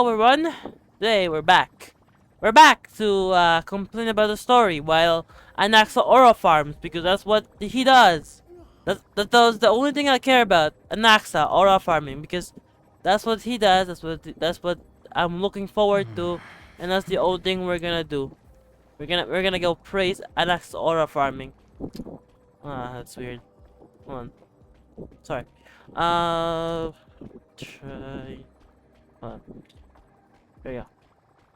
Hello everyone! Today we're back. We're back to complain about the story while Anaxa aurafarms because that's what he does. That's the only thing I care about. Anaxa aurafarming because that's what he does. That's what I'm looking forward to, and that's the only thing we're gonna do. We're gonna go praise Anaxa aurafarming. Ah, that's weird. Hold on. Sorry. Try. Hold on. There you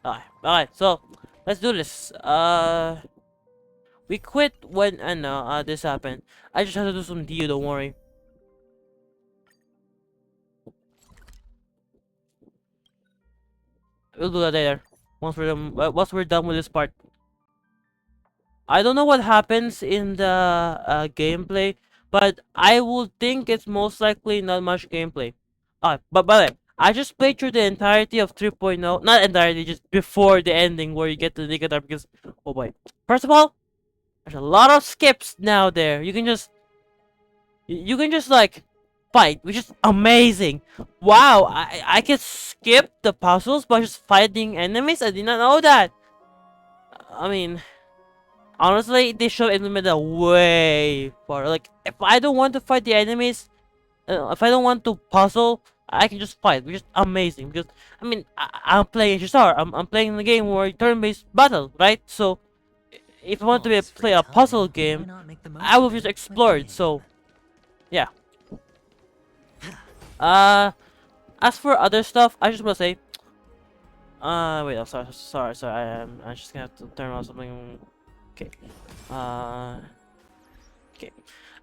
go. Alright, so let's do this. We quit when I know this happened. I just have to do some deal, don't worry. We'll do that later. Once we're done with this part. I don't know what happens in the gameplay, but I would think it's most likely not much gameplay. But by the way, I just played through the entirety of 3.0. Not entirety, just before the ending where you get to the Nicotar because, oh boy. First of all, there's a lot of skips now there. You can just like fight, which is amazing. Wow, I can skip the puzzles by just fighting enemies. I did not know that. I mean, honestly, they should implement that way far. Like, if I don't want to fight the enemies, if I don't want to puzzle, I can just fight, which is amazing. Because I mean, I'm playing HSR. I'm playing the game where turn-based battle, right? So if I want to play a puzzle game, I will just explore it. So yeah. As for other stuff, I just want to say. Wait. I'm sorry. I'm just gonna have to turn on something. Okay. Okay.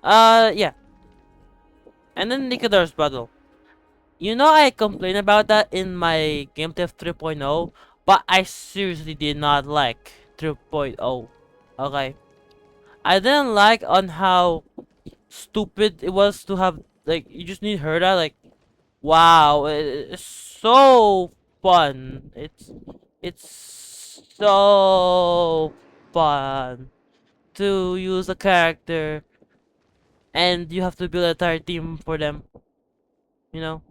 Yeah. And then Nicodar's battle. You know, I complained about that in my gameplay of 3.0, but I seriously did not like 3.0. Okay. I didn't like on how stupid it was to have, like, you just need Herta. Like, wow, it's so fun. It's so fun to use a character, and you have to build an entire team for them. You know.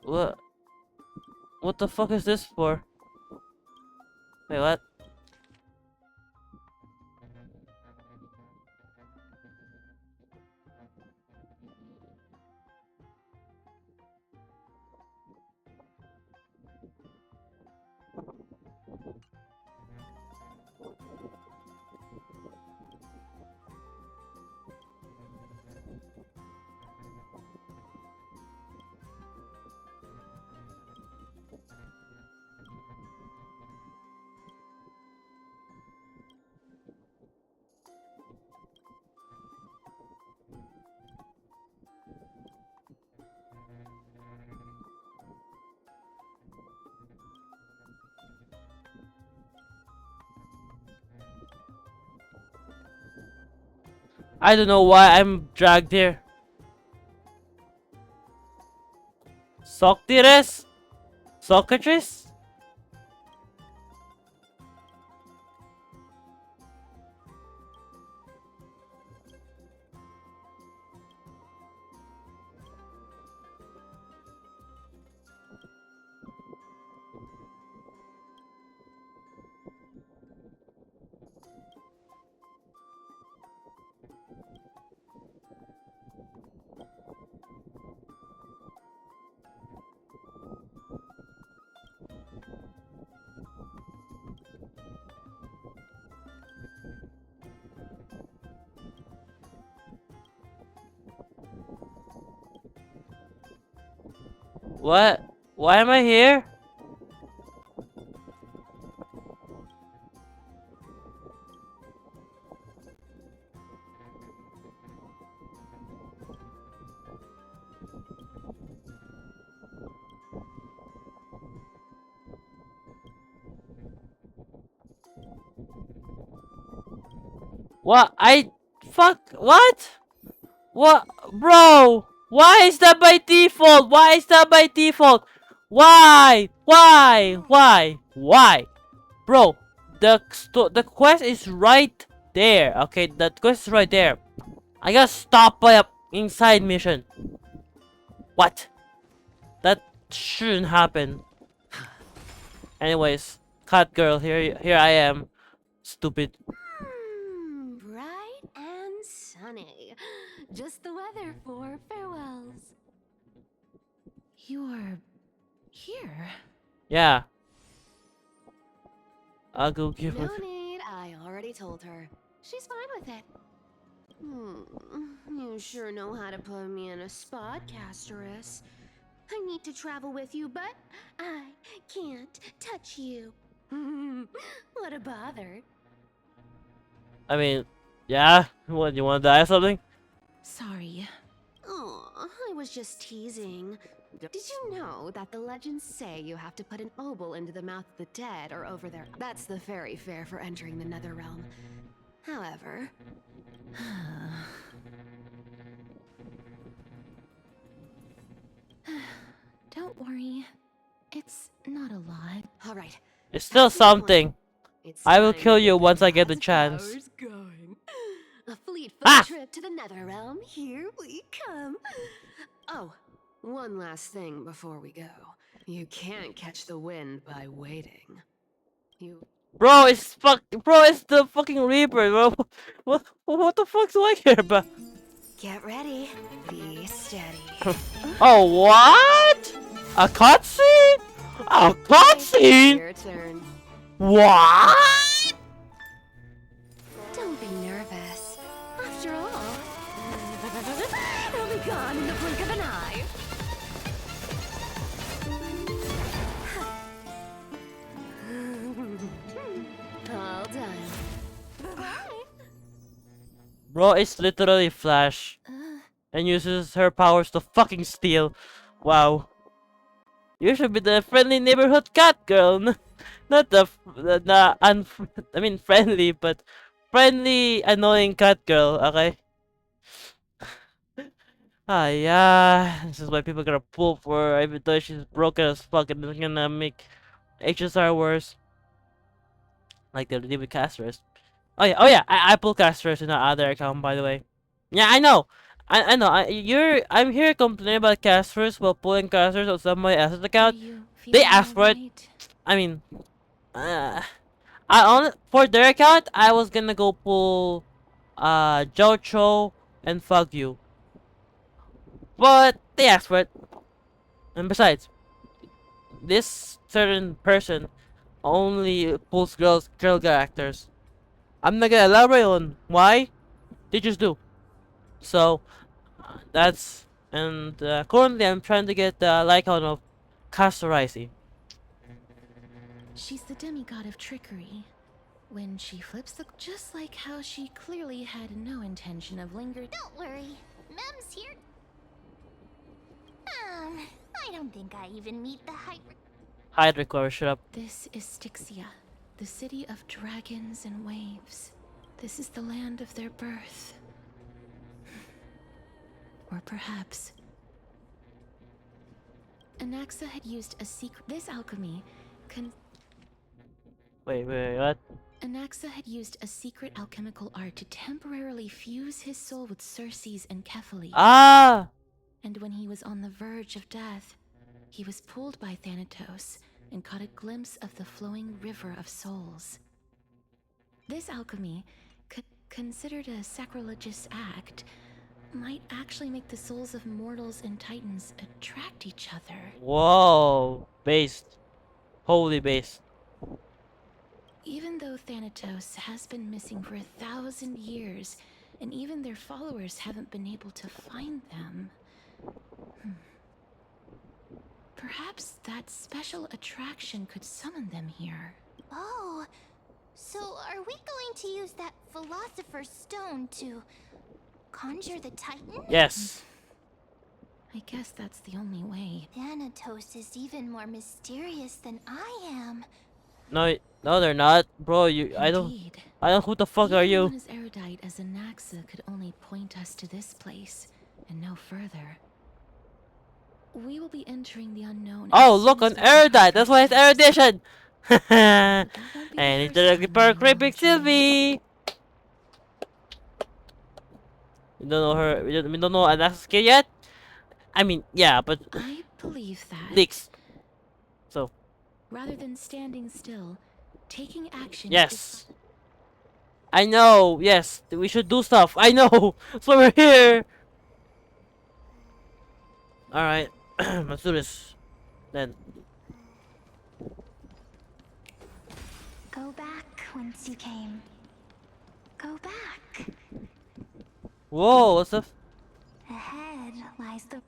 What? What the fuck is this for? Wait, what? I don't know why I'm dragged here. Soctires? Socrates? What? Why am I here? What? Fuck. What? What? Bro! Why is that by default? Why is that by default? Why? Why? Why? Why? Bro, the quest is right there. Okay, the quest is right there. I got stopped by a inside mission. What? That shouldn't happen. Anyways, cat girl, here I am. Stupid. Bright and sunny. Just the weather for farewells. You're here. Yeah. I'll go give No her. need, I already told her. She's fine with it. You sure know how to put me in a spot, Castorice. I need to travel with you, but I can't touch you. What a bother. I mean, yeah. What, you want to die or something? Sorry. Oh, I was just teasing. Did you know that the legends say you have to put an obol into the mouth of the dead or over their... That's the fairy fare for entering the nether realm. However... Don't worry. It's not a lot. Alright. It's still something. I will kill you once I get the chance. Going. A fleet Ah! trip to the nether realm. Here we come. Oh, one last thing before we go. You can't catch the wind by waiting. Bro, it's the fucking Reaper, bro. What the fuck do I care about? Get ready. Be steady. Oh, what? A cutscene? A cutscene? Your turn. What? Don't be nervous. After all, it'll be gone in the blink of an eye. All done. Bye. Bro, it's literally Flash. And uses her powers to fucking steal. Wow. You should be the friendly neighborhood cat girl. Not I mean friendly, but friendly, annoying cat girl, okay? Ah, yeah. This is why people gonna pull for her, even though she's broken as fuck and it's gonna make HSR worse. Like they did with Castorice. Oh yeah, I pull Castorice in the other account, by the way. Yeah, I know. I know. I'm here complaining about Castorice while pulling Castorice on somebody else's account. They asked for it. I mean, for their account, I was gonna go pull Jocho and Fuck You. But they asked for it. And besides, this certain person only pulls girl characters. I'm not gonna elaborate on why. They just do. So that's currently I'm trying to get the Lycon of Castorice. She's the demigod of trickery. When she flips the... Just like how she clearly had no intention of lingering... Don't worry. Mem's here. I don't think I even meet the height... Hide require, shut up. This is Styxia, the city of dragons and waves. This is the land of their birth. Or perhaps... Anaxa had used a secret... This alchemy... Wait, what? Anaxa had used a secret alchemical art to temporarily fuse his soul with CERCES and Kephae. Ah! And when he was on the verge of death, he was pulled by Thanatos and caught a glimpse of the flowing river of souls. This alchemy, considered a sacrilegious act, might actually make the souls of mortals and titans attract each other. Whoa! Based. Holy based. Even though Thanatos has been missing for 1,000 years, and even their followers haven't been able to find them, perhaps that special attraction could summon them here. Oh, so are we going to use that philosopher's stone to conjure the Titan? Yes. I guess that's the only way. Thanatos is even more mysterious than I am. No, they're not, bro. I don't. Who the fuck are you? Even one as erudite as Anaxa could only point us to this place, and no further. We will be entering the unknown. Oh, look, an erudite. That's why it's erudition. And it's the creeping Sylvie. We don't know her. We don't know Anaxa's kid yet. I mean, yeah, but I believe that leaks. So rather than standing still, taking action is yes, I know. Yes, we should do stuff. I know. So we're here. All right, let's do this. Then. Go back whence you came. Go back. Whoa, what's up? Ahead lies the...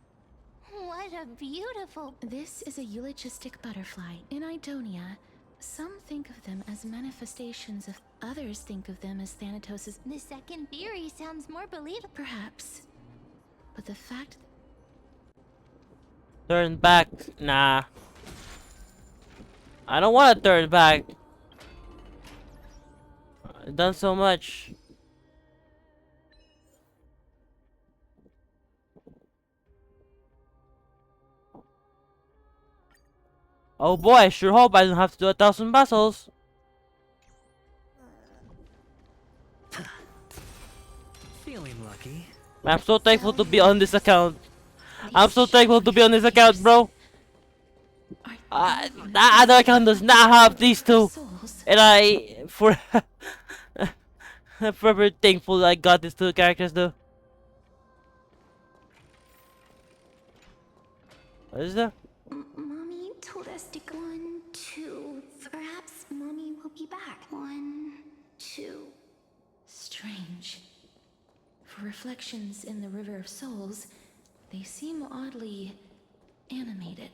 What a beautiful... This is a eulogistic butterfly in Idonia. Some think of them as manifestations of others think of them as Thanatos' The second theory sounds more believable. perhaps. But the fact Turn back. Nah. I don't want to turn back. I've done so much. Oh boy, I sure hope I don't have to do 1,000 puzzles. Feeling lucky. I'm so thankful to be on this account. I'm so thankful to be on this account, bro. are That other account does not have these two. souls. And I'm forever thankful I got these two characters though. What is that? Mommy told us to go 1, 2. Perhaps Mommy will be back. 1, 2. Strange. For reflections in the River of Souls, they seem oddly animated.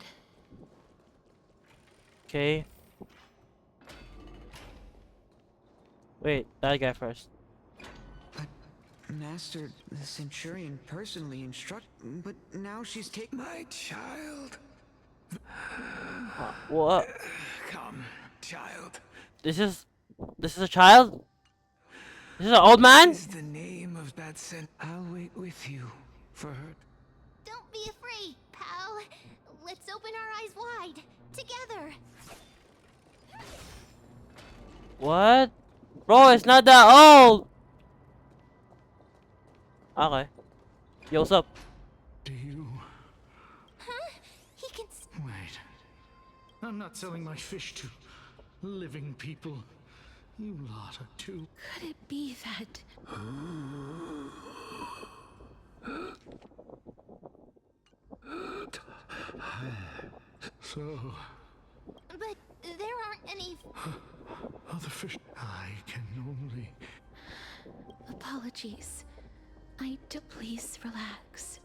Okay. Wait, that guy first. But Master, the Centurion personally but now she's taking my child. What? Come, child. This is a child? This is an old man? Is the name of that I'll wait with you for her. Don't be afraid, pal. Let's open our eyes wide. Together. What? Bro, it's not that old. Okay. Yo, what's up? Do you... Huh? He can... Wait. I'm not selling my fish to living people. You lot are too... Could it be that So, But there aren't any... other fish... I can only... apologies? I do please relax.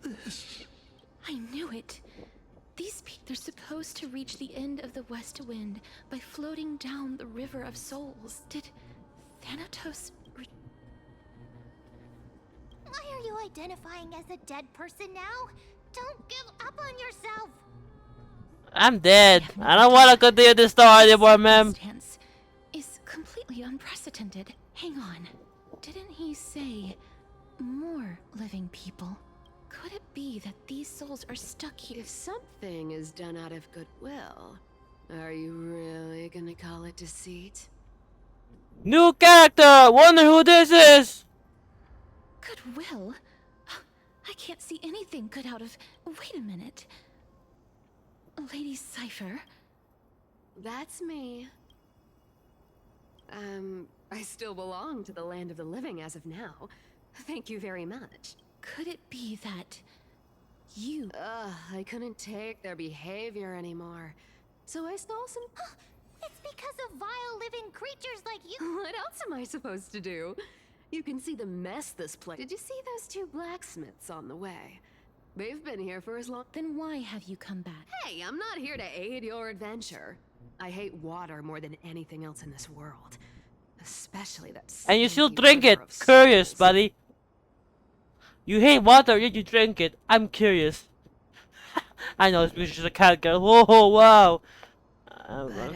This... I knew it. They're supposed to reach the end of the West Wind by floating down the River of Souls. Did Thanatos Why are you identifying as a dead person now? Don't give up on yourself. I'm dead. I don't want to continue this story anymore, ma'am. circumstance is completely unprecedented. Hang on. Didn't he say more living people? Could it be that these souls are stuck here? If something is done out of goodwill, are you really gonna call it deceit? New character! Wonder who this is! Goodwill? I can't see anything good out of... Wait a minute. Lady Cipher? That's me. I still belong to the land of the living as of now. Thank you very much. Could it be that you... Ugh, I couldn't take their behavior anymore. So I stole some... It's because of vile living creatures like you. What else am I supposed to do? You can see the mess this place... Did you see those 2 blacksmiths on the way? They've been here for as long... Then why have you come back? Hey, I'm not here to aid your adventure. I hate water more than anything else in this world. Especially that... And you still stinky drink it! river of Curious, souls. buddy. You hate water, yet you drink it. I'm curious. I know this bitch is a catgirl. Whoa, wow. But,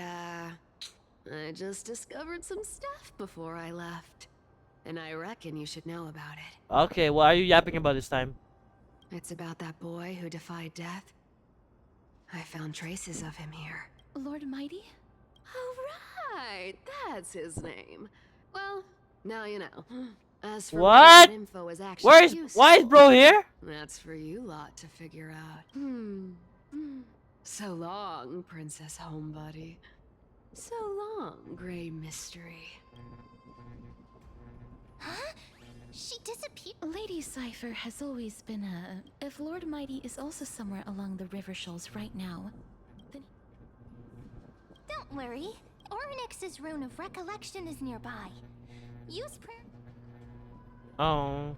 I just discovered some stuff before I left. And I reckon you should know about it. Okay, what are you yapping about this time? It's about that boy who defied death. I found traces of him here. Lord Mighty? Oh, right! That's his name. Well, Now you know. As for What? whether that info is actually Why is bro here? that's for you lot to figure out. So long, Princess Homebody. So long, Grey Mystery. Huh? She disappeared. Lady Cipher has always been a... If Lord Mighty is also somewhere along the river shoals right now, then... Don't worry. Ornyx's rune of recollection is nearby. Use prayer. Oh.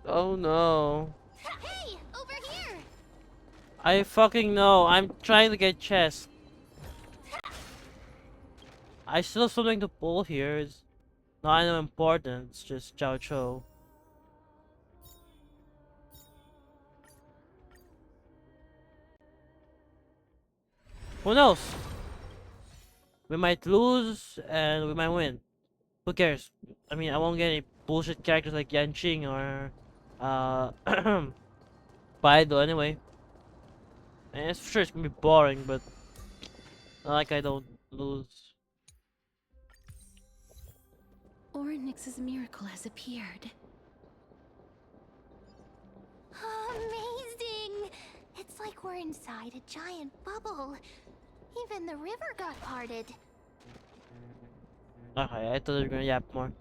Oh no. Hey, over here! I fucking know. I'm trying to get chest. I still have something to pull here. It's not any important. It's just Chow Cho. Who knows? We might lose and we might win. Who cares? I mean, I won't get any bullshit characters like Yanqing or Baido anyway. And it's sure it's gonna be boring, but not like I don't lose. Ornyx's miracle has appeared. Amazing! It's like we're inside a giant bubble. Even the river got parted. Okay, I thought they were gonna yap more.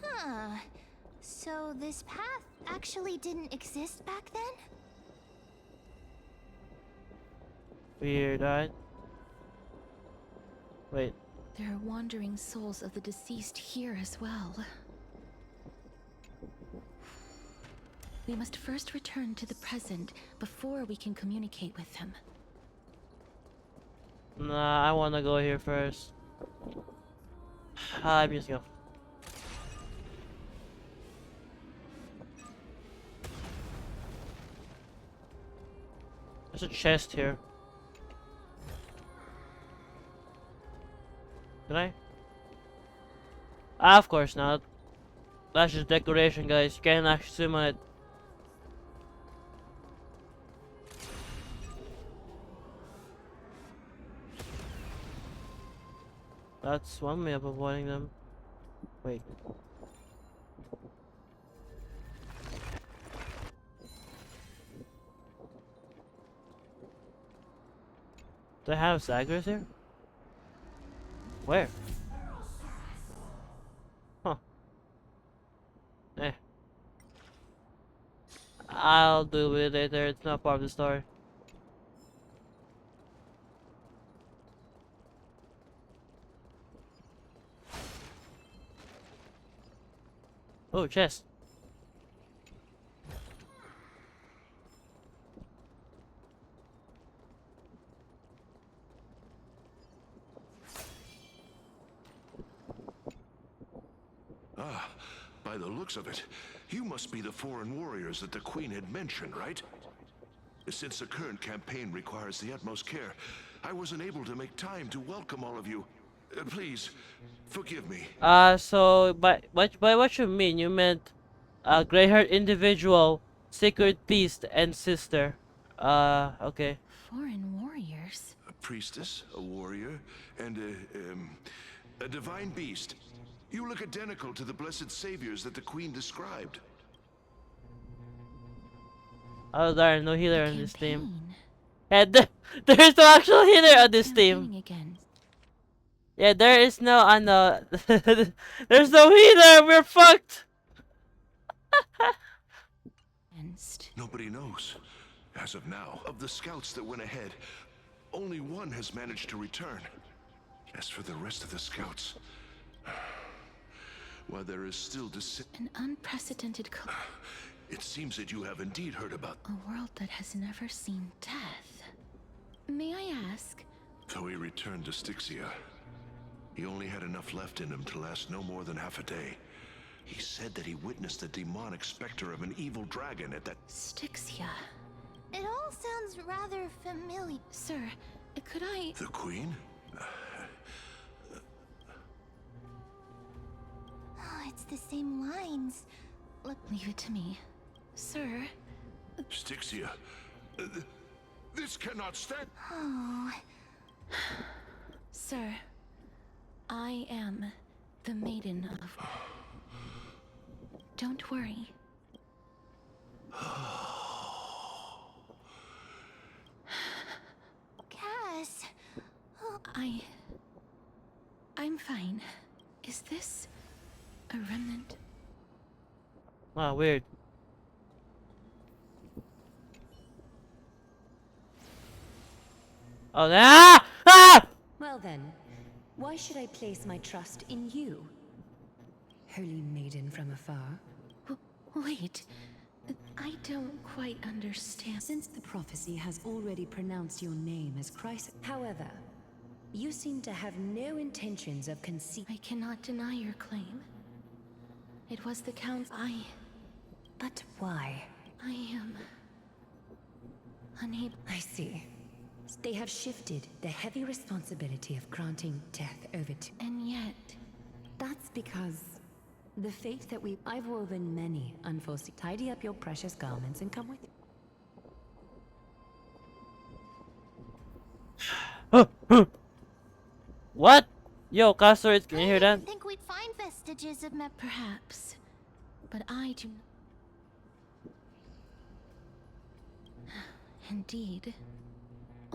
Huh. So this path actually didn't exist back then? Weird, right? Wait. There are wandering souls of the deceased here as well. We must first return to the present before we can communicate with them. Nah, I wanna go here first. I'm just gonna. There's a chest here. Can I? Ah, of course not. That's just decoration, guys. You can't actually swim on it. That's one way of avoiding them. Wait. Do I have Zagras here? Where? Huh. Eh. I'll deal with it later. It's not part of the story. Oh, chest. Ah, by the looks of it, you must be the foreign warriors that the Queen had mentioned, right? Since the current campaign requires the utmost care, I wasn't able to make time to welcome all of you. Please, forgive me. So by what you mean? You meant gray-haired individual, sacred beast, and sister. Okay. Foreign warriors? A priestess, a warrior, and a divine beast. You look identical to the blessed saviors that the Queen described. Oh darn, no healer on this team. Campaign. And there's no actual healer on this team. Campaigning again. Yeah, there is no there's no healer. We're fucked. Nobody knows. As of now, of the scouts that went ahead, only one has managed to return. As for the rest of the scouts, while there is still An unprecedented it seems that you have indeed heard about. a world that has never seen death. May I ask? So he returned to Styxia. He only had enough left in him to last no more than half a day. He said that he witnessed the demonic specter of an evil dragon at that... Styxia. It all sounds rather familiar. Sir, could I... The Queen? Oh, it's the same lines. Leave it to me. Sir. Styxia, this cannot stand. Oh, Sir. I am the Maiden of... Don't worry. Cass. I'm fine. Is this a remnant? Wow, weird. Oh, ah! Ah! Well then, why should I place my trust in you? Holy maiden from afar. Wait. I don't quite understand. Since the prophecy has already pronounced your name as Christ. However, you seem to have no intentions of I cannot deny your claim. It was the Count. But why? I am unable. I see. They have shifted the heavy responsibility of granting death over to... And yet... That's because the fate that I've woven many unforeseen... Tidy up your precious garments and come with me. What? Yo, castorice, can you hear I that? didn't think we'd find vestiges of Perhaps. But I do... Indeed.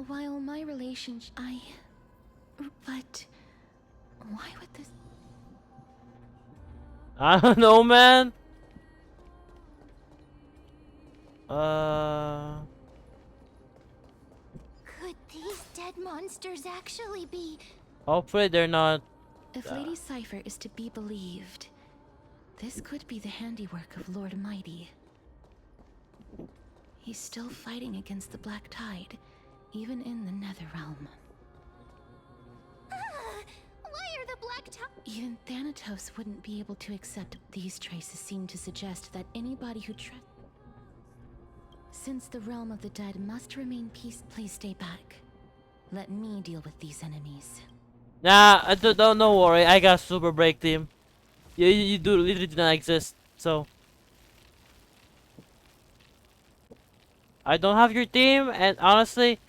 While my relationship... But... Why would this... I don't know, man. Could these dead monsters actually be... Hopefully they're not. If Lady Cipher is to be believed, this could be the handiwork of Lord Mighty. He's still fighting against the Black Tide, even in the Nether Realm. Why are the Black Tide... Even Thanatos wouldn't be able to accept. These traces seem to suggest that anybody who Since the realm of the dead must remain peace, please stay back. Let me deal with these enemies. Nah, don't worry. I got super break team. You literally do not exist. So I don't have your team, and honestly,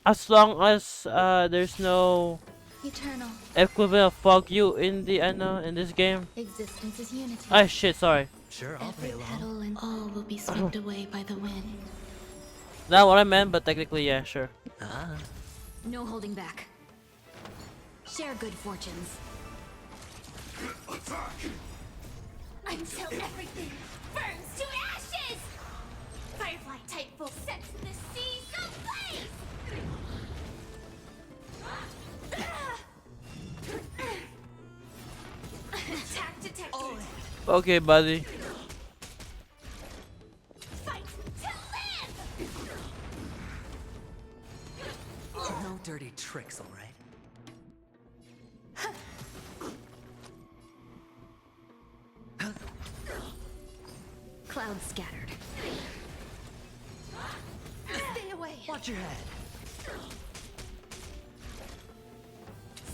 as long as there's no Eternal. equivalent of fuck you in the in this game. Existence is unity. Ah shit, sorry. Sure, I'll Every play along. petal and all will be swept away by the wind. Not what I meant, but technically, yeah, sure. Ah. No holding back. Share good fortunes. Until everything burns to ashes! Firefly type will set the seas ablaze! Attack detected! Okay, buddy. Fight to live! No dirty tricks, alright? Clouds scattered. Stay away! Watch your head.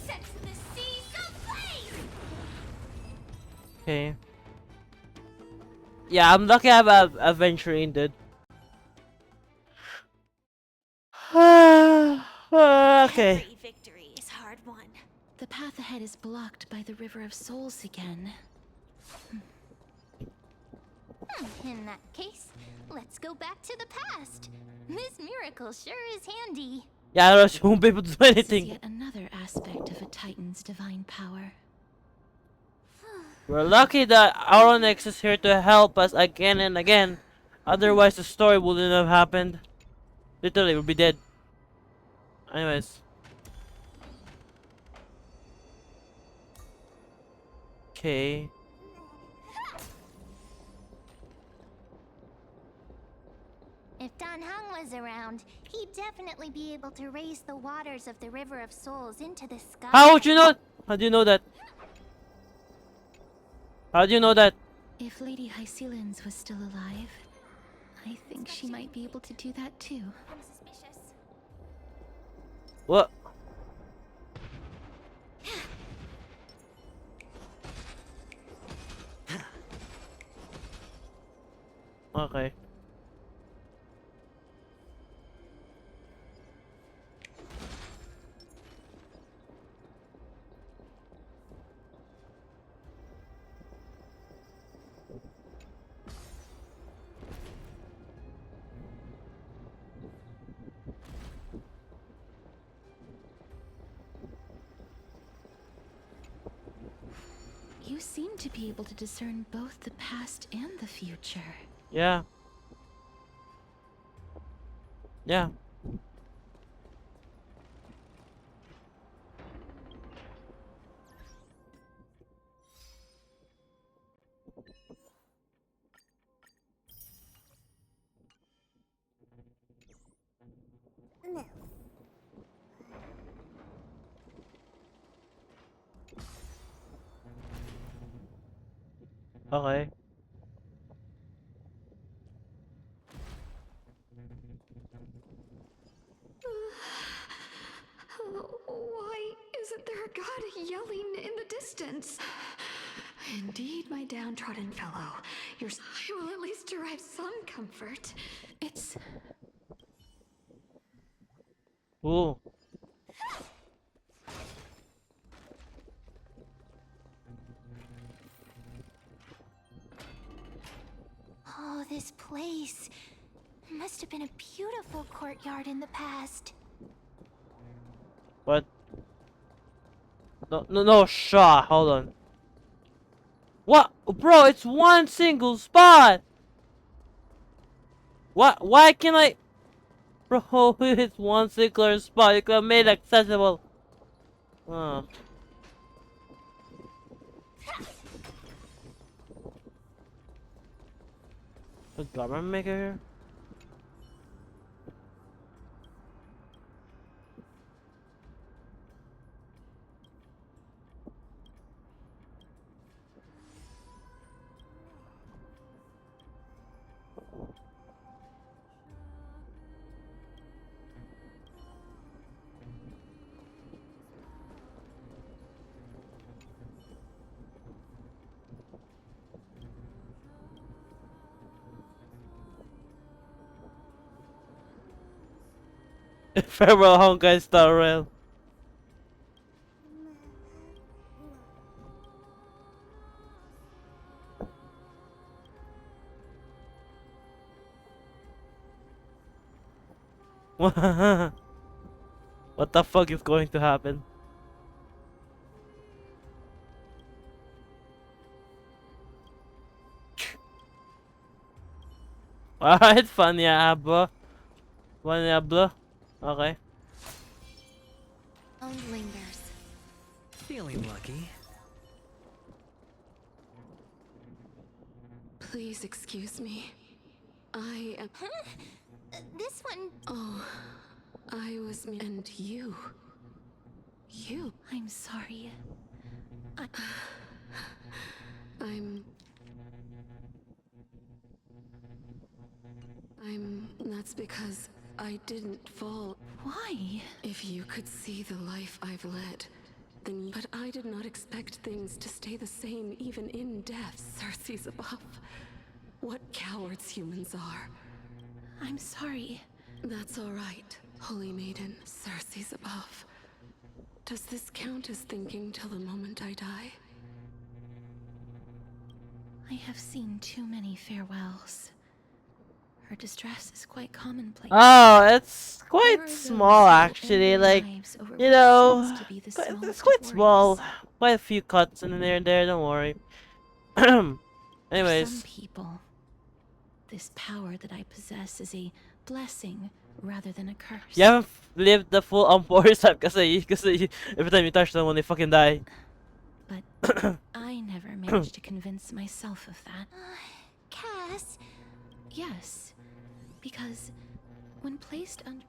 Set the seas ablaze! Okay. Yeah, I'm lucky I have adventuring, dude. Okay. Every victory is hard won. The path ahead is blocked by the River of Souls again. In that case, let's go back to the past. This miracle sure is handy. Yeah, I don't won't be able to do This is anything. yet another aspect of a Titan's divine power. We're lucky that Auronix is here to help us again and again. Otherwise, the story wouldn't have happened. Literally, we'd be dead. Anyways. Okay. If Dan Heng was around, he'd definitely be able to raise the waters of the River of Souls into the sky. How would you know? How do you know that? How do you know that? If Lady Hycelens was still alive, I think she might be able to do that too. I'm suspicious. What? Okay. You seem to be able to discern both the past and the future. Yeah. Yeah. Okay. Why isn't there a god yelling in the distance? Indeed, my downtrodden fellow. I will at least derive some comfort. It's... Ooh. Oh, this place. Must have been a beautiful courtyard in the past. What? No, Shaw. Hold on. What? Bro, it's one single spot! What? Why can't I... Bro, it's one singular spot. You could have made it accessible. Oh. The government maker here? Farewell, Honkai Star Rail. What the fuck is going to happen? Alright, Fanyablo. Fanyablo. Okay. Sound lingers. Feeling lucky. Please excuse me. I am... This one... Oh, I was... And you. You. I'm sorry. That's because I didn't fall. Why? If you could see the life I've led, then... But I did not expect things to stay the same even in death. CERCES above. What cowards humans are. I'm sorry. That's all right, holy maiden. CERCES above. Does this count as thinking till the moment I die? I have seen too many farewells. Her distress is quite commonplace. Oh, it's There quite are those small who actually, end their like, lives over you what know, seems to be the it's smallest quite of small. worries. Quite a few cuts in there, don't worry. For some Anyways, people, this power that I possess is a blessing rather than a curse. you haven't lived the full Forest type kasi every time you touch someone, they fucking die. But I never managed to convince myself of that. Cass... Yes, because when placed under...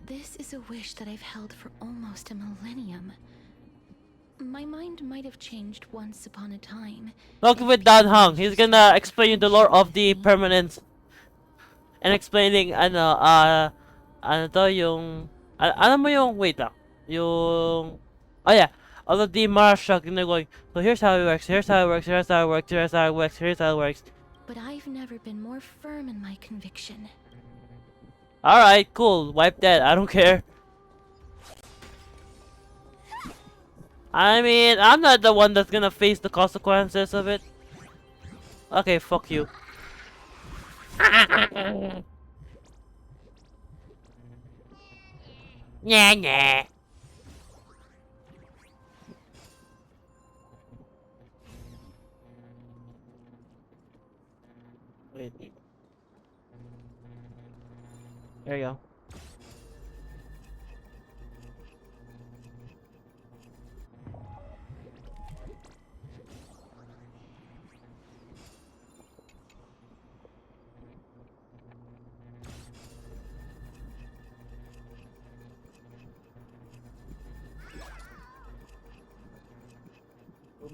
This is a wish that I've held for almost a millennium. My mind might have changed once upon a time. Talk with Dan Hung. He's gonna explain you the lore of the permanence. And explaining, ano to, yung... Ano mo yung... Wait lang. Yung... Oh yeah. All of the Marshak, and they're going, so here's how it works, here's how it works, here's how it works, here's how it works, here's how it works. but I've never been more firm in my conviction. Alright, cool. Wipe that. I don't care. I mean, I'm not the one that's gonna face the consequences of it. Okay, fuck you. Nah, nah. Wait. There you go.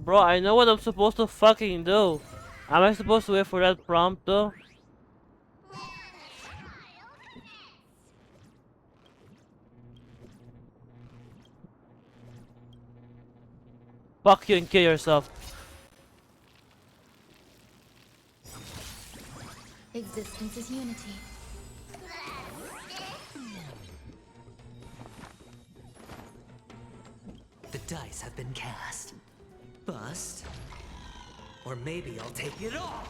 Bro, I know what I'm supposed to fucking do. Am I supposed to wait for that prompt though? Fuck you and kill yourself. Existence is unity. The dice have been cast. Bust. Or maybe I'll take it all.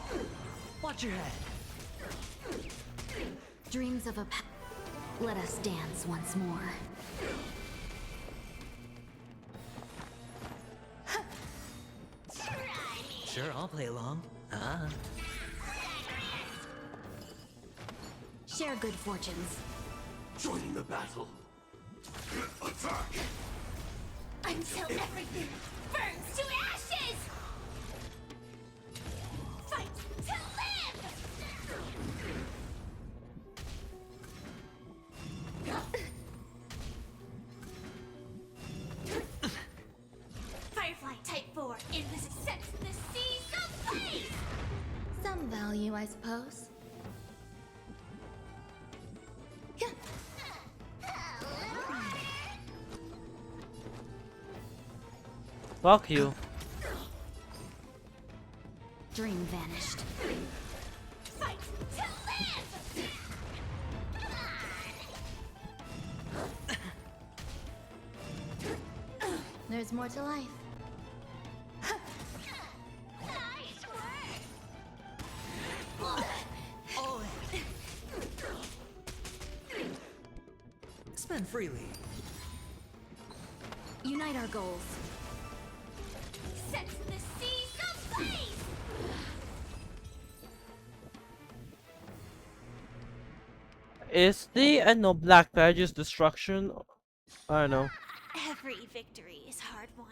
Watch your head. Dreams of a let us dance once more. Sure, I'll play along. Share good fortunes. Join the battle. Attack! Until everything burns to ashes! Fight to live! Firefly Type 4 sets the seas ablaze! Some value, I suppose. Fuck you. Dream vanished. Fight to live! There's more to life. Nice work! Spend freely. Unite our goals. Sets the seas ablaze! Is the no Black Page's destruction? I don't know. Every victory is hard won.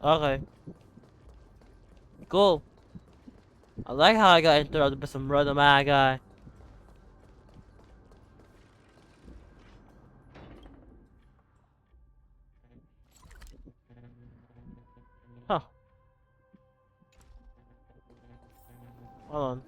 Okay. Cool. I like how I got interrupted by some random guy. Huh. Hold on.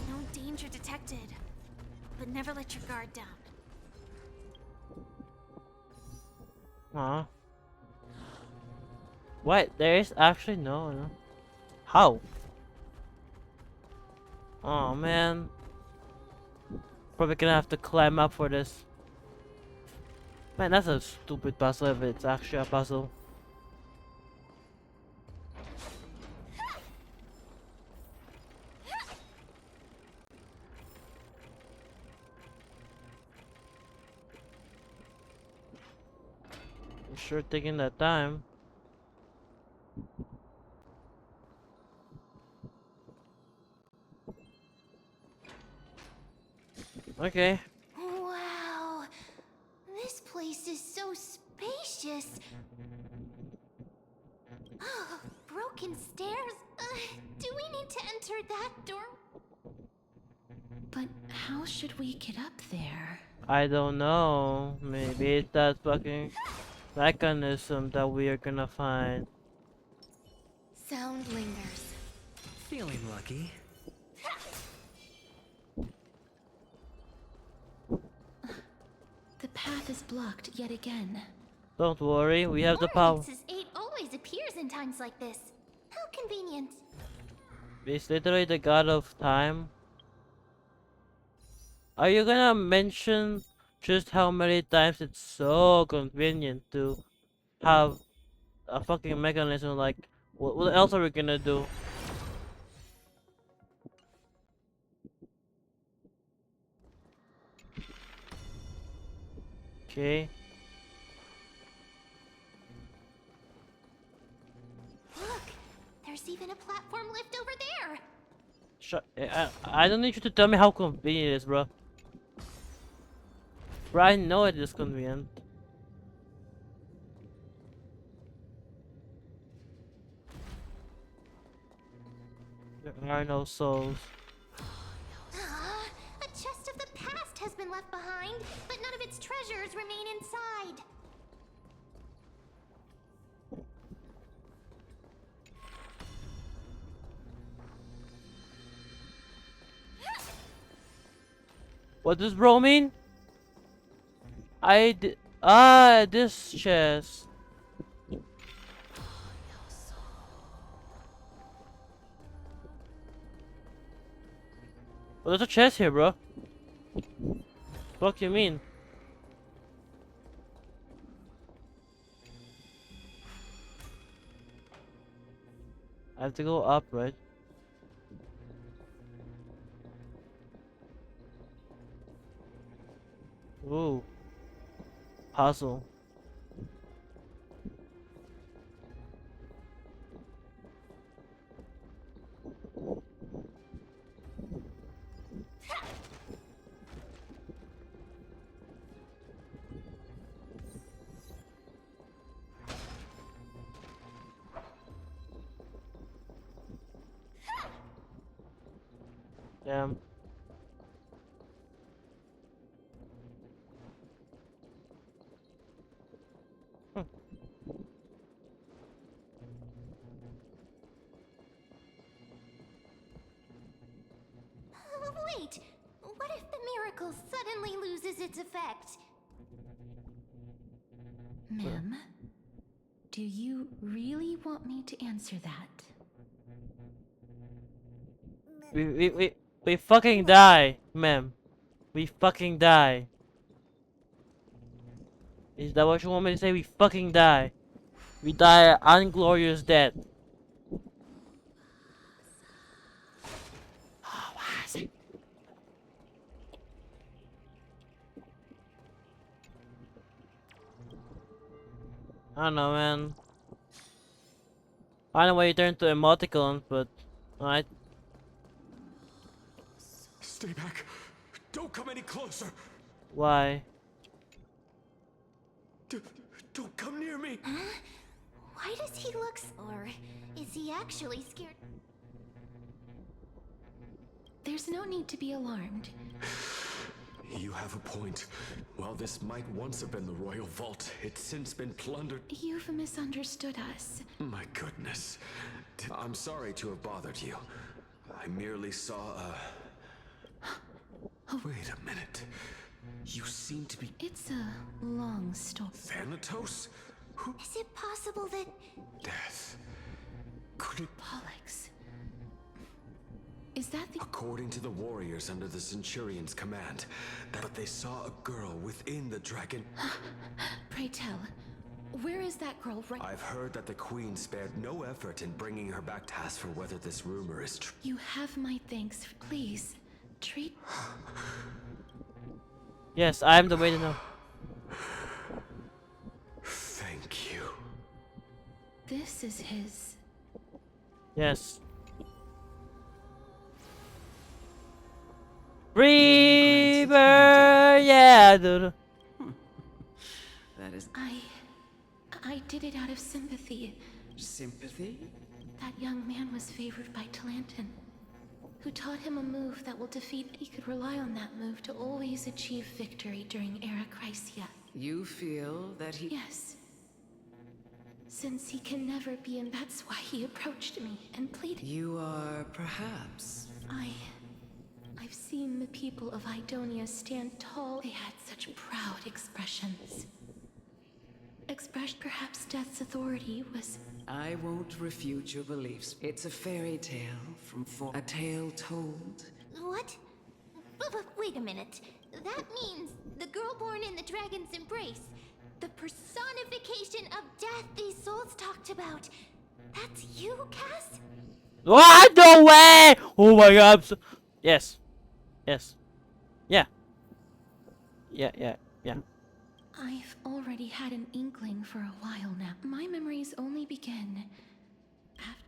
No danger detected, but never let your guard down. Huh? What? There is actually no. How? Oh man. Probably gonna have to climb up for this. Man, that's a stupid puzzle if it's actually a puzzle. Sure, taking that time. Okay. Wow, this place is so spacious. Broken stairs? Do we need to enter that door? But how should we get up there? I don't know. Maybe it's that fucking mechanism that we are gonna find. Sound lingers. Feeling lucky. The path is blocked yet again. Don't worry, we have the power. Oryx's 8 always appears in times like this. How convenient. He's literally the god of time. Are you gonna mention just how many times it's so convenient to have a fucking mechanism like what else are we gonna do? Okay. Look, there's even a platform lift over there. I don't need you to tell me how convenient it is, bro. Bro, I know it is convenient. There are no souls. A chest of the past has been left behind, but none of its treasures remain inside. What does bro mean? This chest. Well, there's a chest here, bro. Fuck you mean? I have to go up, right? Ooh. Puzzle. Damn. Wait, what if the miracle suddenly loses its effect? Mem, do you really want me to answer that? We fucking die, ma'am. We fucking die. Is that what you want me to say? We fucking die. We die an inglorious death. I don't know, man. I don't know why you turn to emoticons, but alright. Stay back. Don't come any closer. Why? Don't come near me. Huh? Why does he look or is he actually scared? There's no need to be alarmed. You have a point. While this might once have been the royal vault, it's since been plundered. You've misunderstood us. My goodness. I'm sorry to have bothered you. I merely saw a... Wait a minute. You seem to be... It's a long story. Thanatos? Who... Is it possible that... Death. Could it... Pollux. Is that the... According to the warriors under the Centurion's command, but they saw a girl within the dragon... Pray tell, where is that girl right... I've heard that the Queen spared no effort in bringing her back to ask for whether this rumor is true. You have my thanks. Please, treat... Yes, I'm the way to know. Thank Thank you. This is his. Yes. Reaver, yeah, dude. That is I did it out of sympathy. sympathy? That young man was favored by Talantin, who taught him a move that will defeat. He could rely on that move to always achieve victory during Era Chrysia. You feel that he... Yes. Since he can never be, and that's why he approached me and pleaded. You are perhaps... I've seen the people of Idonia stand tall. They had such proud expressions. Perhaps Death's authority was... I won't refute your beliefs. It's a fairy tale a tale told. What? Wait a minute. That means the girl born in the dragon's embrace, the personification of death these souls talked about. That's you, Cass? What? No way! Oh my god. Yes. Yes. Yeah. Yeah. I've already had an inkling for a while now. My memories only begin after...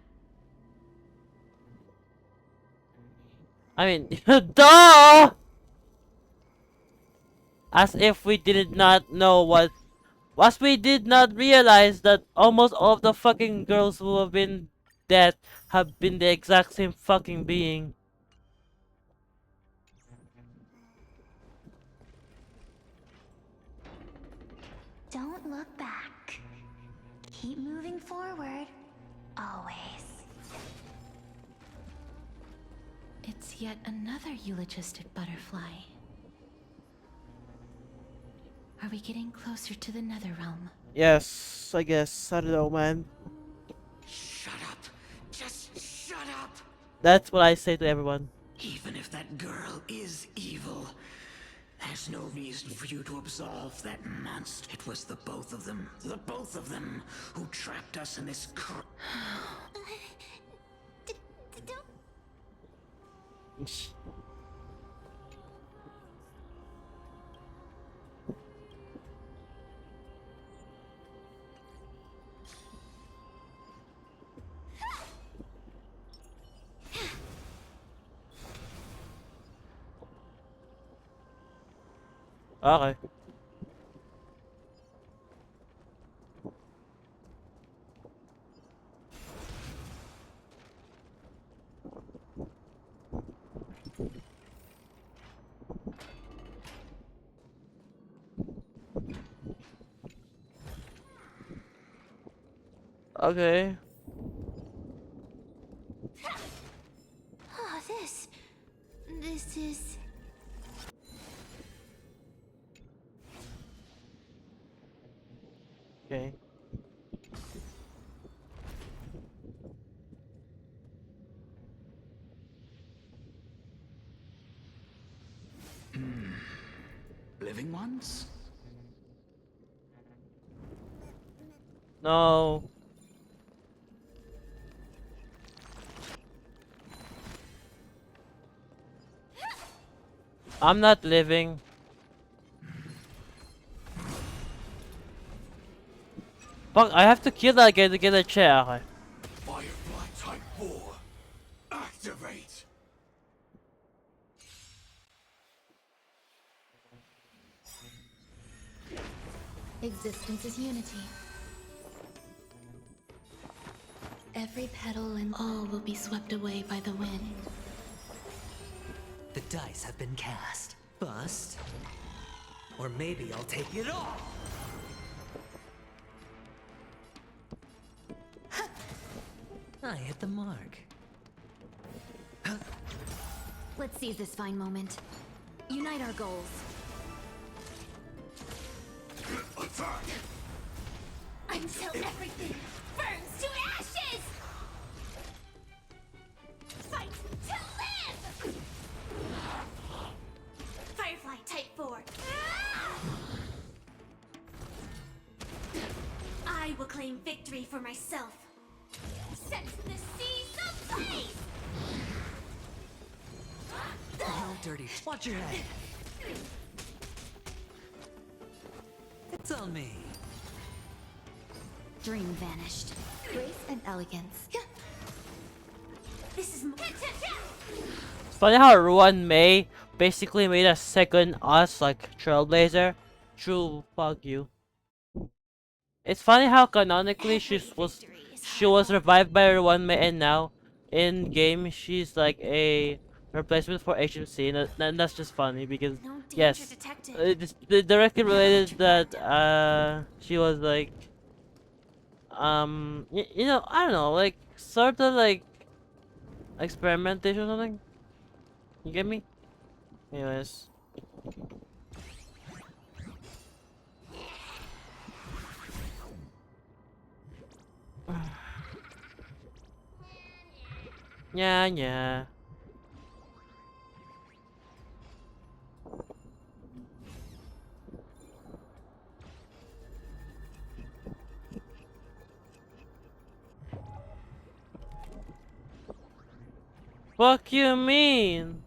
I mean, duh! As if we did not know what... As we did not realize that almost all of the fucking girls who have been dead have been the exact same fucking being. Don't look back. Keep moving forward. Always. It's yet another eulogistic butterfly. Are we getting closer to the nether realm? Yes, I guess. I don't know, man. Shut up. Just shut up. That's what I say to everyone. Even if that girl is evil, there's no reason for you to absolve that monster. It was the both of them, who trapped us in this Okay. Okay. Oh, this is... Okay. living ones? No. I'm not living. Fuck, I have to kill that guy to get a chair. Okay. Firefly Type 4. Activate. Existence is unity. Every petal and all will be swept away by the wind. The dice have been cast. Bust. Or maybe I'll take it all. I hit the mark. Let's seize this fine moment. Unite our goals. Attack! Until everything burns to ashes! Fight to live! Firefly Type 4. I will claim victory for myself. Set the seas ablaze! No dirty. Watch your head. It's on me. dream vanished. Grace and elegance. This is It's funny how Ruan Mei basically made a second us like Trailblazer. True, fuck you. It's funny how canonically she was revived by Ruan Mei, and now in game she's like a replacement for HMC, and that's just funny because yes, it's directly related that she was like you know, I don't know, like sort of like experimentation or something. You get me? Anyways. Yeah, yeah. Fuck you mean?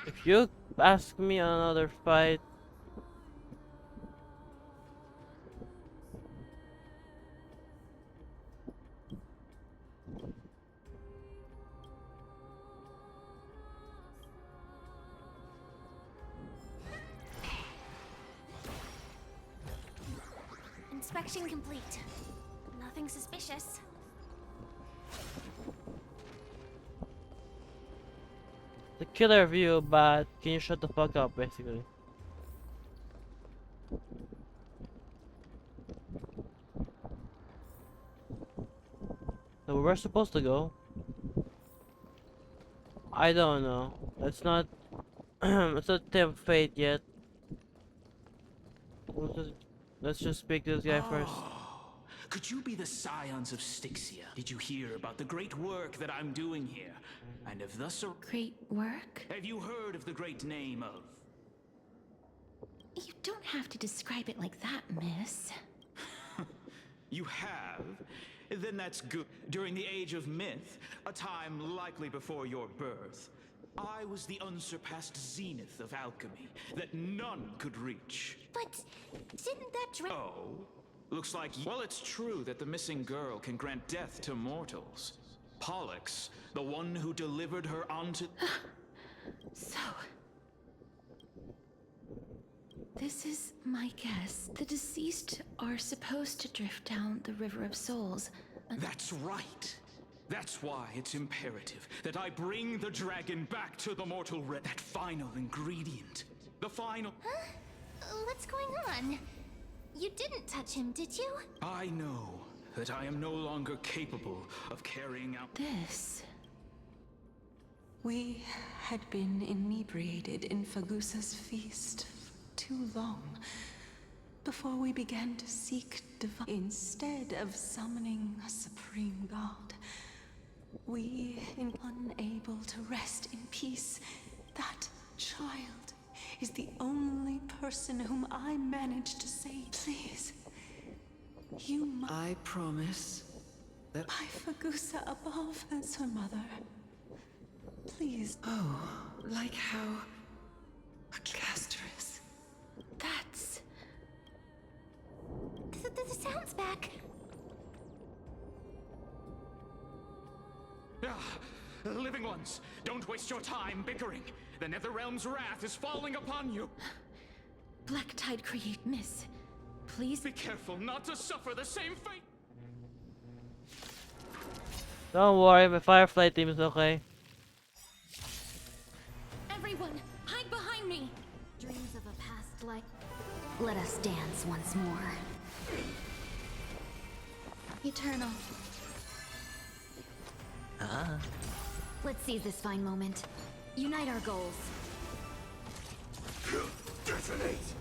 If you ask me on another fight, inspection complete. Nothing suspicious. the killer view, but can you shut the fuck up, basically? So we're supposed to go. I don't know. It's not. It's not temp fate yet. Let's just speak to this guy first. Could you be the scions of Styxia? Did you hear about the great work that I'm doing here? And if thus Great work? have you heard of the great name of? You don't have to describe it like that, miss. You have? Then that's good. During the age of myth, a time likely before your birth, I was the unsurpassed zenith of alchemy that none could reach. But didn't that Oh? Looks like well, it's true that the missing girl can grant death to mortals. Pollux, the one who delivered her onto So... this is my guess. The deceased are supposed to drift down the River of Souls. That's right. That's why it's imperative that I bring the dragon back to the mortal realm. That final ingredient. The final... Huh? What's going on? You didn't touch him, did you? I know that I am no longer capable of carrying out... This... We had been inebriated in Fagusa's feast for too long before we began to seek divine. Instead of summoning a supreme god, we, unable to rest in peace, that child is the only person whom I managed to save. Please, you must... I promise that... By Fagusa above as her mother. Please. Oh, like how... a castorice. That's... The sound's back. Living ones, don't waste your time bickering. The Nether Realm's wrath is falling upon you. Black Tide create, miss. Please be careful not to suffer the same fate. Don't worry, my Firefly team is okay. Everyone, hide behind me. Dreams of a past life. Let us dance once more. Eternal. Let's seize this fine moment. Unite our goals. Detonate!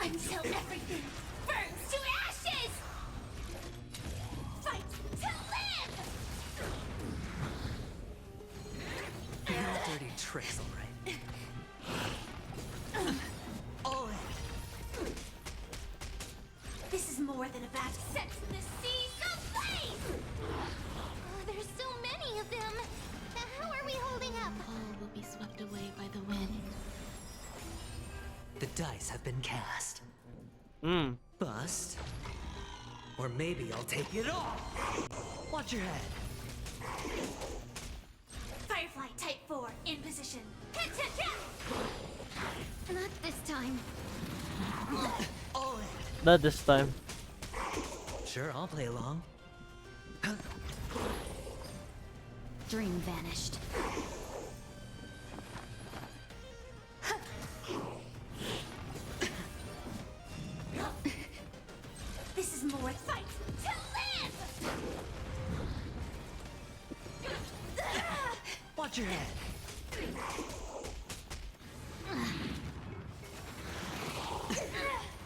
Until everything burns to ashes! Fight to live! Your dirty tricks, alright. This is more than a bad sex in the sea. Someplace! There's so many of them. How are we holding up? All will be swept away by the wind. The dice have been cast. Bust. Or maybe I'll take it all. Watch your head. Firefly Type 4 in position. Hit, hit, hit! Not this time. All in. Not this time. Sure, I'll play along. Dream vanished. This is more fight to live! Watch your head.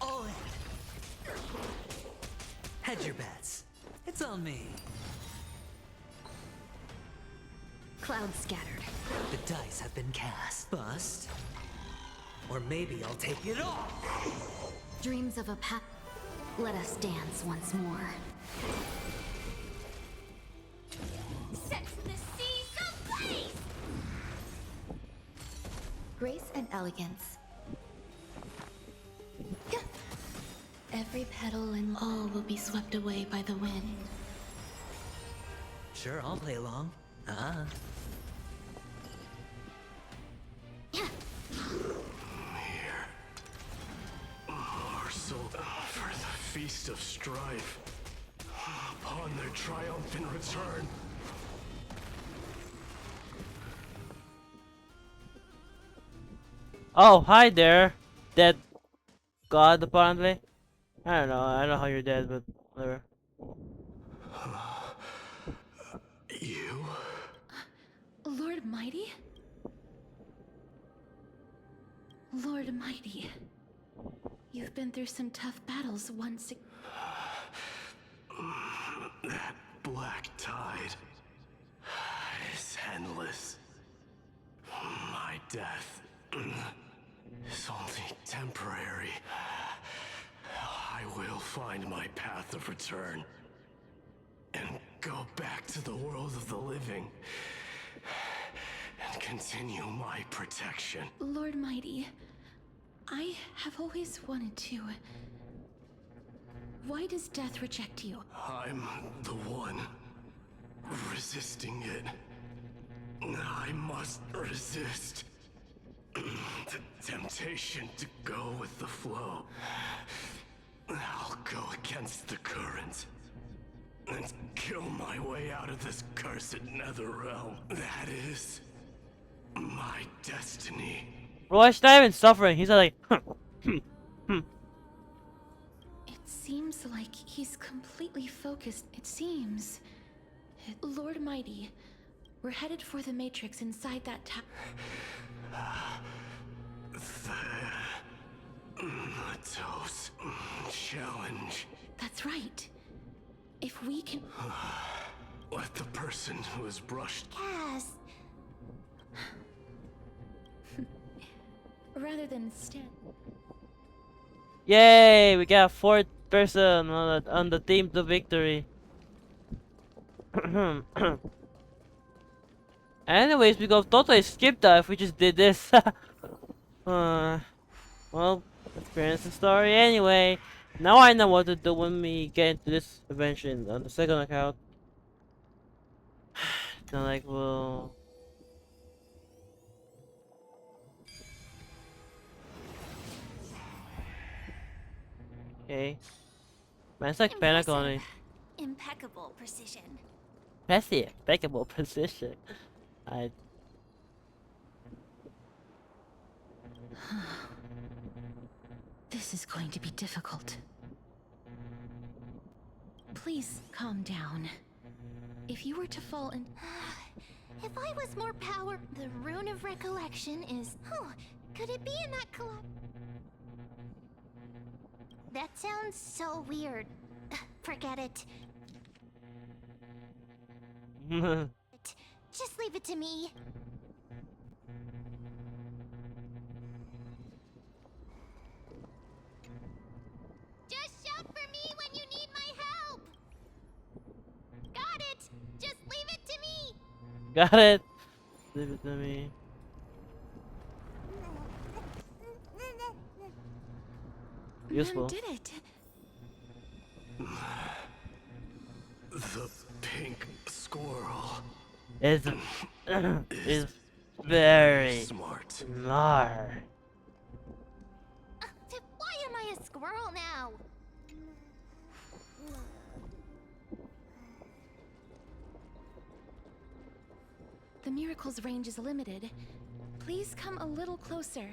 All in. Hedge your bets. It's on me. Clouds scattered. The dice have been cast. Bust. Or maybe I'll take it all. Dreams of a path. Let us dance once more. Sex in the sea, someplace! Grace and elegance. Every petal and all will be swept away by the wind. Sure, I'll play along. Here. Are sold for the feast of strife. Upon their triumphant return. Oh, hi there, dead god. Apparently, I don't know. I don't know how you're dead, but whatever. You? Lord Mighty? Lord Mighty. You've been through some tough battles once. That black tide is endless. My death is only temporary. I will find my path of return and go back to the world of the living and continue my protection. Lord Mighty, I have always wanted to. Why does death reject you? I'm the one resisting it. I must resist the temptation to go with the flow. I'll go against the current and kill my way out of this cursed nether realm. That is my destiny. Well, he's not even suffering. He's like, It seems like he's completely focused. It seems. Lord Mighty, we're headed for the Matrix inside that Thanatos challenge. That's right. If we can... Let the person who has brushed... Cass. Rather than stand... yay! We got fourth person on the team to victory. Anyways, we could totally skip that if we just did this. Well, experience the story anyway. Now I know what to do when we get into this adventure on the second account. Then like, well... okay. Man, it's like panic on me. Impeccable precision. That's the impeccable position. This is going to be difficult. Please calm down. If you were to fall in... If I was more power... The rune of recollection is... Oh, could it be in that That sounds so weird. Forget it. Just leave it to me. Just shout for me Got it. Leave it to me. None Useful. did it. The pink squirrel It's is very smart. smart. Why am I a squirrel now? The miracle's range is limited. Please come a little closer.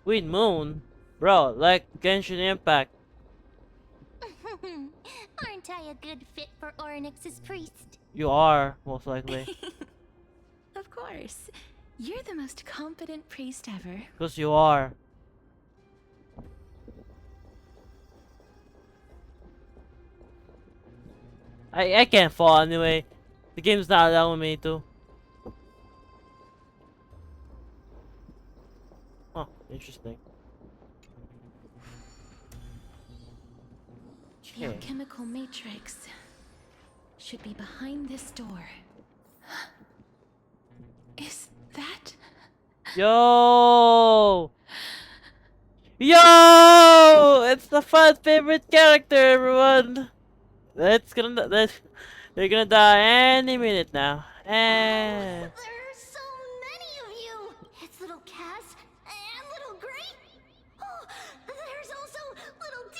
Queen Moon, bro, like Genshin Impact. Aren't I a good fit for Oryx's priest? You are most likely, Of course. You're the most competent priest ever. because you are. I can't fall anyway. The game's not allowing me to. Oh, interesting. The Okay. alchemical matrix should be behind this door. Is that... Yo! Yo! It's the fun favorite character, everyone. They're gonna die any minute now. And There are so many of you! It's little Cass and little Gray. Oh, there's also little D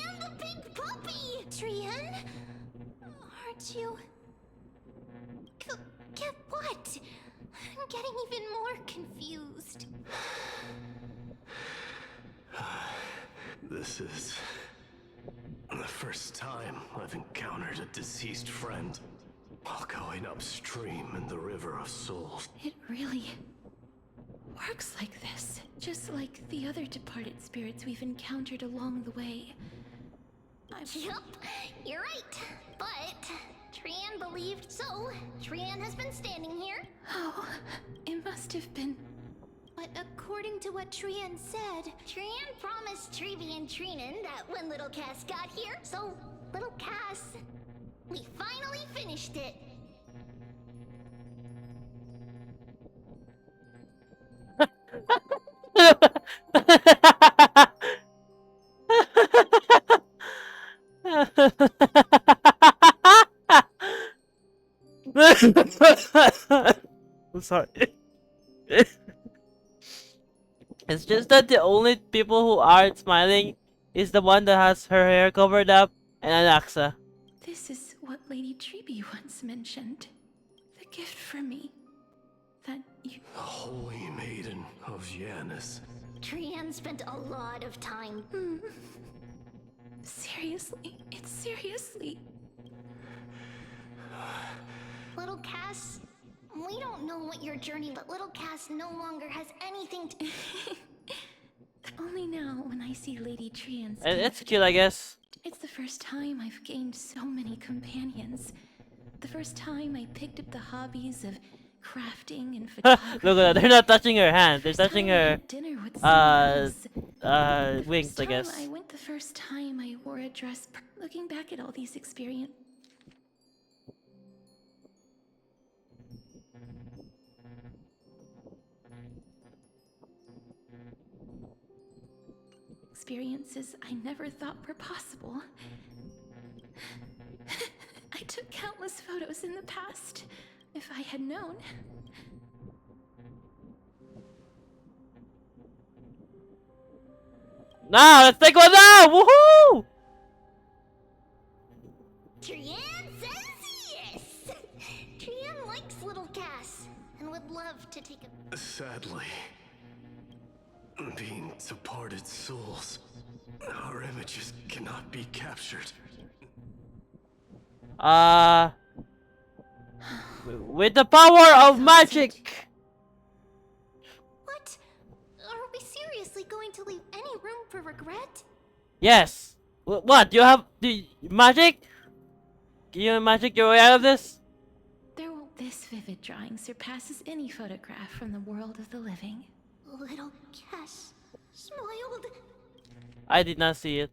and the big puppy! Trianne? Aren't you... Get what? I'm getting even more confused. This is the first time I've encountered a deceased friend while going upstream in the River of Souls. It really works like this. Just like the other departed spirits we've encountered along the way. Yup, you're right. But Trianne believed so. Trianne has been standing here. Oh, it must have been... But according to what Trianne said, Trianne promised Triby and Trinan that when little Cass got here, so little Cass, we finally finished it. I'm sorry. It's just that the only people who aren't smiling is the one that has her hair covered up and Anaxa. This is what Lady Triby once mentioned. The gift for me. That you... The Holy Maiden of Janus. Trianne spent a lot of time. Seriously? It's seriously... Little Cass, we don't know what your journey, but little Cass no longer has anything to... Only now when I see Lady Trianne's It's cute, I guess. It's the first time I've gained so many companions. The first time I picked up the hobbies of crafting and photography. Look at that. They're not touching her hand. They're First touching time I her had dinner with someone else. wings, I First guess. time I went the first time I wore a dress. Looking back at all these experiences I never thought were possible. I took countless photos in the past. If I had known. Now, let's take one now! Woohoo! Trianne says yes! Trianne likes little Cass and would love to take a... Sadly, being departed souls, our images cannot be captured. With the power of magic! What? Are we seriously going to leave any room for regret? Yes! What? You have magic? Can you magic your way out of this? This vivid drawing surpasses any photograph from the world of the living. Little Cass smiled. I did not see it.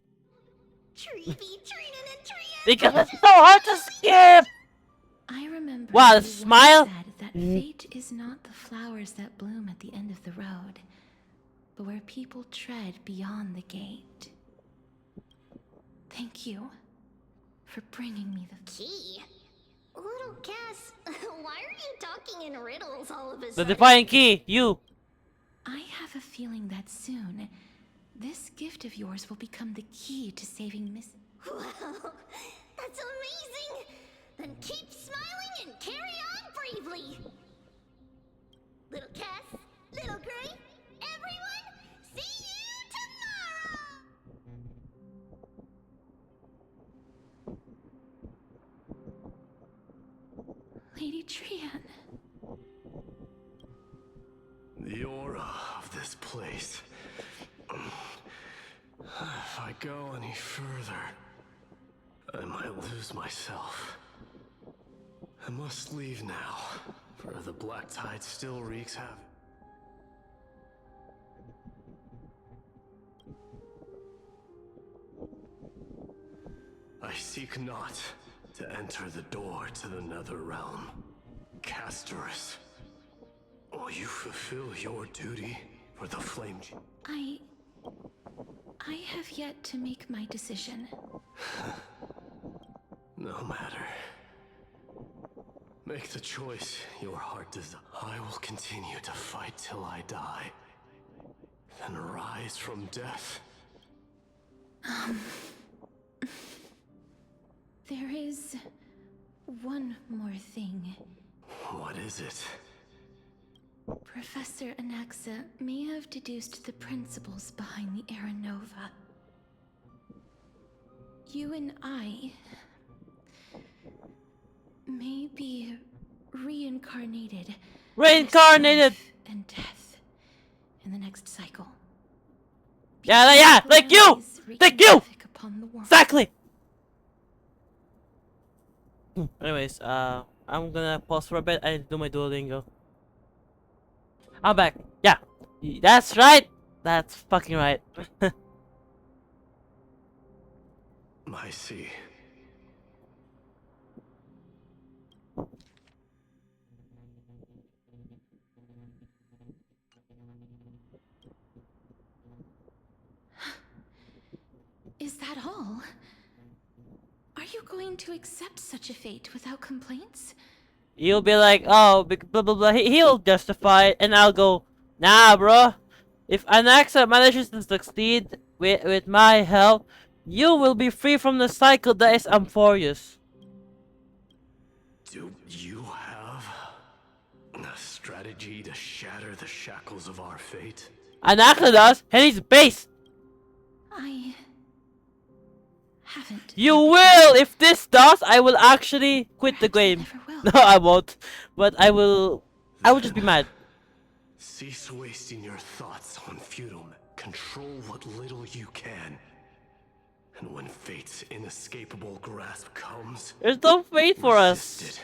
Triby, Trinan, and Trianne! Because it's so hard to skip! I remember Wow, you the once smile? said that fate is not the flowers that bloom at the end of the road, but where people tread beyond the gate. Thank you for bringing me the Key? Little Cass, why are you talking in riddles all of a The sudden? defiant key, you. I have a feeling that soon, this gift of yours will become the key to saving Miss... Wow, that's amazing! Then keep smiling and carry on bravely! Little Cass, Little Gray, everyone, see you tomorrow! Lady Trianne. The aura of this place. If I go any further, I might lose myself. I must leave now, for the black tide still wreaks havoc. I seek not to enter the door to the nether realm. Castorice, will you fulfill your duty for the flame? I have yet to make my decision. No matter. Make the choice your heart desires. I will continue to fight till I die, then rise from death. There is one more thing. What is it? Professor Anaxa may have deduced the principles behind the Era Nova. You and I may be reincarnated. Reincarnated! As life and death in the next cycle. Yeah, like you! Like you! Exactly! Anyways, I'm gonna pause for a bit. I need to do my Duolingo. I'm back. Yeah, that's right. That's fucking right. I see. Is that all? Are you going to accept such a fate without complaints? You'll be like, oh, blah blah blah. He'll justify it, and I'll go, nah, bro. If Anaxa manages to succeed with my help, you will be free from the cycle that is Amphorius. Do you have a strategy to shatter the shackles of our fate? Anaxa does, and he's based. I haven't. You will! If this does, I will actually quit the game. No, I won't. But I will just be mad. Cease wasting your thoughts on futile. Control what little you can. And when fate's inescapable grasp comes, There's no fate for resist us. it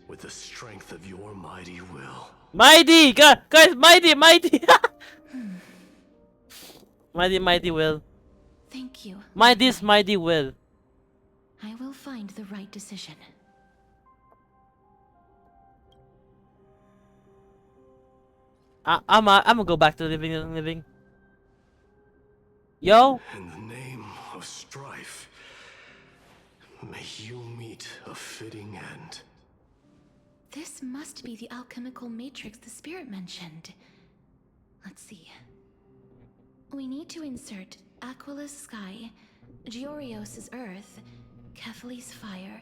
with the strength of your mighty will. Mighty! Guys, mighty! Mighty will. Thank you. Mighty will. I will find the right decision. I'm gonna go back to living. Yo. In the name of strife, may you meet a fitting end. This must be the alchemical matrix the spirit mentioned. Let's see. We need to insert Aquila's sky, Georios' earth, Kephales's fire,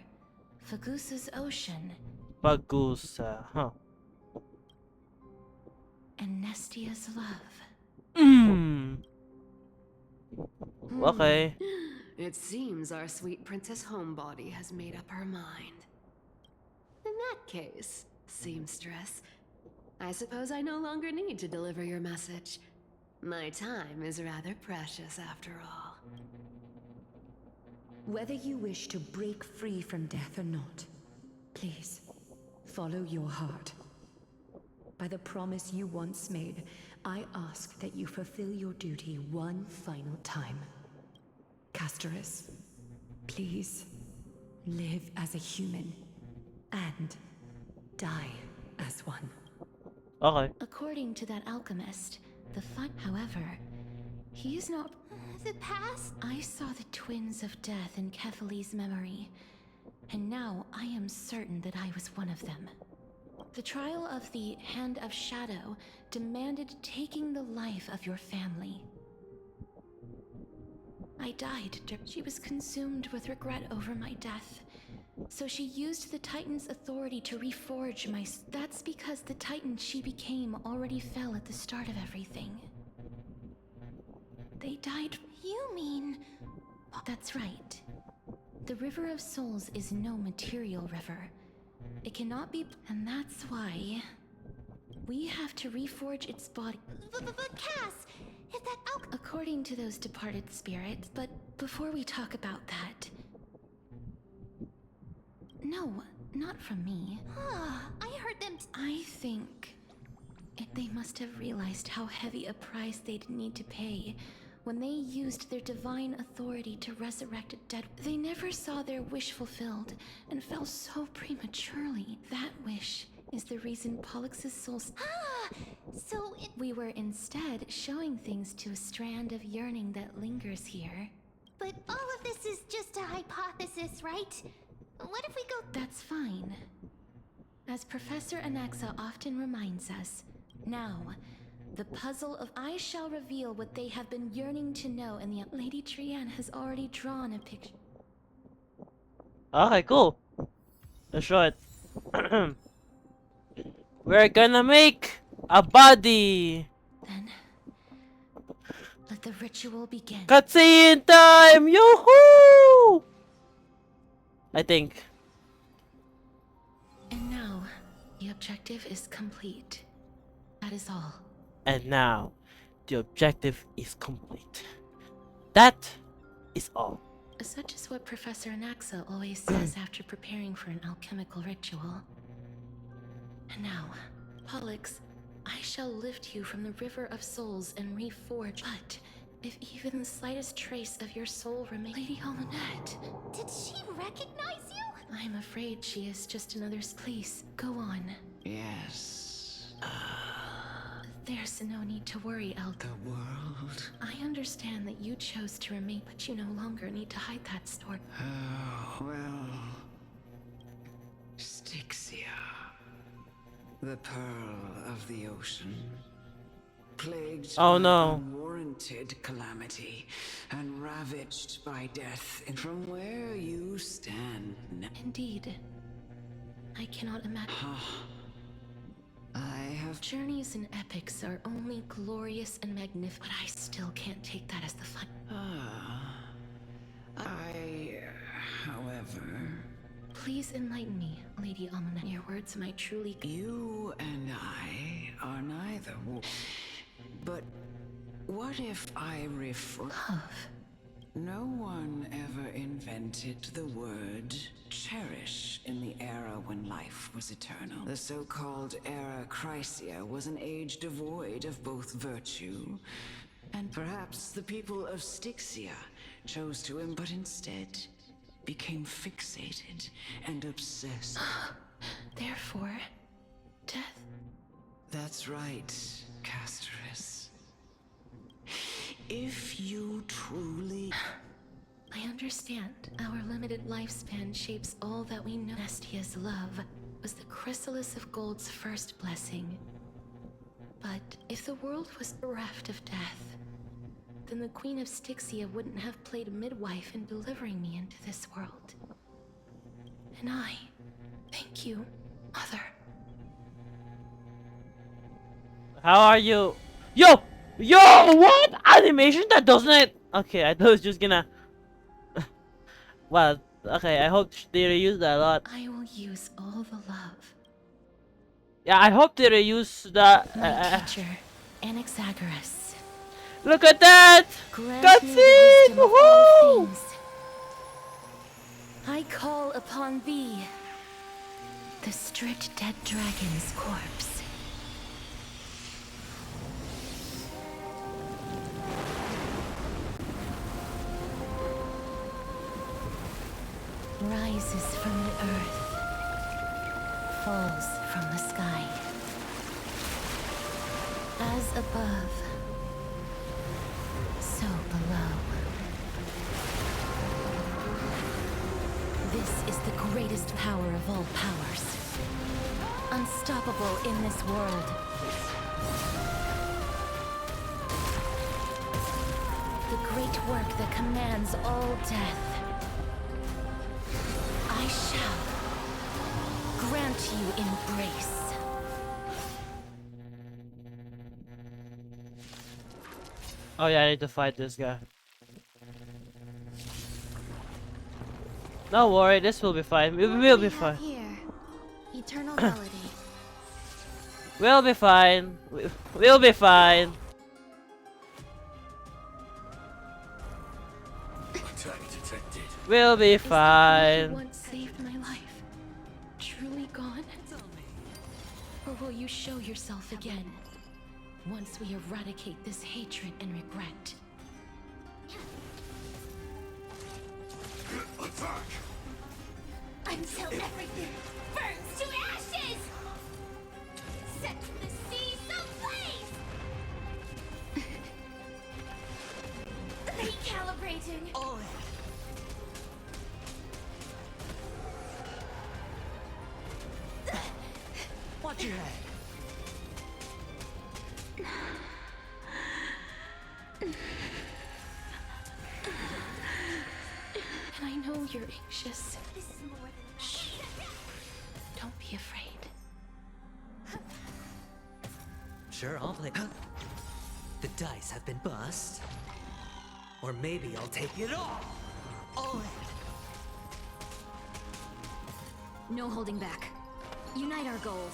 Fagusa's ocean, Fagusa, huh? and Nestia's love. Okay. It seems our sweet Princess Homebody has made up her mind. In that case, seamstress, I suppose I no longer need to deliver your message. My time is rather precious after all. Whether you wish to break free from death or not, please, follow your heart. By the promise you once made, I ask that you fulfill your duty one final time. Castorice, please, live as a human, and die as one. Okay. According to that alchemist, however, he is not. The past? I saw the twins of death in Kethali's memory, and now I am certain that I was one of them. The trial of the Hand of Shadow demanded taking the life of your family. I died. She was consumed with regret over my death. So she used the Titan's authority to reforge my... That's because the Titan she became already fell at the start of everything. They died... You mean... That's right. The River of Souls is no material river. It cannot be... And that's why... we have to reforge its body... But Cass, if that according to those departed spirits, but before we talk about that... No, not from me. I heard them... I think... they must have realized how heavy a price they'd need to pay when they used their divine authority to resurrect dead. They never saw their wish fulfilled and fell so prematurely. That wish is the reason Polyxia's soul... So it... We were instead showing things to a strand of yearning that lingers here. But all of this is just a hypothesis, right? What if we go... That's fine. As Professor Anaxa often reminds us, now, the puzzle of I shall reveal what they have been yearning to know, and the Lady Trianne has already drawn a picture. Okay, cool. Let's show it. We're gonna make a body. Then, let the ritual begin. Cutscene time! Yoo-hoo! I think. And now, the objective is complete. That is all. And now, the objective is complete. That is all. Such is what Professor Anaxa always says after preparing for an alchemical ritual. And now, Pollux, I shall lift you from the River of Souls and reforge. But if even the slightest trace of your soul remains... Lady Almanette! Did she recognize you? I'm afraid she is just another... Please, go on. Yes. There's no need to worry, El. The world? I understand that you chose to remain, but you no longer need to hide that story. Oh, well... Styxia. The pearl of the ocean. Plagued by unwarranted calamity and ravaged by death. And from where you stand... Indeed. I cannot imagine... I have... Journeys and epics are only glorious and magnificent, but I still can't take that as the fun. However... Please enlighten me, Lady Almanette. Your words might truly... You and I are neither... But what if I refer... Love. No one ever invented the word cherish in the era when life was eternal. The so-called era Chrysia was an age devoid of both virtue, and perhaps the people of Styxia chose to but instead became fixated and obsessed. Therefore, death. That's right, Castorice. If you truly... I understand. Our limited lifespan shapes all that we know. Nestia's love was the chrysalis of gold's first blessing. But if the world was bereft of death, then the Queen of Styxia wouldn't have played a midwife in delivering me into this world. And I thank you, Mother. How are you? Yo! Yo! What? Animation that doesn't... Okay, I thought it was just gonna... Well, okay, I hope they reuse that a lot. I will use all the love. Yeah, I hope they reuse that... My teacher, Anaxagoras. Look at that! Cutscene! Woohoo! I call upon thee, the stripped dead dragon's corpse. rises from the earth, falls from the sky. As above, so below. This is the greatest power of all powers. Unstoppable in this world. The great work that commands all death. I shall grant you embrace. Oh yeah, I need to fight this guy. Don't worry, this will be fine. We'll be fine. Here, eternal melody. We'll be fine. We'll be fine. Attack detected. We'll be Is the one who fine. once saved my life truly gone? Or will you show yourself again once we eradicate this hatred and regret? Attack! Until everything burns to ashes! Set the seas ablaze! Recalibrating! All in. Watch your head. And I know you're anxious. This is more than Shh. Don't be afraid. Sure, I'll play. The dice have been bust. Or maybe I'll take it all in. No holding back. Unite our goals.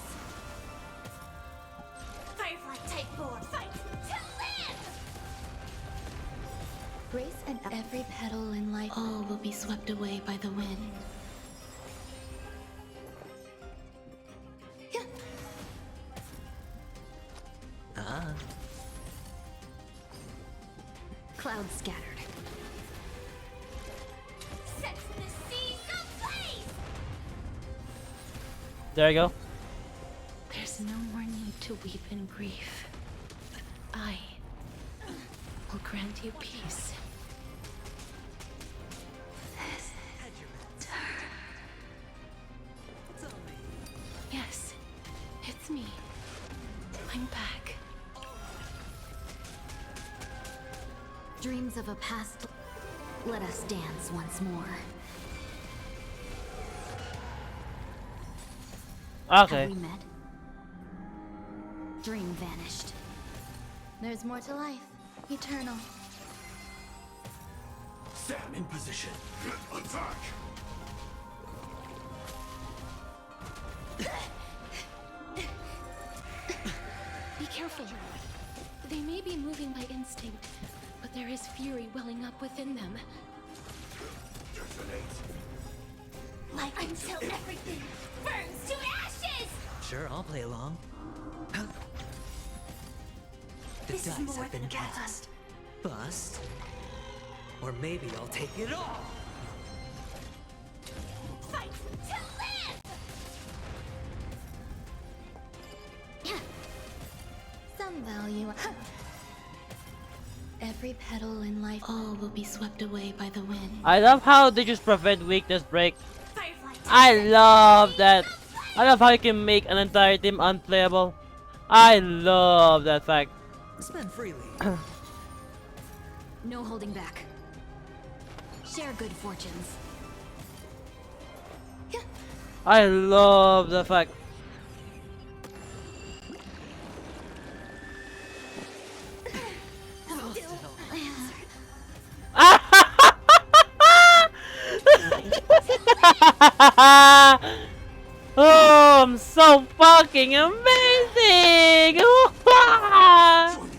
Firefly Type 4, fight to live! Grace and every petal in life, all will be swept away by the wind. Ah. Clouds scattered. Set the seas ablaze! There you go. There's no more need to weep in grief. I will grant you peace. Yes, it's me. I'm back. Dreams of a past. Let us dance once more. Okay. Have we met? Dream vanished. There's more to life. Eternal. Stand in position. Attack! Be careful. They may be moving by instinct, but there is fury welling up within them. Detonate. Like until everything burns to ashes! Sure, I'll play along. The This is dice more have than been a battle. cast. Bust. Or maybe I'll take it all. Fight to live! Some value. Every petal in life, all will be swept away by the wind. I love how they just prevent weakness break. Firefly Type I love that. I love how you can make an entire team unplayable. I love that fact. Spend freely. No holding back. Share good fortunes. I love the fact. Oh, I'm so fucking amazing! Join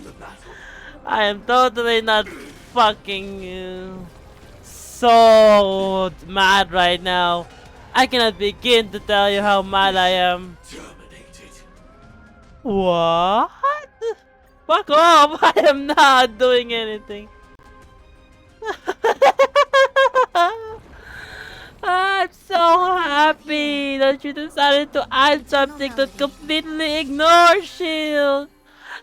the battle. I am totally not fucking so mad right now. I cannot begin to tell you how mad I am. Terminated. What? Fuck off! I am not doing anything. Ah, so happy that you decided to add something that completely ignores shield.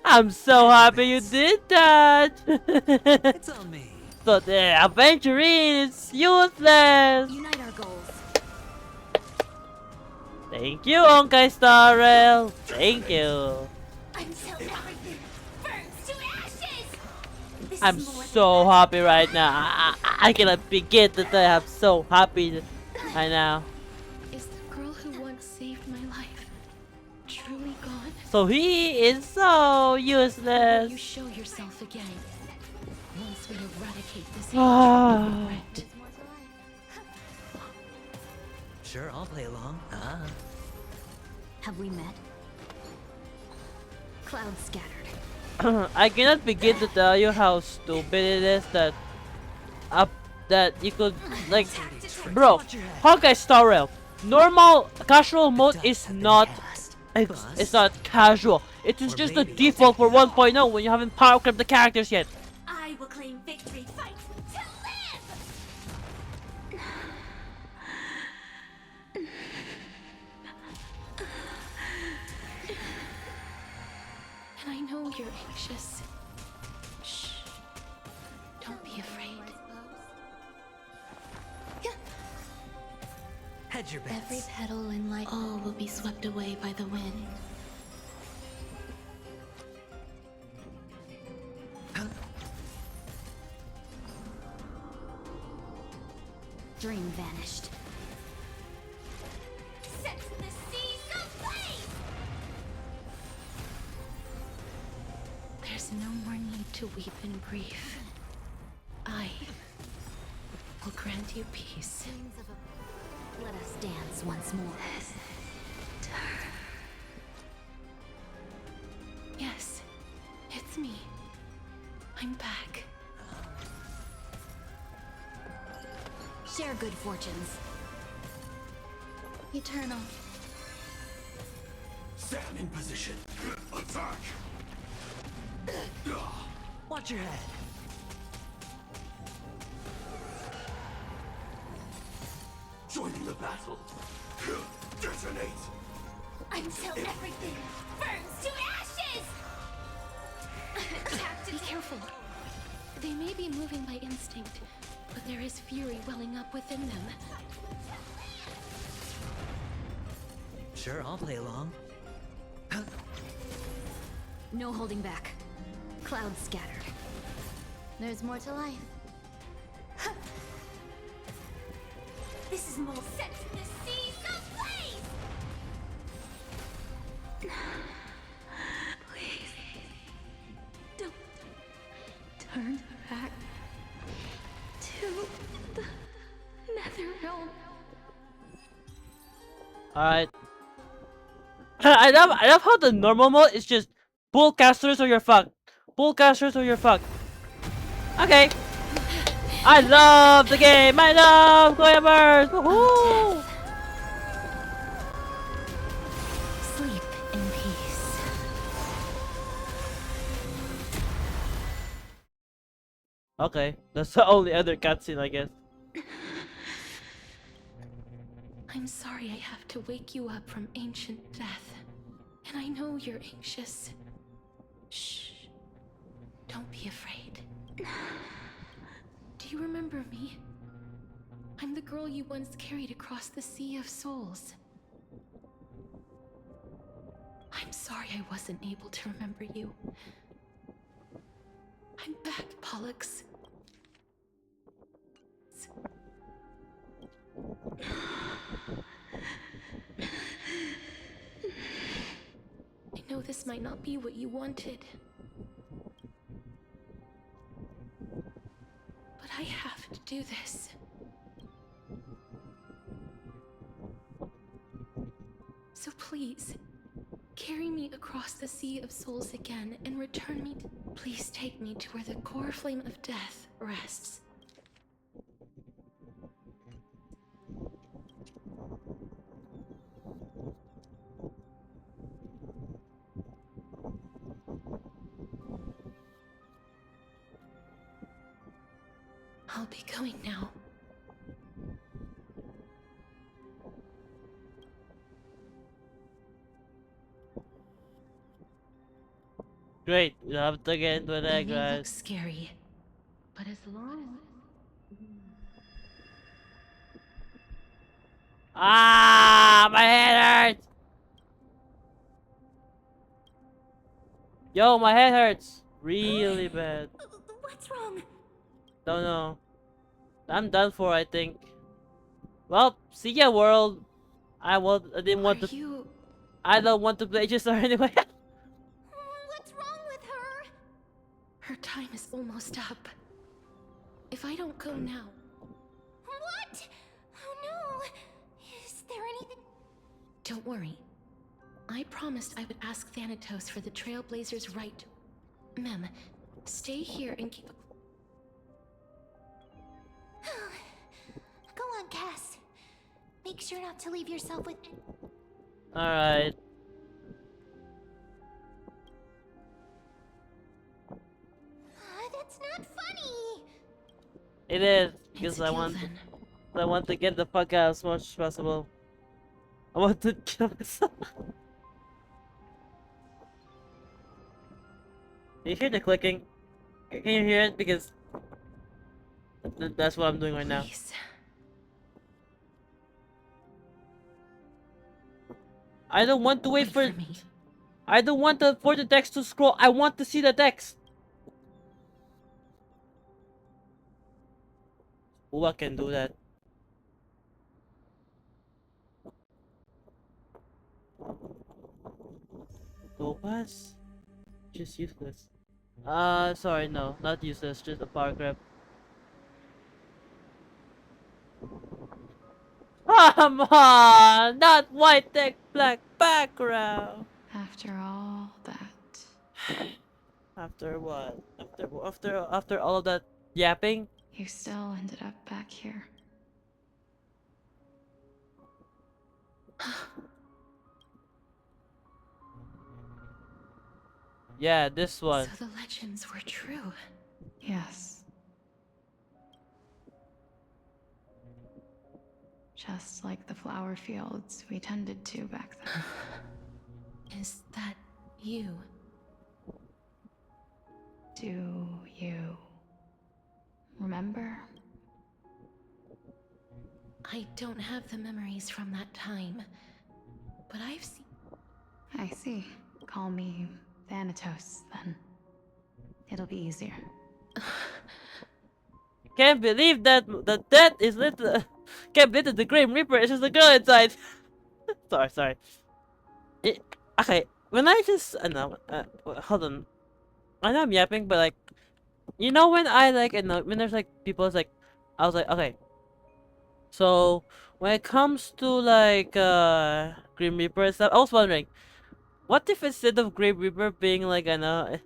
I'm so happy you did that. It's on me. So the adventuring is useless. Unite our goals. Thank you, Onkai Starrel. Thank you. Until everything burns to ashes! This I'm is more so happy right now. I cannot begin to tell I'm so happy right now. Is the girl who once saved my life truly gone? So he is so Will you useless. show yourself again? Once we eradicate this Ah. hatred and regret. Sure, I'll play along. Have we met? Clouds scattered. I cannot begin to tell you how stupid it is that that you could like, bro. Hawkeye Star Rail. Normal casual mode is not. It's not casual. It is just the default for 1.0 when you haven't power crept the characters yet. I will claim victory. Fight to live! And I know you're anxious. Shh. Don't be afraid. Hedge your Every bets. petal in life, all will be swept away by the wind. Dream vanished. Set the seas ablaze! There's no more need to weep in grief. I will grant you peace. Let us dance once more. Yes, it's me. I'm back. Share good fortunes. Eternal. Stand in position. Attack! Watch your head. Joining the battle. Detonate! Until everything burns to ashes! Be careful. They may be moving by instinct, but there is fury welling up within them. Sure, I'll play along. No holding back. Clouds scattered. There's more to life. This is more set the seas ablaze! Please, don't turn back to the nether realm. Alright. I love how the normal mode is just pull casters or you're fucked. Pull casters or you're fucked. Okay. I love the game. I love Glamours. Woohoo! Sleep in peace. Okay, that's the only other cutscene, I guess. I'm sorry I have to wake you up from ancient death. And I know you're anxious. Shh. Don't be afraid. Do you remember me? I'm the girl you once carried across the Sea of Souls. I'm sorry I wasn't able to remember you. I'm back, Pollux. I know this might not be what you wanted. But I have to do this. So please, carry me across the Sea of Souls again and return me to... Please take me to where the coreflame of death rests. I'll be going now. Great, you have to get into an It egg, may guys. look scary, but as long Ah, my head hurts. Yo, my head hurts really bad. What's wrong? Don't know. I'm done for, I think. Well, see ya, world. I didn't are want to. you? I don't want to play just anyway. What's wrong with her? Her time is almost up. If I don't go now, What? Oh no. Is there anything? don't worry. I promised I would ask Thanatos for the Trailblazers' right. Mem, stay here and keep. Go on, Cass. Make sure not to leave yourself with. Alright. That's not funny. It is, It's because a I deal want then. I want to get the fuck out as much as possible. I want to kill myself. Can you hear the clicking? Can you hear it? Because that's what I'm doing right now. Please. I don't want to wait for. me. I don't want for the text to scroll. I want to see the text. Oh, I can do that. Topaz? Just useless. Sorry, no, not useless. Just a power grab. Come on! Not white tech black background! After all that, After what? After all of that yapping? you still ended up back here. Yeah, this one. So the legends were true. Yes. Just like the flower fields we tended to back then. Is that you? Do you remember? I don't have the memories from that time, but I've seen. I see. Call me Thanatos, then. It'll be easier. Can't believe that is lit. Can't believe that the Grim Reaper is just a girl inside. sorry. Okay, when I just no, hold on. I know I'm yapping, but like, you know when I like, when there's like people, like, I was like, okay. So when it comes to like Grim Reaper and stuff, I was wondering, what if instead of Grim Reaper being like, I know,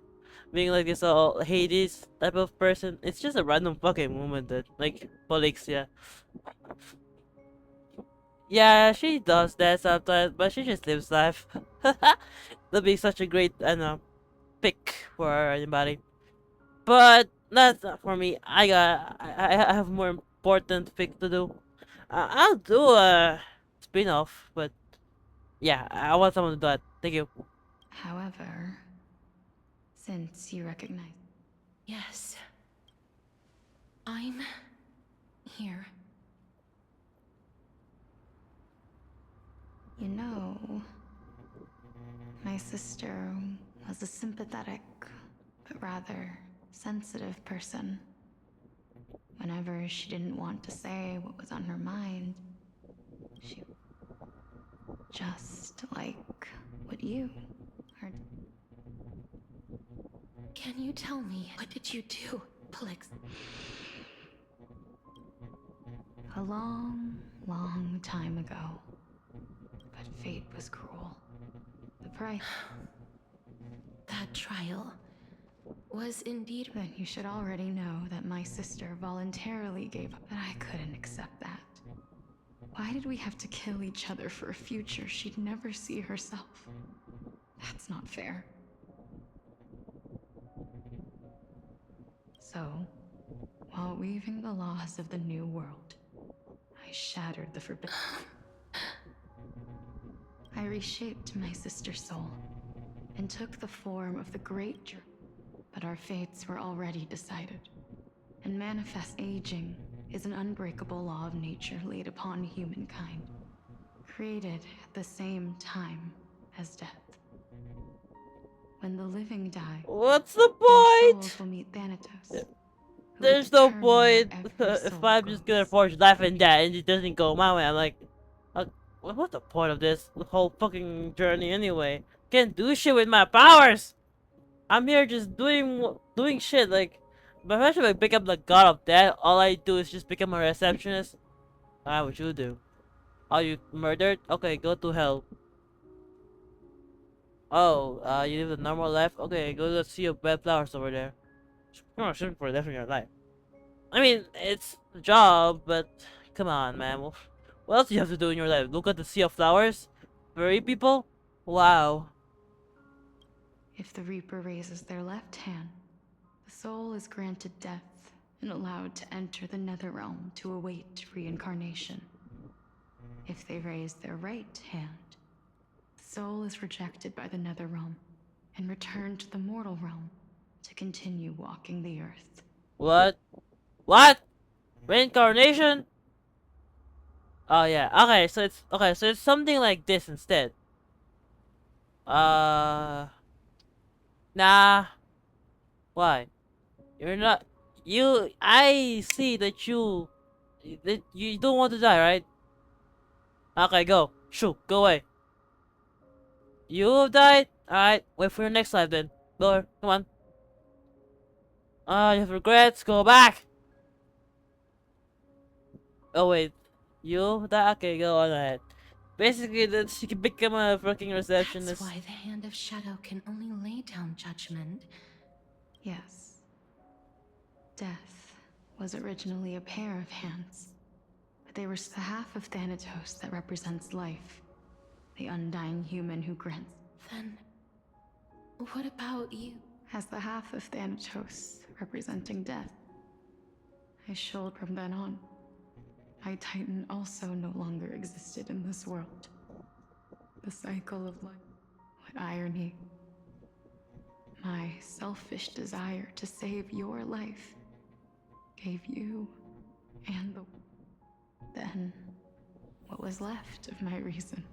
being like this Hades type of person, it's just a random fucking woman that like polyxia. Yeah, she does that sometimes, but she just lives life. That'd be such a great, I know, pick for anybody. But that's not for me. I have more important pick to do. I'll do a spin-off, but yeah, I want someone to do that. Thank you. However, since you recognize... Yes. I'm here. You know, my sister was a sympathetic, but rather sensitive person. Whenever she didn't want to say what was on her mind, she... just like what you heard. Can you tell me, what did you do, Polyx? A long, long time ago. But fate was cruel. The price... That trial was indeed... Then you should already know that my sister voluntarily gave up. But I couldn't accept that. Why did we have to kill each other for a future she'd never see herself? That's not fair. So, while weaving the laws of the new world, I shattered the forbidden. I reshaped my sister's soul, and took the form of the great but our fates were already decided. And manifest aging is an unbreakable law of nature laid upon humankind, created at the same time as death. When the living die, what's the their point? souls will meet Thanatos. Who will There's no determine where point. every If soul I'm just gonna goes. forge life and death and it doesn't go my way, I'm like, what's the point of this whole fucking journey anyway? Can't do shit with my powers. I'm here just doing shit like. But if I should like become the god of death, all I do is just become a receptionist. What would you do? Are you murdered? Okay, go to hell. Oh, you live the normal life? Okay, go to the sea of red flowers over there. You're not searching for death in your life. I mean, it's a job, but come on, man. What else do you have to do in your life? Look at the sea of flowers? Bury people? Wow. If the Reaper raises their left hand, the soul is granted death and allowed to enter the nether realm to await reincarnation. If they raise their right hand, the soul is rejected by the nether realm and returned to the mortal realm to continue walking the earth. What? What? Reincarnation? Oh yeah. Okay, so it's something like this instead. Nah. Why? You're not. I see that you don't want to die, right? Okay, go. Shoo, go away. You have died. All right. Wait for your next life then. Go. Come on. You have regrets. Go back. Oh wait. You die. Okay, go on ahead. Basically, that she can become a fucking receptionist. That's why the Hand of Shadow can only lay down judgment. Yes. Death was originally a pair of hands, but they were the half of Thanatos that represents life, the undying human who grants. Then, what about you? As the half of Thanatos representing death, I showed from then on. My Titan also no longer existed in this world. The cycle of life. What irony. My selfish desire to save your life gave you and the... Then, what was left of my reason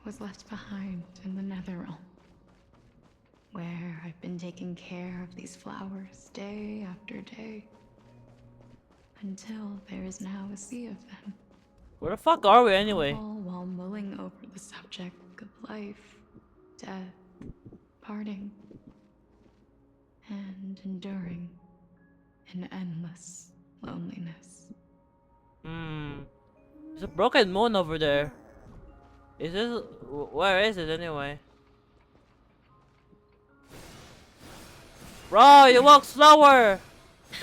was left behind in the nether realm, where I've been taking care of these flowers day after day, until there is now a sea of them. Where the fuck are we anyway? All while mulling over the subject of life, death, parting, and enduring an endless loneliness. There's a broken moon over there. Is this... Where is it anyway? Bro, you walk slower!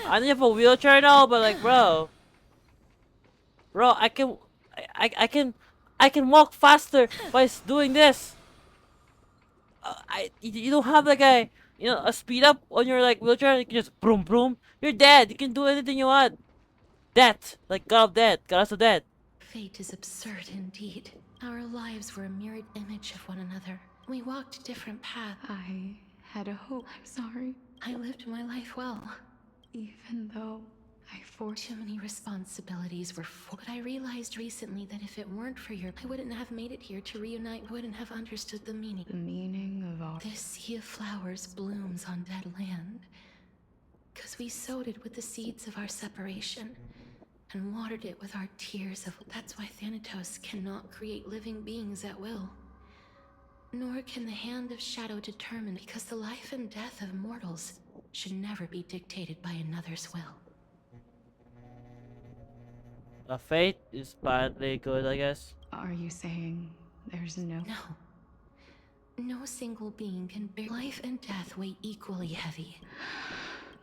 I know you have a wheelchair now, but like, bro, I can, I can walk faster by doing this. You don't have like a speed up on your like wheelchair. You can just broom broom. You're dead. You can do anything you want. Death, like God of Death, Goddess of Death. Fate is absurd indeed. Our lives were a mirrored image of one another. We walked different paths. I had a hope. I'm sorry. I lived my life well. Even though I forced too many responsibilities were but I realized recently that if it weren't for your, I wouldn't have made it here to reunite, wouldn't have understood the meaning. The meaning of our... This sea of flowers blooms on dead land. Because we sowed it with the seeds of our separation and watered it with our tears of... That's why Thanatos cannot create living beings at will. Nor can the Hand of Shadow determine, because the life and death of mortals should never be dictated by another's will. Fate is badly good, I guess. Are you saying there's no... No. No single being can bear... Life and death weigh equally heavy.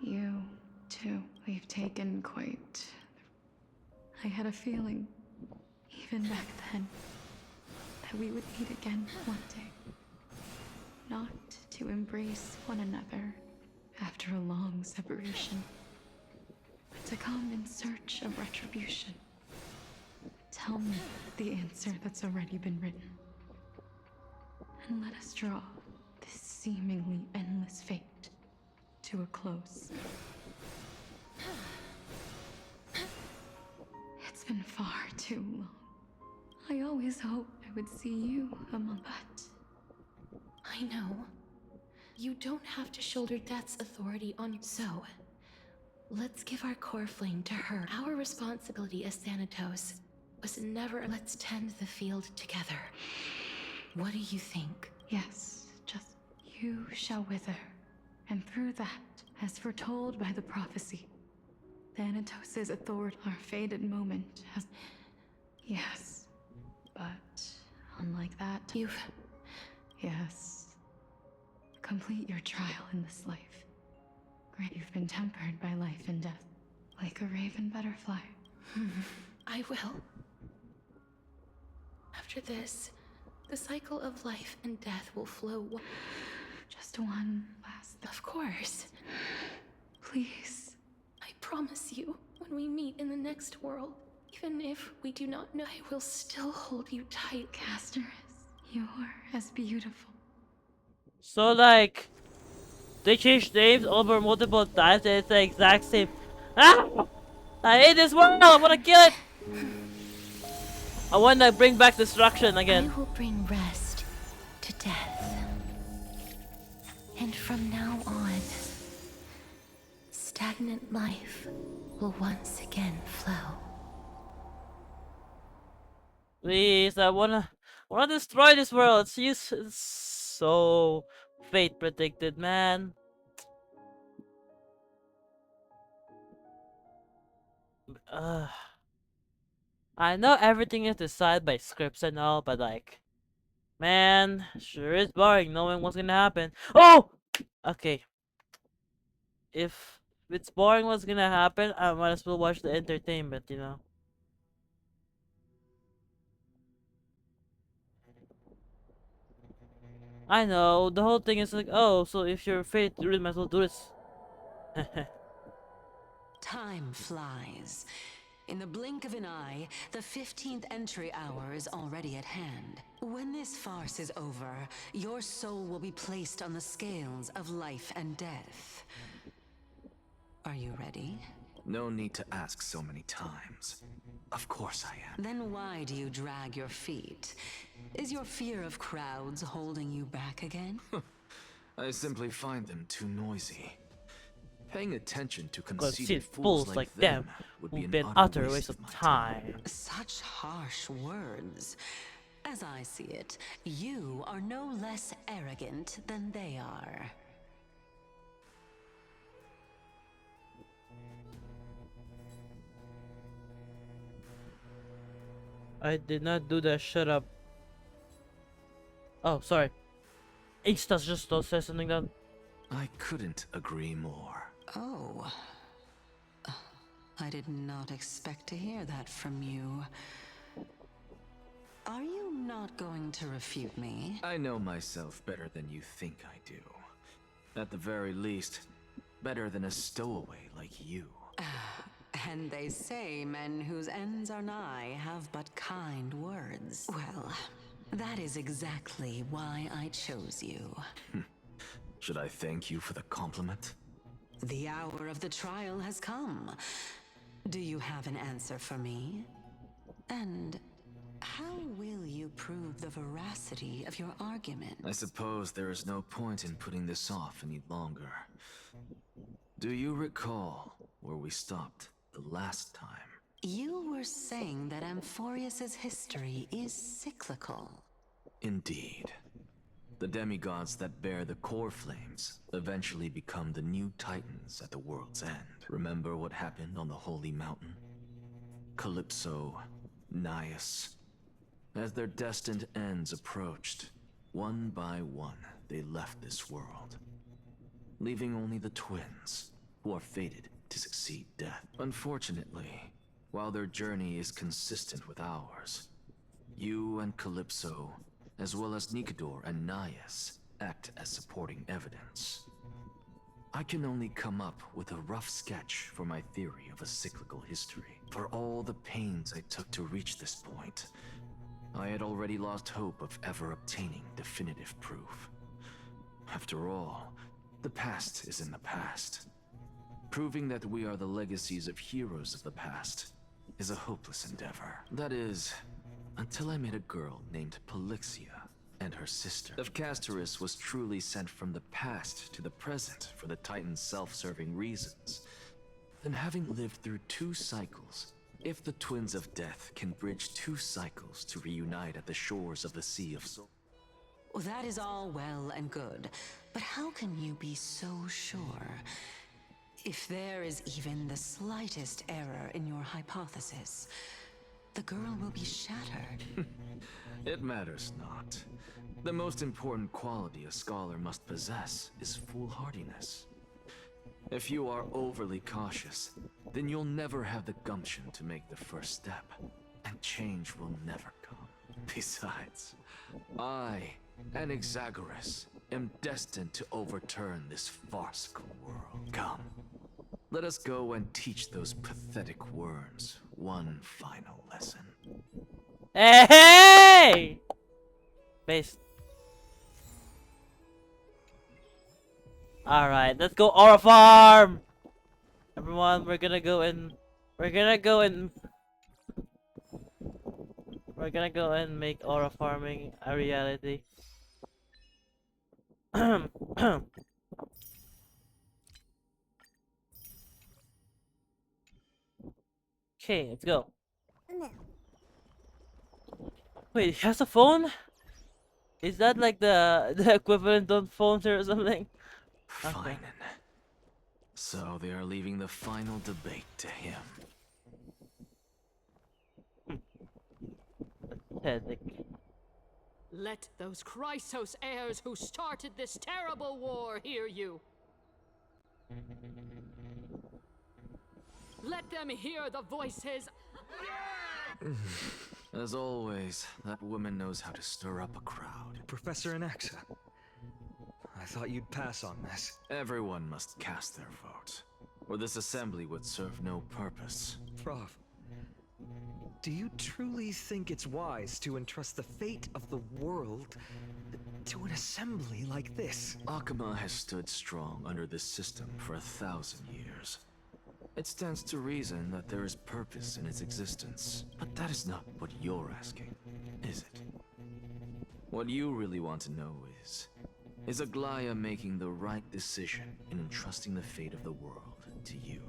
You, too. We've taken quite... I had a feeling, even back then, that we would meet again one day. Not to embrace one another after a long separation, but to come in search of retribution. Tell me the answer that's already been written, and let us draw seemingly endless fate to a close. It's been far too long. I always hoped I would see you among us. I know. You don't have to shoulder death's authority on you. So, let's give our coreflame to her. Our responsibility as Thanatos was never let's tend the field together. What do you think? Yes, just you shall wither. And through that, as foretold by the prophecy, Thanatos' authority, our fated moment has... Yes, but unlike that... Yes. Complete your trial in this life. Great, you've been tempered by life and death, like a raven butterfly. I will. After this, the cycle of life and death will flow. Just one last... Of course. Please. I promise you, when we meet in the next world, even if we do not know, I will still hold you tight. Castorice, you're as beautiful. So like, they changed names over multiple times and it's the exact same. Ah! I hate this world! I wanna kill it! I wanna bring back destruction again. I will bring rest to death. And from now on, stagnant life will once again flow. Please, I wanna destroy this world. It's so fate predicted, man. I know everything is decided by scripts and all, but like, man, sure is boring knowing what's gonna happen. Oh! Okay. If it's boring what's gonna happen, I might as well watch the entertainment, you know? I know, the whole thing is like, oh, so if you're afraid, you really might as well do this. Time flies. In the blink of an eye, the 15th entry hour is already at hand. When this farce is over, your soul will be placed on the scales of life and death. Are you ready? No need to ask so many times. Of course I am. Then why do you drag your feet? Is your fear of crowds holding you back again? I simply find them too noisy. Paying attention to Conceited conceited fools like them would who've be been an utter waste of my time. Such harsh words. As I see it, you are no less arrogant than they are. I did not do that, shut up. Oh, sorry. Instas just don't say something that... I couldn't agree more. Oh. I did not expect to hear that from you. Are you not going to refute me? I know myself better than you think I do. At the very least, better than a stowaway like you. And they say men whose ends are nigh have but kind words. Well, that is exactly why I chose you. Should I thank you for the compliment? The hour of the trial has come. Do you have an answer for me? And how will you prove the veracity of your argument? I suppose there is no point in putting this off any longer. Do you recall where we stopped the last time? You were saying that Amphorius's history is cyclical. Indeed. The demigods that bear the core flames eventually become the new titans at the world's end. Remember what happened on the Holy Mountain? Calypso, Naias. As their destined ends approached, one by one they left this world, leaving only the twins, who are fated to succeed death. Unfortunately, while their journey is consistent with ours, you and Calypso, as well as Nicodor and Naias, act as supporting evidence. I can only come up with a rough sketch for my theory of a cyclical history. For all the pains I took to reach this point, I had already lost hope of ever obtaining definitive proof. After all, the past is in the past. Proving that we are the legacies of heroes of the past is a hopeless endeavor. That is, until I met a girl named Polyxia and her sister. If Castorice was truly sent from the past to the present for the Titan's self-serving reasons, then having lived through 2 cycles, if the Twins of Death can bridge 2 cycles to reunite at the shores of the Sea of Soul. Well, that is all well and good, but how can you be so sure? If there is even the slightest error in your hypothesis, the girl will be shattered. It matters not. The most important quality a scholar must possess is foolhardiness. If you are overly cautious, then you'll never have the gumption to make the first step, and change will never come. Besides, I, Anaxa, am destined to overturn this farcical world. Come, let us go and teach those pathetic worms one final lesson. Hey! Base. Alright, let's go aurafarm! Everyone, we're gonna go and make aura farming a reality. Okay, let's go. Wait, he has a phone? Is that like the equivalent of phones or something? Fine. So they are leaving the final debate to him. Pathetic. Let those Chrysos heirs who started this terrible war hear you. Let them hear the voices. As always, that woman knows how to stir up a crowd. Professor Anaxa, I thought you'd pass on this. Everyone must cast their vote, or this assembly would serve no purpose. Prof, do you truly think it's wise to entrust the fate of the world to an assembly like this? Okhema has stood strong under this system for 1,000 years. It stands to reason that there is purpose in its existence. But that is not what you're asking, is it? What you really want to know is Aglaea making the right decision in entrusting the fate of the world to you?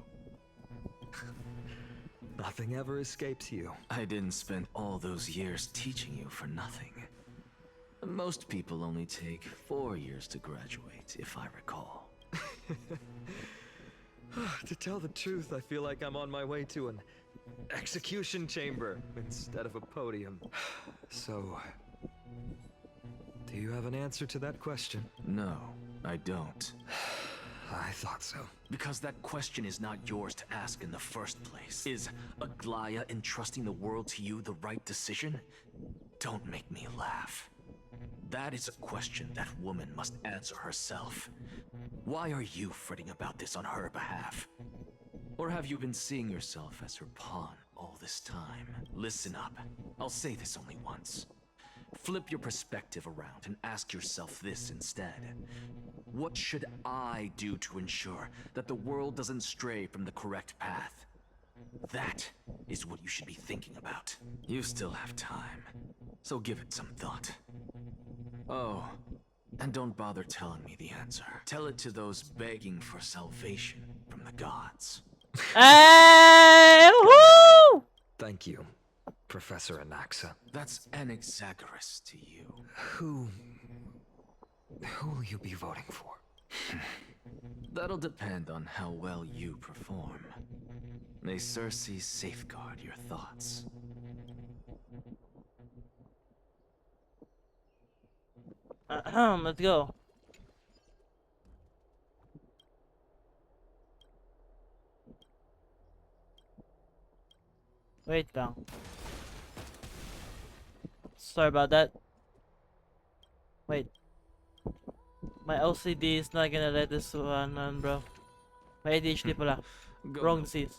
Nothing ever escapes you. I didn't spend all those years teaching you for nothing. Most people only take 4 years to graduate, if I recall. To tell the truth, I feel like I'm on my way to an execution chamber instead of a podium. So, do you have an answer to that question? No, I don't. I thought so. Because that question is not yours to ask in the first place. Is Aglaea entrusting the world to you the right decision? Don't make me laugh. That is a question that woman must answer herself. Why are you fretting about this on her behalf? Or have you been seeing yourself as her pawn all this time? Listen up. I'll say this only once. Flip your perspective around and ask yourself this instead. What should I do to ensure that the world doesn't stray from the correct path? That is what you should be thinking about. You still have time, so give it some thought. Oh, and don't bother telling me the answer. Tell it to those begging for salvation from the gods. Hey! Woo! Thank you, Professor Anaxa. That's Anaxa to you. Who will you be voting for? That'll depend on how well you perform. May CERCES safeguard your thoughts. Let's go. Wait lang. Sorry about that. Wait. My LCD is not gonna let this one on, bro. My ADHD pala. Wrong disease.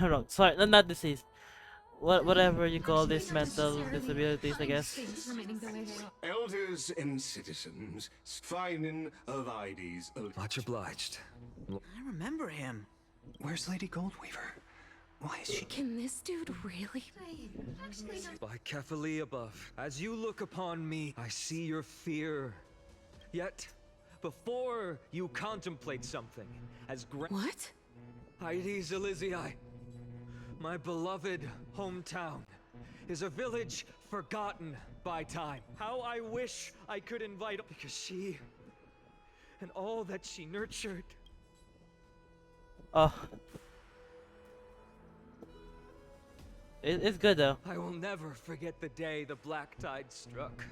Wrong. Sorry, not disease. whatever you call these mental disabilities, I guess. Elders and citizens, finding of IDs. Much obliged. I remember him. Where's Lady Goldweaver? Why is she... Can this dude really? By Kefali above, as you look upon me, I see your fear. Yet, before you contemplate something as great... What? Ides Elysiae, my beloved hometown, is a village forgotten by time. How I wish I could invite... Because she... and all that she nurtured... Oh. It's good though. I will never forget the day the black tide struck.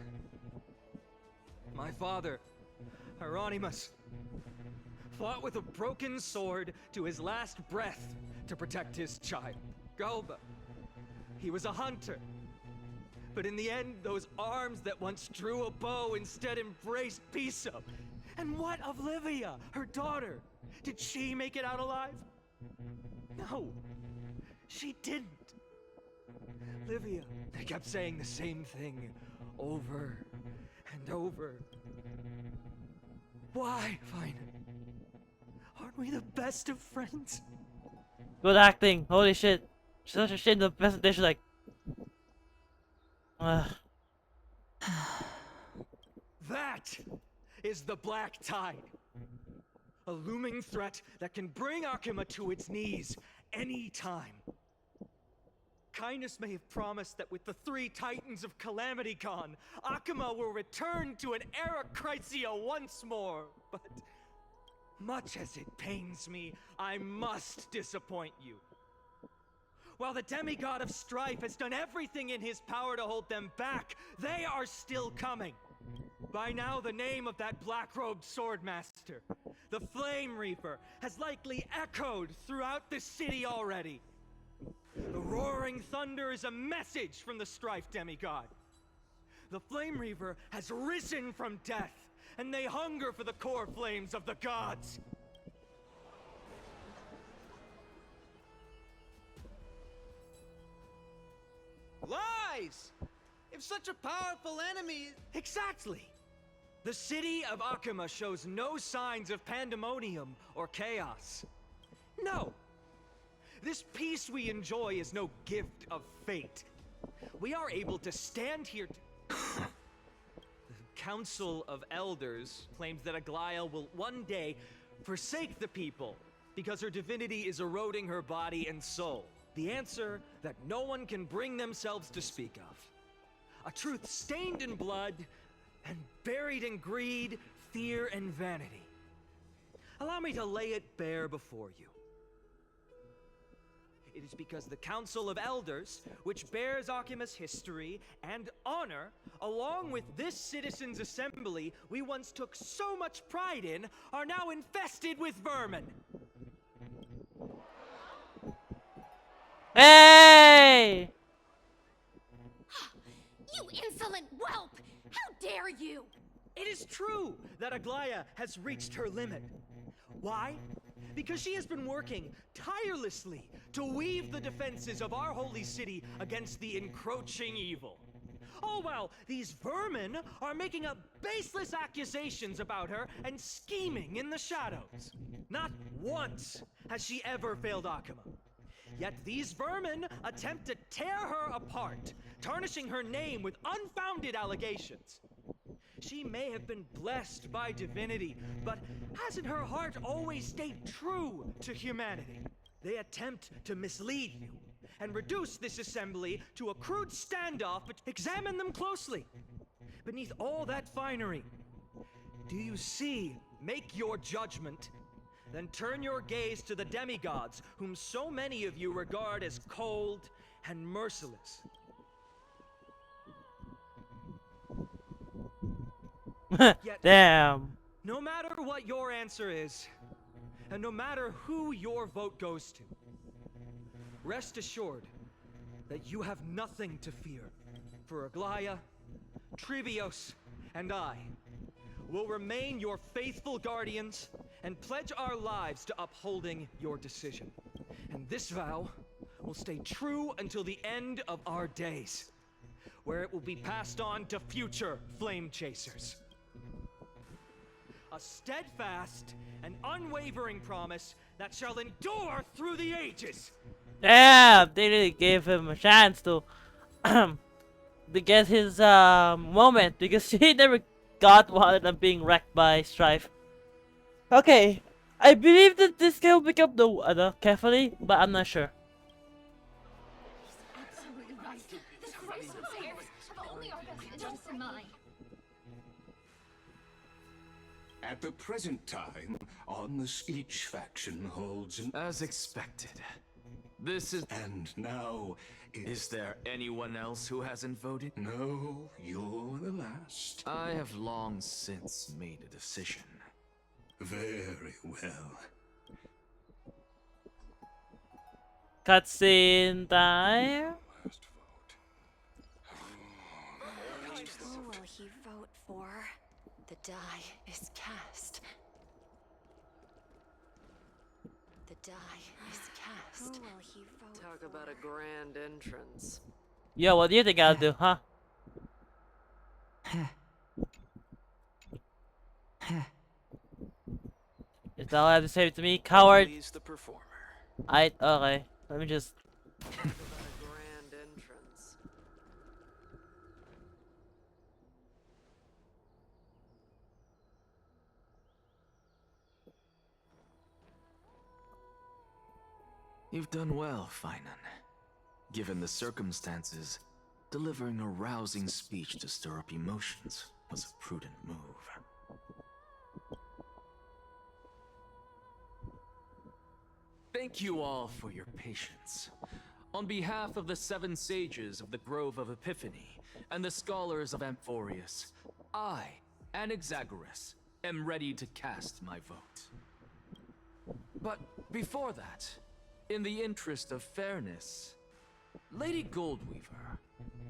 My father, Hieronymus, fought with a broken sword to his last breath to protect his child, Galba. He was a hunter. But in the end, those arms that once drew a bow instead embraced Piso. And what of Livia, her daughter? Did she make it out alive? No, she didn't. Livia, they kept saying the same thing over and over. Why, fine? Aren't we the best of friends? Good acting. Holy shit. Such a shit in the presentation, like. That is the black tide. A looming threat that can bring Okhema to its knees any time. Kindness may have promised that with the 3 titans of Calamity gone, Okhema will return to an era Chrysia once more, but much as it pains me, I must disappoint you. While the demigod of strife has done everything in his power to hold them back, they are still coming. By now, the name of that black-robed swordmaster, the Flame Reaper, has likely echoed throughout the city already. The roaring thunder is a message from the strife demigod. The Flame Reaver has risen from death, and they hunger for the core flames of the gods. Lies! If such a powerful enemy... Exactly! The city of Okhema shows no signs of pandemonium or chaos. No! This peace we enjoy is no gift of fate. We are able to stand here The Council of Elders claims that Aglaea will one day forsake the people because her divinity is eroding her body and soul. The answer that no one can bring themselves to speak of. A truth stained in blood and buried in greed, fear, and vanity. Allow me to lay it bare before you. It is because the Council of Elders, which bears Okhema's history and honor, along with this citizens' assembly we once took so much pride in, are now infested with vermin. Hey! You insolent whelp! How dare you! It is true that Aglaea has reached her limit. Why? Because she has been working tirelessly to weave the defenses of our holy city against the encroaching evil. All while these vermin are making up baseless accusations about her and scheming in the shadows. Not once has she ever failed Okhema. Yet these vermin attempt to tear her apart, tarnishing her name with unfounded allegations. She may have been blessed by divinity, but hasn't her heart always stayed true to humanity? They attempt to mislead you and reduce this assembly to a crude standoff, but examine them closely. Beneath all that finery, do you see? Make your judgment. Then turn your gaze to the demigods, whom so many of you regard as cold and merciless. Yet, damn. No matter what your answer is, and no matter who your vote goes to, rest assured that you have nothing to fear. For Aglaea, Tribios, and I will remain your faithful guardians and pledge our lives to upholding your decision. And this vow will stay true until the end of our days, where it will be passed on to future flame chasers. A steadfast and unwavering promise that shall endure through the ages. Yeah, they really gave him a chance to get his moment because he never got one of being wrecked by Strife. Okay, I believe that this guy will become the carefully, but I'm not sure. Absolutely right. The Christos heirs have only our best interests in mind. At the present time, each faction holds an... As expected. This is... And now... Is there anyone else who hasn't voted? No, you're the last. I have long since made a decision. Very well. Cutscene time. Who will he vote for? The die is cast. The die is cast. Who will he vote for? Talk about a grand entrance. Yo, what do you think I'll do, huh? Is that all I have to say to me, coward? Please the performer. Okay. Let me just. Grand entrance. You've done well, Finan. Given the circumstances, delivering a rousing speech to stir up emotions was a prudent move. Thank you all for your patience. On behalf of the 7 sages of the Grove of Epiphany and the scholars of Amphorius, I, Anaxagoras, am ready to cast my vote. But before that, in the interest of fairness, Lady Goldweaver,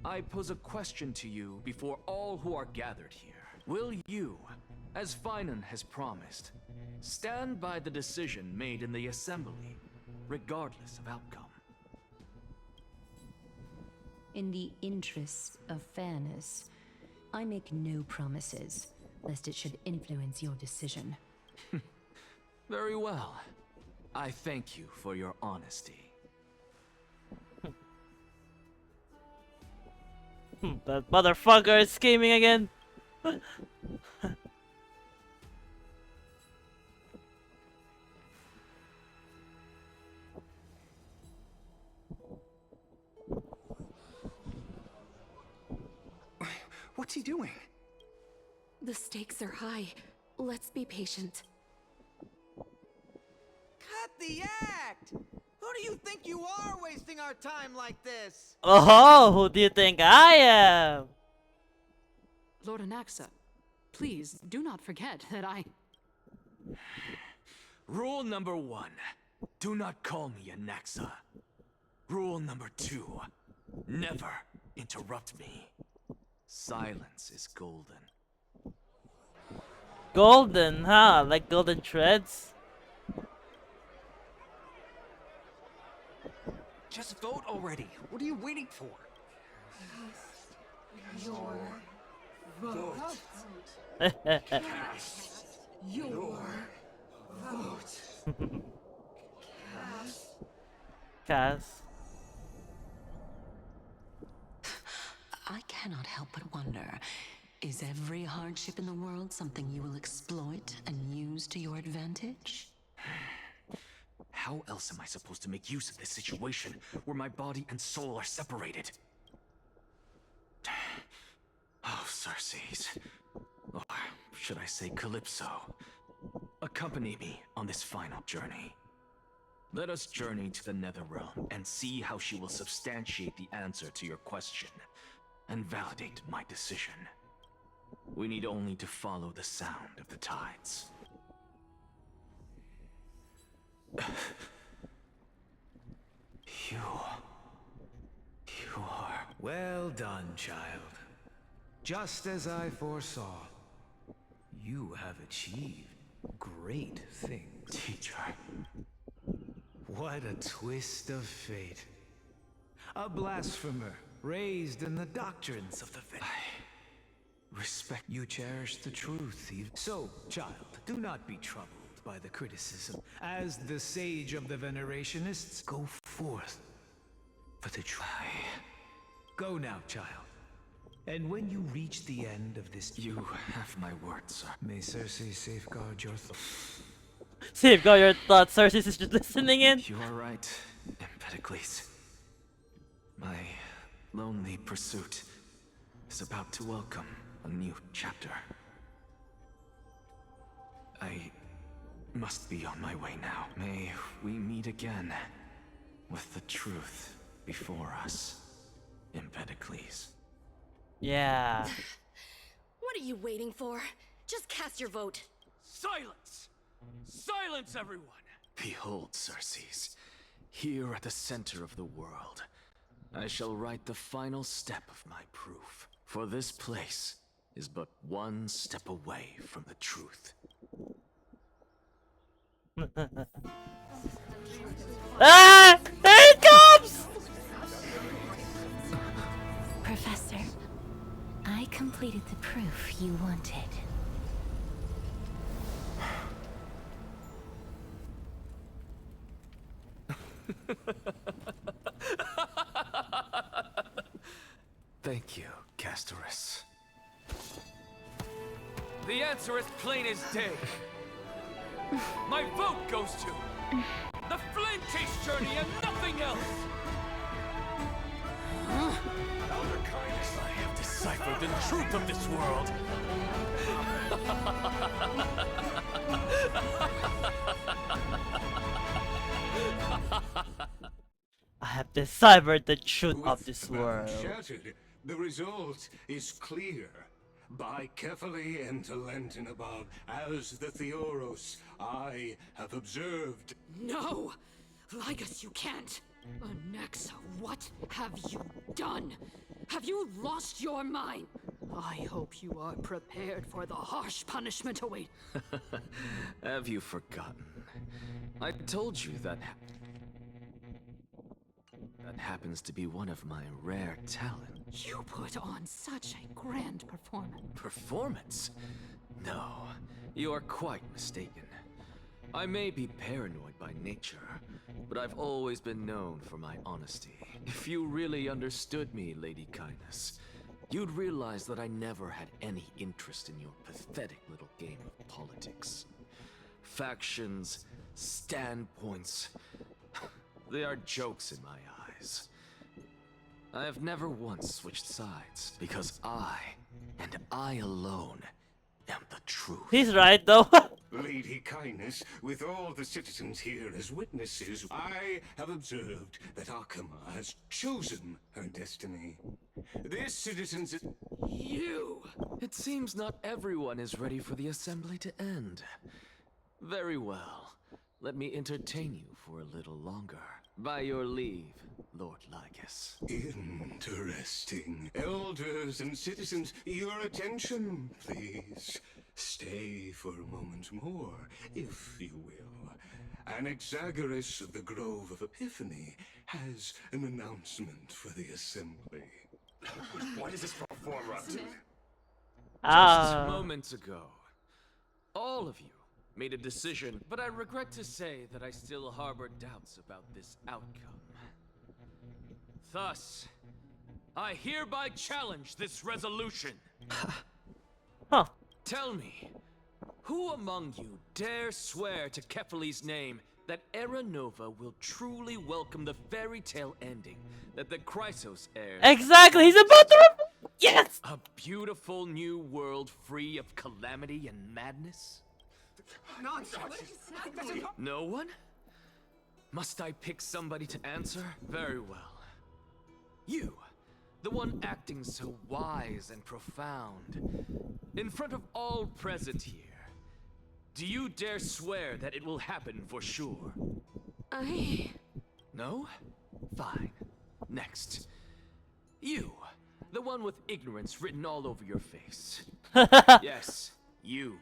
I pose a question to you before all who are gathered here. Will you, as Finan has promised, stand by the decision made in the assembly, regardless of outcome? In the interest of fairness, I make no promises, lest it should influence your decision. Very well. I thank you for your honesty. That motherfucker is scheming again. What's he doing? The stakes are high. Let's be patient. Cut the act! Who do you think you are wasting our time like this? Oh, who do you think I am? Lord Anaxa, please do not forget that I... Rule number 1. Do not call me Anaxa. Rule number 2. Never interrupt me. Silence is golden. Golden, huh? Like golden threads? Just vote already. What are you waiting for? Your vote. Your vote. Cass. I cannot help but wonder, is every hardship in the world something you will exploit and use to your advantage? How else am I supposed to make use of this situation where my body and soul are separated? Oh, CERCES. Or should I say Calypso? Accompany me on this final journey. Let us journey to the Nether Realm and see how she will substantiate the answer to your question and validate my decision. We need only to follow the sound of the tides. You are... Well done, child. Just as I foresaw, you have achieved great things. Teacher. What a twist of fate. A blasphemer, raised in the doctrines of the faith. Respect you cherish the truth. So, child, do not be troubled by the criticism. As the sage of the venerationists, go forth for the truth. Go now, child. And when you reach the end of this... You have my word, sir. May CERCES safeguard your thoughts. Safeguard your thoughts, CERCES is just listening in. You are right, Empedocles. My lonely pursuit is about to welcome a new chapter. I must be on my way now. May we meet again with the truth before us, Empedocles. Yeah. What are you waiting for? Just cast your vote. Silence! Silence, everyone! Behold, CERCES, here at the center of the world, I shall write the final step of my proof. For this place is but one step away from the truth. Ah! There it comes! Professor, I completed the proof you wanted. Thank you, Castorice. The answer is plain as day. My vote goes to the Flame Chase journey and nothing else. Elder Kindness, I have deciphered the truth of this world. I have deciphered the truth of this world. Shattered, the result is clear. By carefully enter Lenten above, as the Theoros, I have observed. No! Lygus, you can't! Anaxa, what have you done? Have you lost your mind? I hope you are prepared for the harsh punishment await. Have you forgotten? I told you that happens to be one of my rare talents. You put on such a grand performance. Performance? No, you are quite mistaken. I may be paranoid by nature, but I've always been known for my honesty. If you really understood me, Lady Kindness, you'd realize that I never had any interest in your pathetic little game of politics. Factions, standpoints, they are jokes in my eyes. I have never once switched sides, because I, and I alone, am the truth. He's right, though. Lady Kindness, with all the citizens here as witnesses, I have observed that Okhema has chosen her destiny. This citizens is... You! It seems not everyone is ready for the assembly to end. Very well. Let me entertain you for a little longer. By your leave, Lord Lygus. Interesting. Elders and citizens, your attention, please. Stay for a moment more, if you will. Anaxagoras of the Grove of Epiphany has an announcement for the assembly. What is this performer up to? Just moments ago, all of you made a decision, but I regret to say that I still harbor doubts about this outcome. Thus, I hereby challenge this resolution. Huh. Tell me, who among you dare swear to Kephales's name that Era Nova will truly welcome the fairy tale ending that the Chrysos heirs... Exactly, he's about to... Yes! A beautiful new world free of calamity and madness? No one? Must I pick somebody to answer? Very well. You, the one acting so wise and profound, in front of all present here, do you dare swear that it will happen for sure? No? Fine. Next. You, the one with ignorance written all over your face. Yes, you.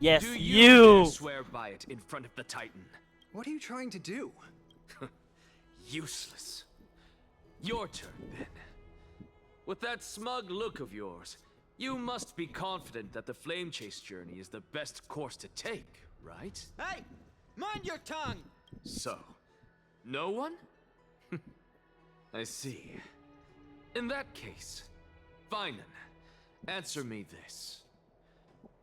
Yes, do you dare swear by it in front of the Titan? What are you trying to do? Useless. Your turn, then. With that smug look of yours, you must be confident that the flame chase journey is the best course to take, right? Hey! Mind your tongue! So, no one? I see. In that case, Finan, answer me this.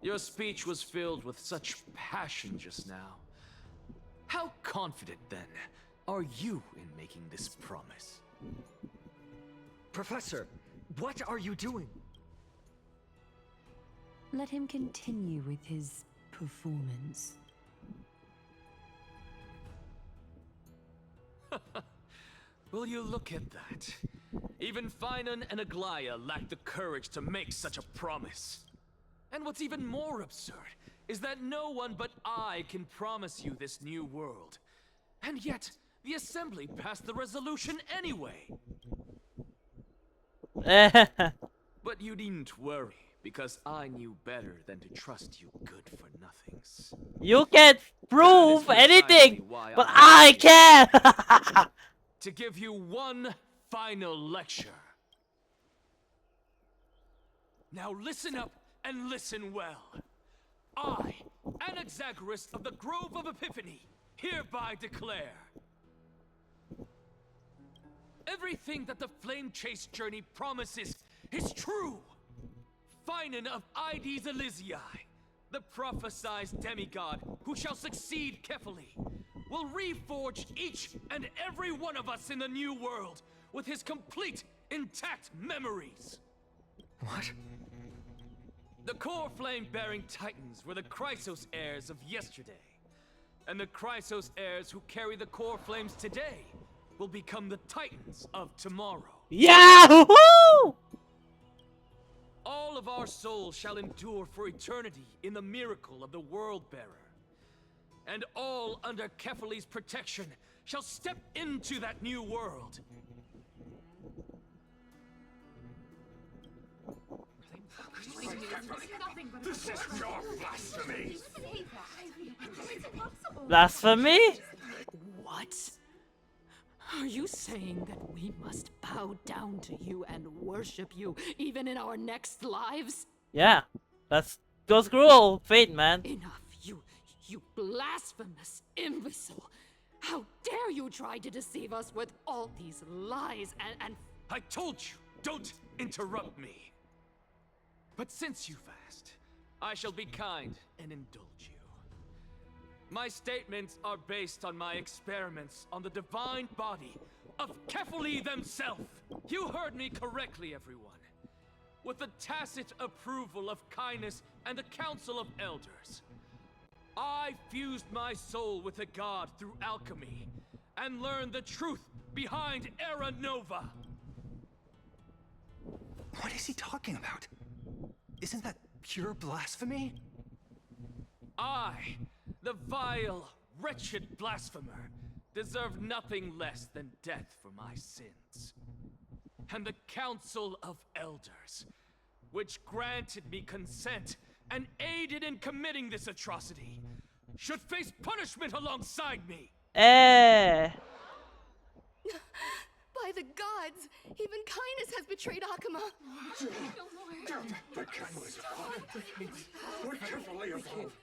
Your speech was filled with such passion just now. How confident, then, are you in making this promise? Professor, what are you doing? Let him continue with his performance. Will you look at that? Even Finan and Aglaea lack the courage to make such a promise. And what's even more absurd is that no one but I can promise you this new world. And yet, the Assembly passed the resolution anyway. But you needn't worry, because I knew better than to trust you good-for-nothings. You can't prove anything, but I can! To give you one final lecture. Now listen up and listen well. I, Anaxagoras of the Grove of Epiphany, hereby declare everything that the flame chase journey promises is true. Finan of Ides Elysiae, the prophesied demigod who shall succeed Kefali, will reforge each and every one of us in the new world with his complete, intact memories. What? The coreflame-bearing titans were the Chrysos heirs of yesterday. And the Chrysos heirs who carry the coreflames today will become the titans of tomorrow. Yeah! All of our souls shall endure for eternity in the miracle of the World-Bearer. And all under Kefali's protection shall step into that new world. This is your blasphemy! Blasphemy? What? Are you saying that we must bow down to you and worship you even in our next lives? Yeah, that's goes cruel fate, man. Enough, you blasphemous imbecile! How dare you try to deceive us with all these lies and... I told you, don't interrupt me. But since you've asked, I shall be kind and indulge you. My statements are based on my experiments on the divine body of Kefali themselves. You heard me correctly, everyone. With the tacit approval of kindness and the Council of Elders, I fused my soul with a god through alchemy and learned the truth behind Era Nova. What is he talking about? Isn't that pure blasphemy? I, the vile, wretched blasphemer, deserve nothing less than death for my sins. And the Council of Elders, which granted me consent and aided in committing this atrocity, should face punishment alongside me. By the gods, even kindness has betrayed Okhema. The kindness we're carefully evolved.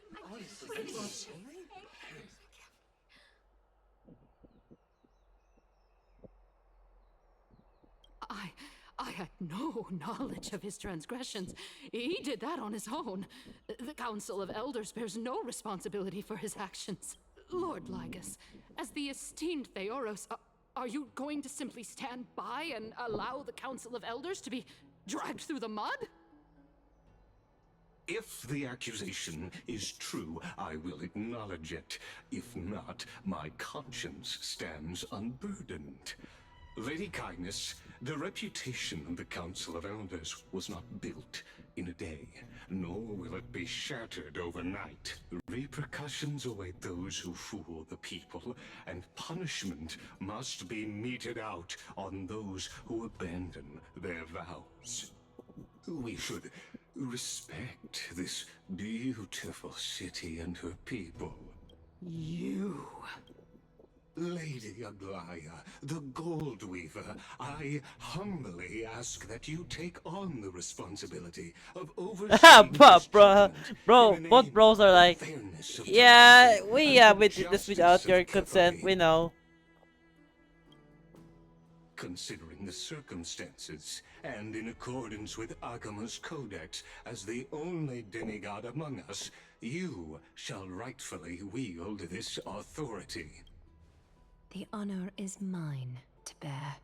I had no knowledge of his transgressions. He did that on his own. The Council of Elders bears no responsibility for his actions. Lord Lygus, as the esteemed Theoros, are you going to simply stand by and allow the Council of Elders to be dragged through the mud? If the accusation is true, I will acknowledge it. If not, my conscience stands unburdened. Lady Kindness, the reputation of the Council of Elders was not built in a day, nor will it be shattered overnight. Repercussions await those who fool the people, and punishment must be meted out on those who abandon their vows. We should respect this beautiful city and her people. You... Lady Aglaea, the Gold Weaver, I humbly ask that you take on the responsibility of overseeing this judgment bro, in the both name bros are of like, fairness of yeah, time we and did this justice without your of consent, Kepali. we know. Considering the circumstances, and in accordance with Okhema's codex, as the only demigod among us, you shall rightfully wield this authority. The honor is mine to bear.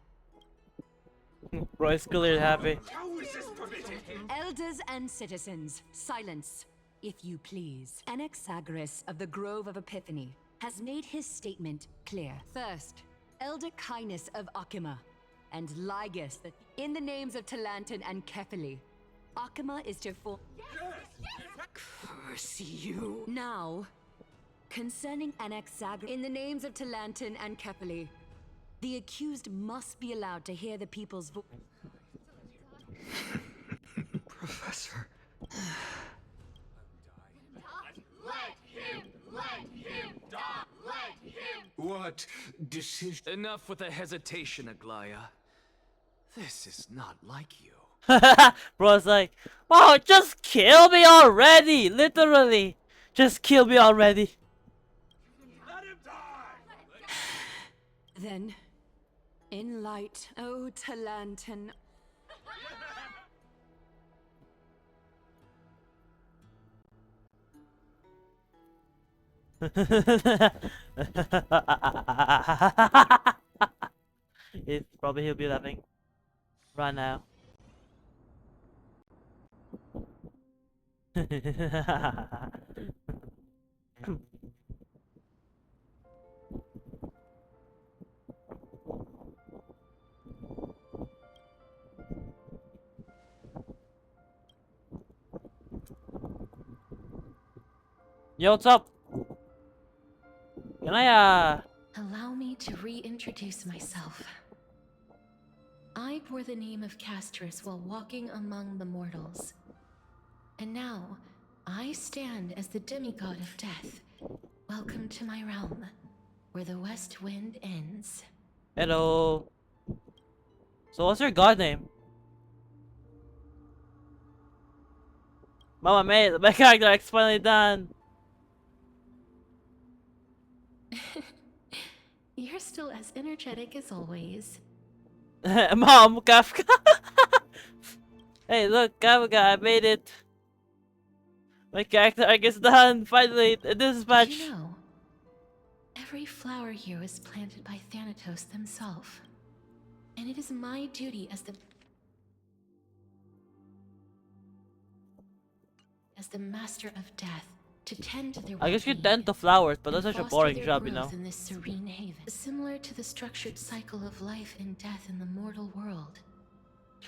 Bro is clearly happy. How is this permitted? Elders and citizens, silence, if you please. Anaxagoras of the Grove of Epiphany has made his statement clear. First, Elder Kindness of Okhema and Lygus, in the names of Talanton and Kefili, Okhema is to curse you. Now, concerning Anaxagoras, in the names of Talanton and Kefili, the accused must be allowed to hear the people's voice. Professor. What decision? Enough with the hesitation, Aglaea. This is not like you. Bro's like, oh, just kill me already! Literally! Just kill me already! Then, in light, O Talanton. He'll be laughing right now. Yo, what's up? Can I Allow me to reintroduce myself. I bore the name of Castorice while walking among the mortals. And now, I stand as the demigod of death. Welcome to my realm, where the west wind ends. Hello. So what's your god name? Mama mate, my character is finally done. You're still as energetic as always. Mom, Kafka. Hey, look, Kafka, I made it. My character arc is done. Finally, this is Did patch. you know? Every flower here was planted by Thanatos themselves. And it is my duty as the master of death to tend to their I guess you well-being tend to flowers, but that's and such a foster boring their job, you growth know. in this serene haven, similar to the structured cycle of life and death in the mortal world.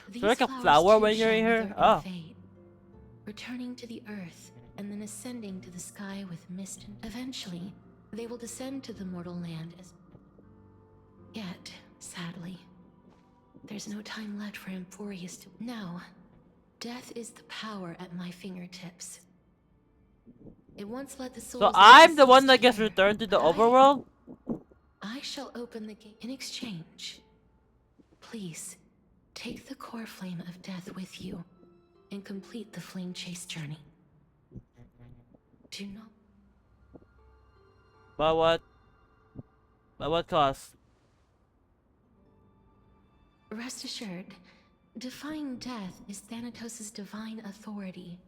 These So like a flowers flower too when you're shall in here? wither Oh. and fade, returning to the earth and then ascending to the sky with mist, and eventually they will descend to the mortal land as. Yet, sadly, there's no time left for Emphorius to. Now, death is the power at my fingertips. It once let the souls. So I'm the one that gets returned to the overworld? I shall open the gate in exchange. Please, take the core flame of death with you and complete the flame chase journey. Do not. But what? But what cost? Rest assured, defying death is Thanatos' divine authority.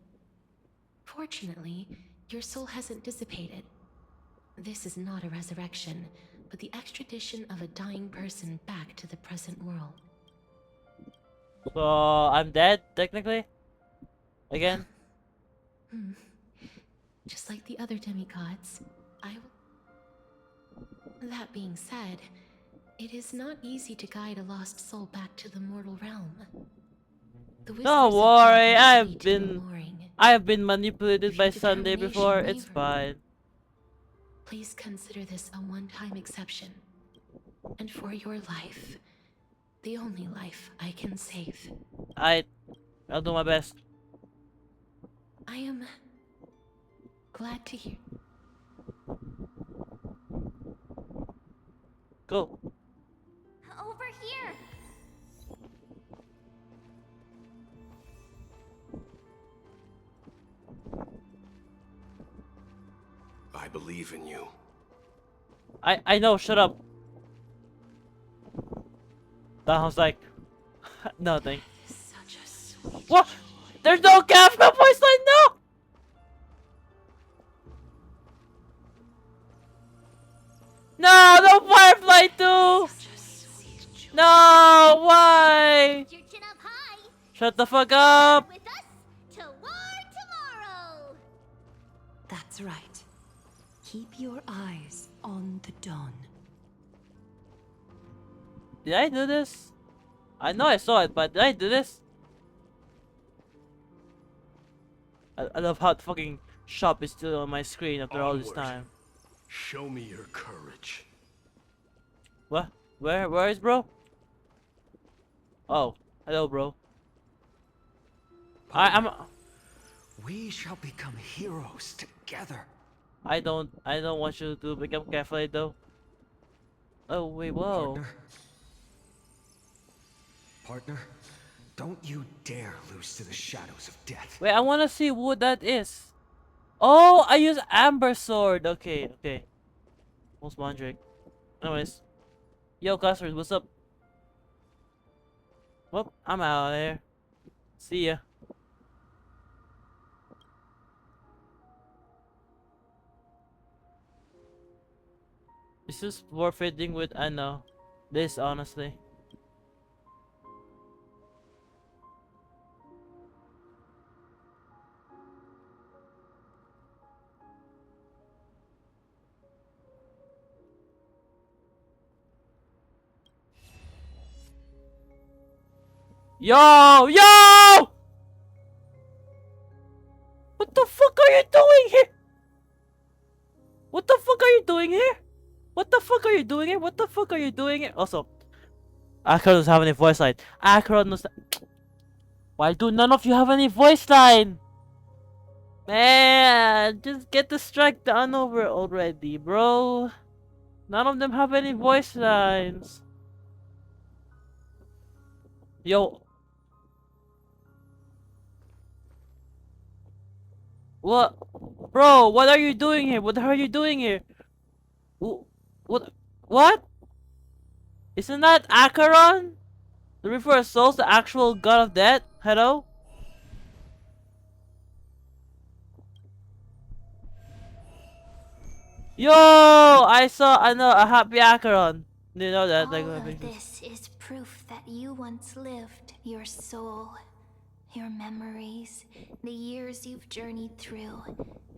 Fortunately, your soul hasn't dissipated. This is not a resurrection, but the extradition of a dying person back to the present world. So I'm dead, technically? Again? Just like the other demigods, I will. That being said, it is not easy to guide a lost soul back to the mortal realm. Don't worry, I have been manipulated by Sunday before, it's fine. Please consider this a one-time exception. And for your life, the only life I can save. I'll do my best. I am glad to hear. go. Over here. I believe in you. I know, shut up. That was like nothing. Such a sweet What? There's no Kafka voice line, no! No, no Firefly too! No, why? Your chin up high. Shut the fuck up! With us to war tomorrow. That's right. Keep your eyes on the dawn. Did I do this? I know I saw it, but did I do this? I love how the fucking shop is still on my screen after all this Onward. time. Show me your courage. What? Where is bro? Oh, hello bro. I'm We shall become heroes together. I don't want you to become careful though. Oh wait, whoa. Partner, don't you dare lose to the shadows of death. Wait, I wanna see what that is. Oh, I use Amber Sword. Okay, okay. Most Mondrick. Anyways. Yo, customers, what's up? Well, I'm out of there. See ya. This is forfeiting with I know. This honestly. Yo! Yo! What the fuck are you doing here? What the fuck are you doing here? What the fuck are you doing here? What the fuck are you doing here? Also, Akron doesn't have any voice line. Akron does. Why do none of you have any voice line? Man, just get the strike done over already, bro. None of them have any voice lines. Yo. What? Bro, what are you doing here? What are you doing here? What? What? Isn't that Acheron? The River of Souls, the actual god of death? Hello? Yo! I know a happy Acheron. Do you know that? All Like, of this is proof that you once lived. Your soul, your memories, the years you've journeyed through,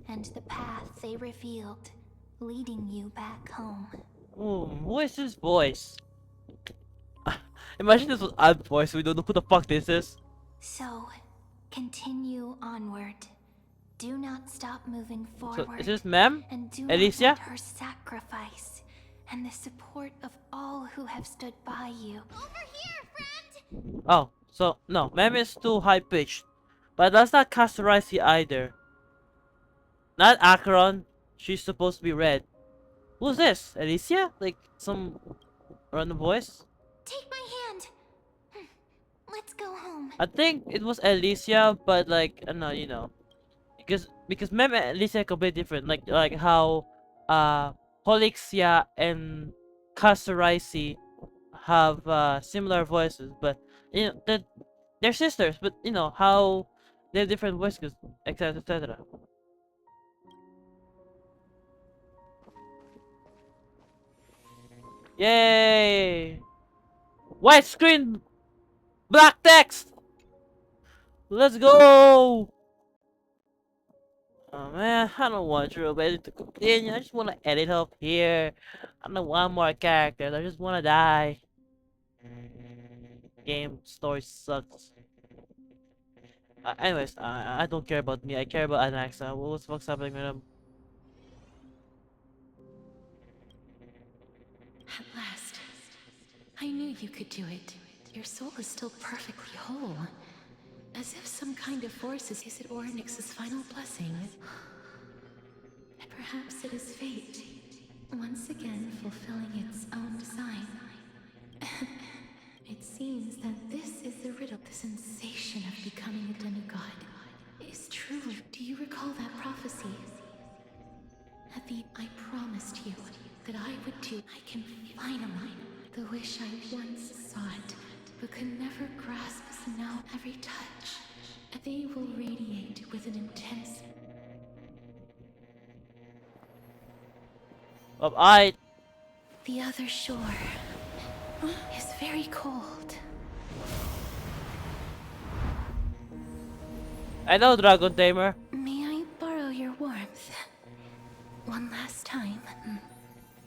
and the path they revealed, leading you back home. who is this voice? Imagine this was odd voice. We don't know who the fuck this is. So, continue onward. Do not stop moving forward. So, is this Mem? And do Alicia? not let her sacrifice and the support of all who have stood by you. Over here, friend! Oh, so no, Mem is too high pitched. But that's not castorice either. Not Acheron. She's supposed to be red. Who's this? Alicia? Like some random voice? Take my hand. Let's go home. I think it was Alicia, but like no, you know, because Mem and Alicia are completely different. Like how Polyxia and Castorice have similar voices, but you know they're sisters. But you know how they have different voices, etc. etc. Yay! White screen, black text. Let's go! Oh man, I don't want True Edit to continue. I just want to edit up here. I don't want more characters. I just want to die. Game story sucks. Anyways, I don't care about me. I care about Anaxa. What the fuck's happening with him? At last. I knew you could do it. Your soul is still perfectly whole. As if some kind of force is it Oryx's final blessing. Perhaps it is fate. once again fulfilling its own design. It seems that this is the riddle. The sensation of becoming a demigod is true. Do you recall that prophecy? I promised you that I would do. I can finally. The wish I once sought, but could never grasp is now every touch. They will radiate with an intense. The other shore is very cold. I know, Dragon Tamer. May I borrow your warmth? One last time.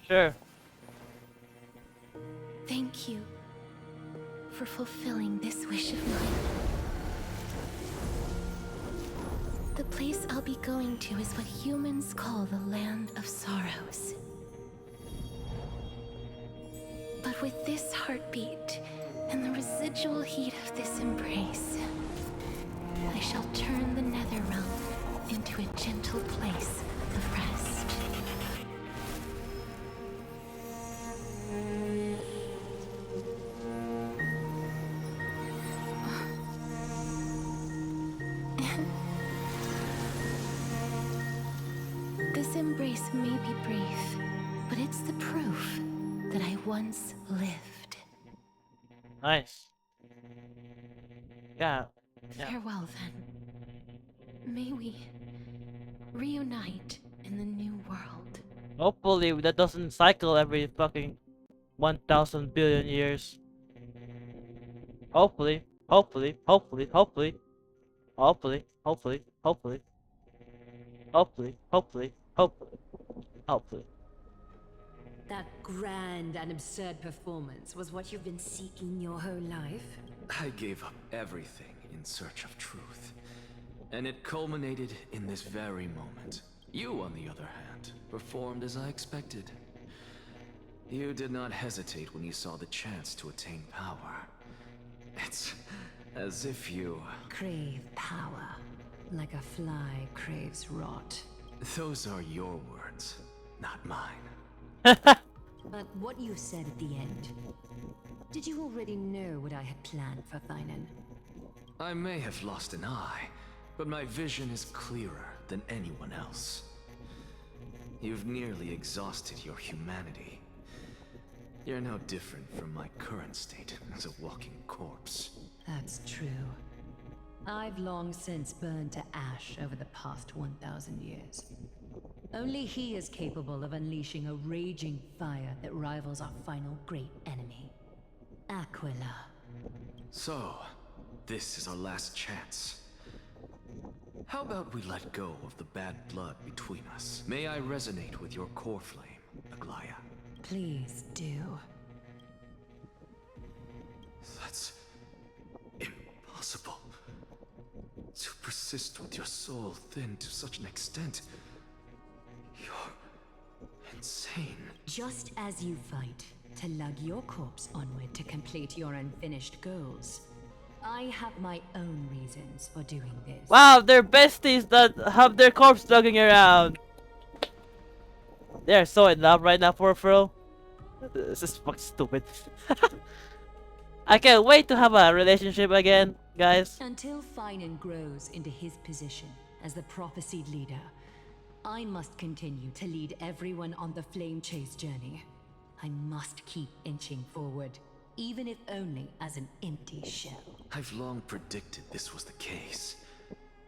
Sure. Thank you for fulfilling this wish of mine. The place I'll be going to is what humans call the Land of Sorrows. But with this heartbeat and the residual heat of this embrace, I shall turn the nether realm into a gentle place of rest. This embrace may be brief, but it's the proof that I once lived. Nice. Yeah. Farewell, then. May we reunite in the new world. Hopefully that doesn't cycle every fucking 1,000 billion years. Hopefully, hopefully, hopefully, hopefully, hopefully, hopefully, hopefully, hopefully, hopefully, hopefully, hopefully. That grand and absurd performance was what you've been seeking your whole life? I gave up everything in search of truth. And it culminated in this very moment. You, on the other hand, performed as I expected. You did not hesitate when you saw the chance to attain power. It's as if you... crave power, like a fly craves rot. Those are your words, not mine. But what you said at the end, did you already know what I had planned for Thanatos? I may have lost an eye, but my vision is clearer than anyone else. You've nearly exhausted your humanity. You're no different from my current state as a walking corpse. That's true. I've long since burned to ash over the past 1,000 years. Only he is capable of unleashing a raging fire that rivals our final great enemy, Aquila. So, this is our last chance. How about we let go of the bad blood between us? May I resonate with your coreflame, Aglaea? Please do. That's impossible. To persist with your soul thinned to such an extent. You're insane. Just as you fight to lug your corpse onward to complete your unfinished goals, I have my own reasons for doing this. Wow, they're besties that have their corpse lugging around. They're so in love right now, for real. This is fucking stupid. I can't wait to have a relationship again, guys. Until Finan grows into his position as the prophesied leader, I must continue to lead everyone on the flame chase journey. I must keep inching forward, even if only as an empty shell. I've long predicted this was the case,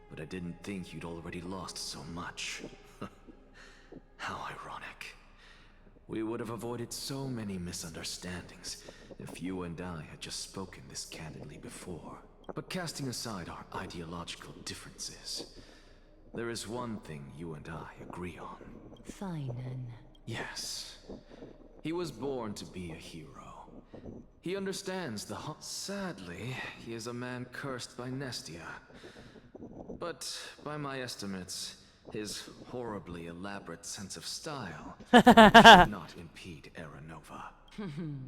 but I didn't think you'd already lost so much. How ironic. We would have avoided so many misunderstandings if you and I had just spoken this candidly before. But casting aside our ideological differences, there is one thing you and I agree on. Finan. Yes. He was born to be a hero. He understands the Sadly, he is a man cursed by Nestia. But by my estimates, his horribly elaborate sense of style should not impede Era Nova.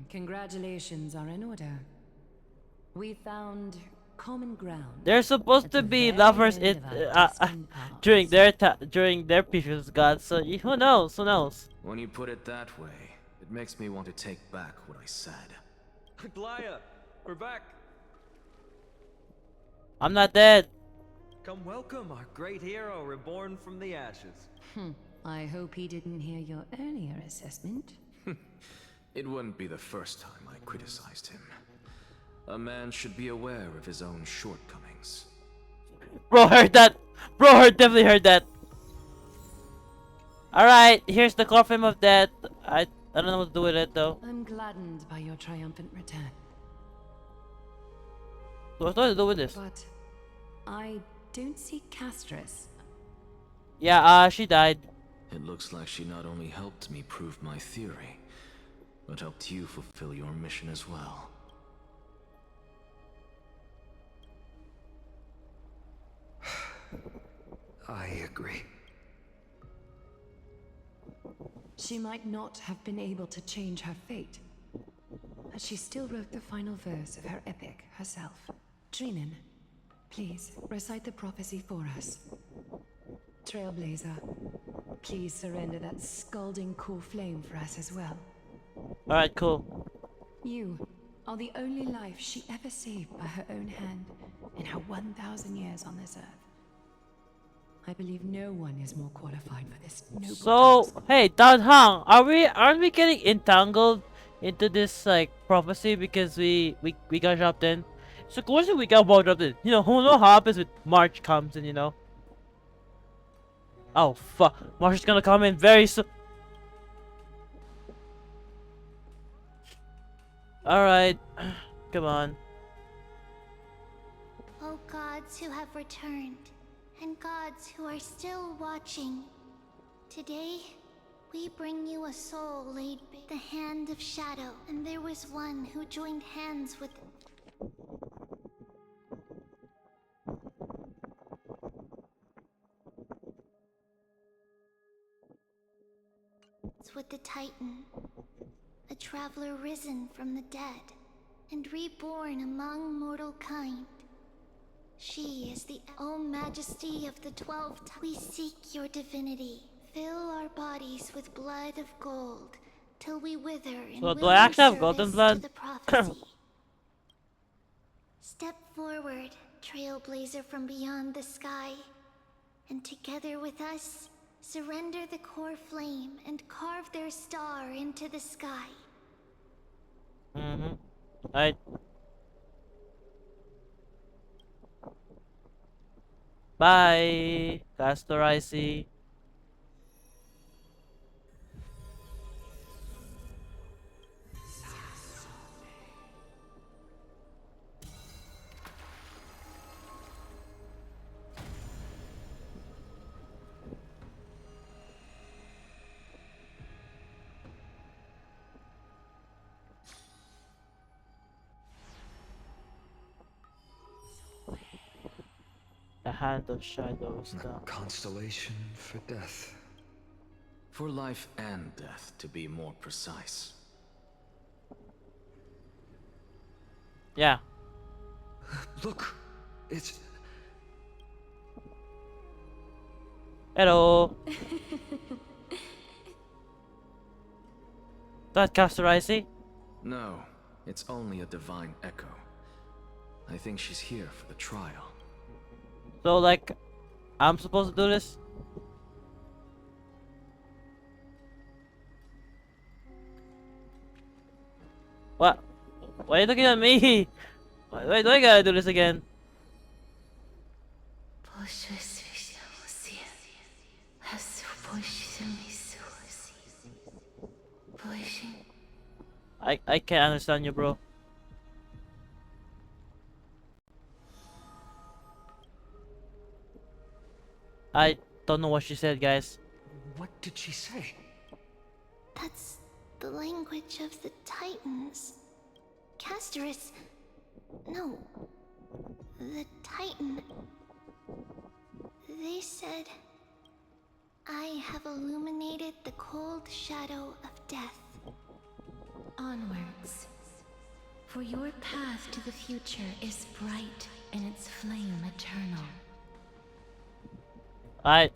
Congratulations are in order. We found common ground. They're supposed to be lovers during their previous gods. So who knows? Who knows? When you put it that way, it makes me want to take back what I said. Aglaea, we're back. I'm not dead. Come welcome our great hero reborn from the ashes. I hope he didn't hear your earlier assessment. It wouldn't be the first time I criticized him. A man should be aware of his own shortcomings. Bro heard that. Definitely heard that. Alright, here's the coffin of death. I don't know what to do with it though. I'm gladdened by your triumphant return. What's to do with this? But I don't see Castorice. Yeah, she died. It looks like she not only helped me prove my theory, but helped you fulfill your mission as well. I agree. She might not have been able to change her fate, but she still wrote the final verse of her epic herself. Trianne, please recite the prophecy for us. Trailblazer, please surrender that scalding coreflame for us as well. Alright, cool. You are the only life she ever saved by her own hand in her 1,000 years on this earth. I believe no one is more qualified for this noble task. So, hey, Dan Hang, aren't we getting entangled into this like prophecy because we got dropped in? So of course we got dropped in. You know, who knows how happens with March comes in, you know? Oh fuck, March is gonna come in very soon. Alright, come on. O gods who have returned, and gods who are still watching, today we bring you a soul laid bare, the hand of shadow, and there was one who joined hands with the Titan, a traveler risen from the dead and reborn among mortal kind. She is the O Majesty of the 12. We seek your divinity. Fill our bodies with blood of gold till we wither in So do I actually have golden service blood? to the prophecy. Step forward, trailblazer from beyond the sky, and together with us, surrender the core flame and carve their star into the sky. Alright. Bye, Castorice. The hand of shadows down. Constellation for death. For life and death, to be more precise. Yeah. Look, it's... Hello. That Castorice? No, it's only a divine echo. I think she's here for the trial. So like, I'm supposed to do this? What? Why are you looking at me? Why do I gotta do this again? I can't understand you, bro. I don't know what she said, guys. What did she say? That's the language of the Titans. Castorice... No. The Titan. They said... I have illuminated the cold shadow of death. Onwards. For your path to the future is bright in its flame eternal. Alright.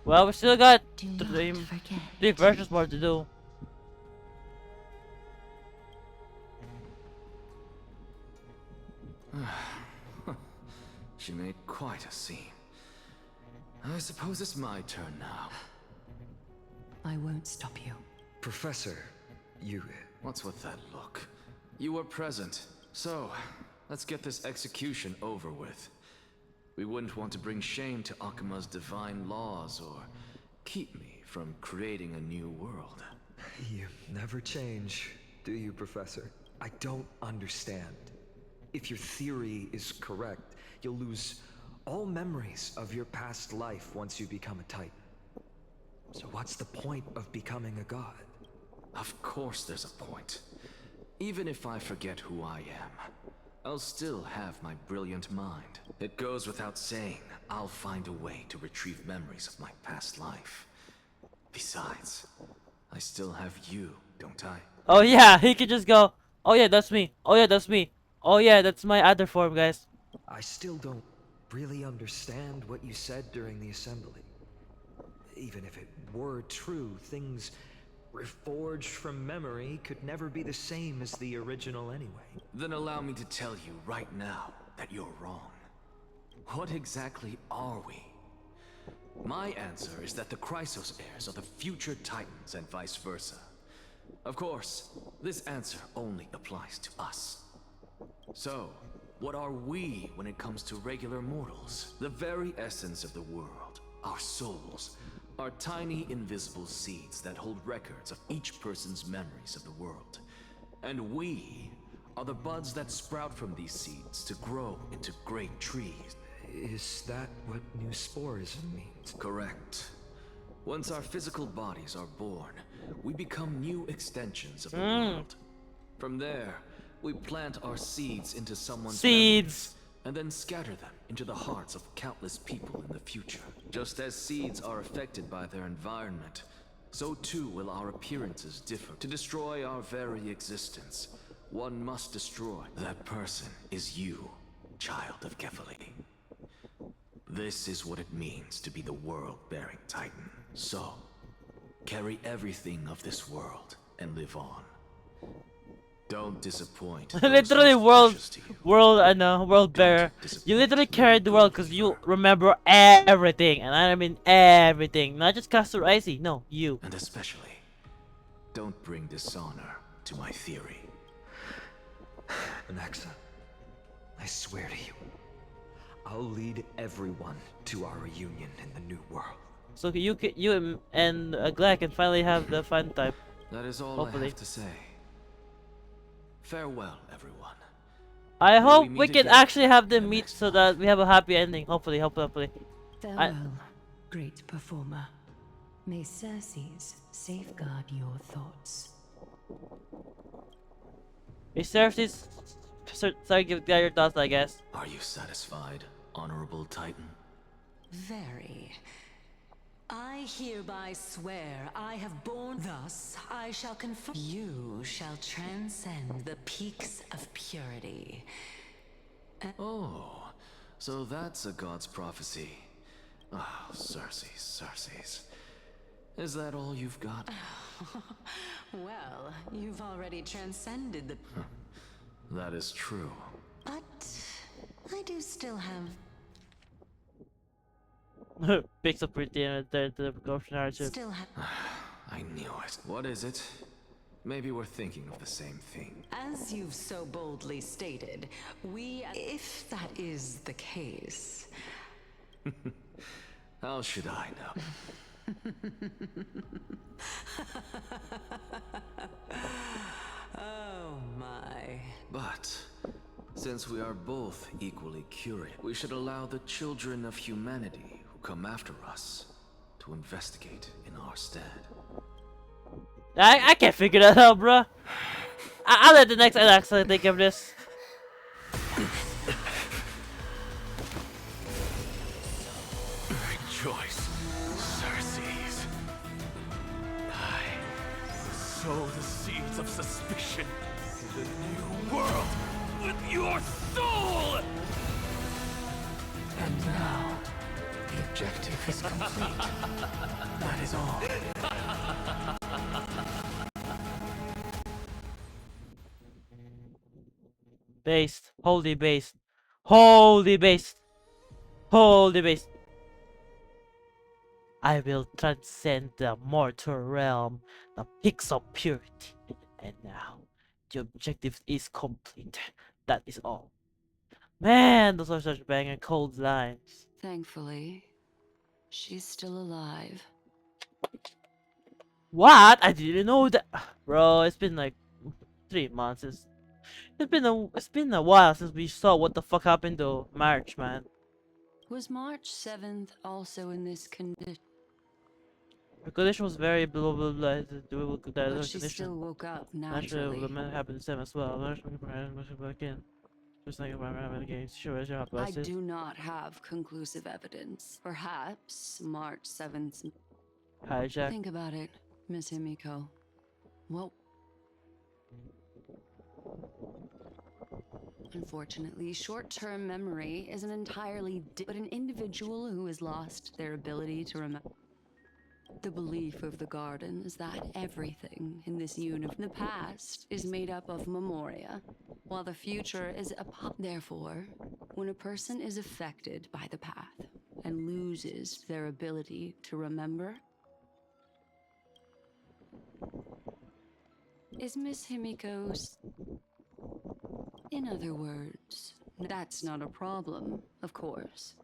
Well, we still got three versions more to do. She made quite a scene. I suppose it's my turn now. I won't stop you. Professor, you... What's with that look? You were present. So, let's get this execution over with. We wouldn't want to bring shame to Okhema's divine laws or keep me from creating a new world. You never change, do you, Professor? I don't understand. If your theory is correct, you'll lose all memories of your past life once you become a Titan. So what's the point of becoming a god? Of course there's a point. Even if I forget who I am, I'll still have my brilliant mind. It goes without saying, I'll find a way to retrieve memories of my past life. Besides, I still have you, don't I? Oh yeah, he could just go, oh yeah, that's me. Oh yeah, that's me. Oh yeah, that's my other form, guys. I still don't really understand what you said during the assembly. Even if it were true, things reforged from memory could never be the same as the original anyway. Then allow me to tell you right now that you're wrong. What exactly are we? My answer is that the Chrysos heirs are the future Titans and vice versa. Of course, this answer only applies to us. So, what are we when it comes to regular mortals? The very essence of the world, our souls, are tiny invisible seeds that hold records of each person's memories of the world. And we are the buds that sprout from these seeds to grow into great trees. Is that what new sporism means? Correct. Once our physical bodies are born, we become new extensions of the world. From there, we plant our seeds into someone's memories, and then scatter them into the hearts of countless people in the future. Just as seeds are affected by their environment, so too will our appearances differ. To destroy our very existence, one must destroy. That person is you, child of Kefali. This is what it means to be the world-bearing Titan. So, carry everything of this world and live on. Don't disappoint. Literally world bearer. You literally carried the world because you remember everything, and I mean everything, not just Castorice. No, you. And especially, don't bring dishonor to my theory. Anaxa, I swear to you, I'll lead everyone to our reunion in the new world. So you and Aglaea can finally have the fun time. That is all I have to say. Farewell, everyone. I hope we can actually have them meet so that we have a happy ending. Hopefully. Farewell, great performer. May CERCES safeguard your thoughts. May CERCES give your thoughts, I guess. Are you satisfied, honorable Titan? Very. I hereby swear I have borne thus, I shall confirm you shall transcend the peaks of purity. Oh, so that's a god's prophecy. Ah, oh, CERCES. Is that all you've got? Well, you've already transcended the... That is true. But I do still have... Picks up pretty and return to the precaution narrative. I knew it. What is it? Maybe we're thinking of the same thing. As you've so boldly stated, if that is the case... How should I know? Oh my. But, since we are both equally curious, we should allow the children of humanity who come after us to investigate in our stead. I can't figure that out, bruh. I'll let the next Anaxa think of this. Rejoice, CERCES. I sow the seeds of suspicion the new world with your soul! And now, the objective is complete. That is all. Based. Holy based. Holy based. Holy based. I will transcend the mortal realm, the peaks of purity. And now, the objective is complete. That is all. Man, those are such banging cold lines. Thankfully, she's still alive. What? I didn't know that. Bro, it's been like 3 months. It's been a while since we saw what the fuck happened to March, man. Was March 7th also in this condition? The condition was very blah blah blah. But she still woke up naturally. The man happened to Sam as well. Again. Just like I do not have conclusive evidence. Perhaps March 7th. Hijack. Think about it, Miss Himiko. Well, unfortunately, short-term memory is an entirely but an individual who has lost their ability to remember. The belief of the garden is that everything in this universe, the past, is made up of memoria, while the future is therefore, when a person is affected by the path and loses their ability to remember, is Miss Himiko's... In other words, that's not a problem, of course.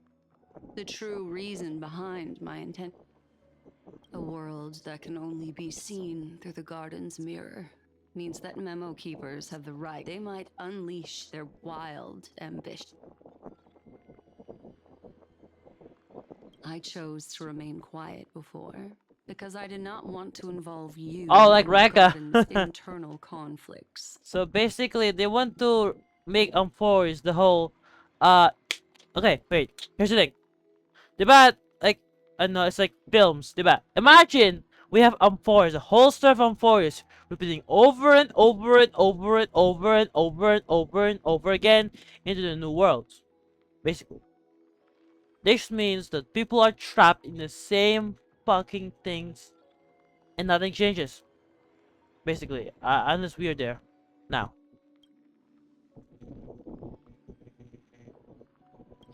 The true reason behind my intent... A world that can only be seen through the garden's mirror means that memo keepers have the right. They might unleash their wild ambition. I chose to remain quiet before because I did not want to involve you oh, like in the Reka. garden's internal conflicts. So basically, they want to make enforce the whole. Okay, wait. Here's the thing. Diba, like, I know it's like films, diba? Imagine we have amphores, a whole story of amphores, repeating over and over and over and over and over and over and over again into the new world. Basically, this means that people are trapped in the same fucking things, and nothing changes. Basically, unless we are there now.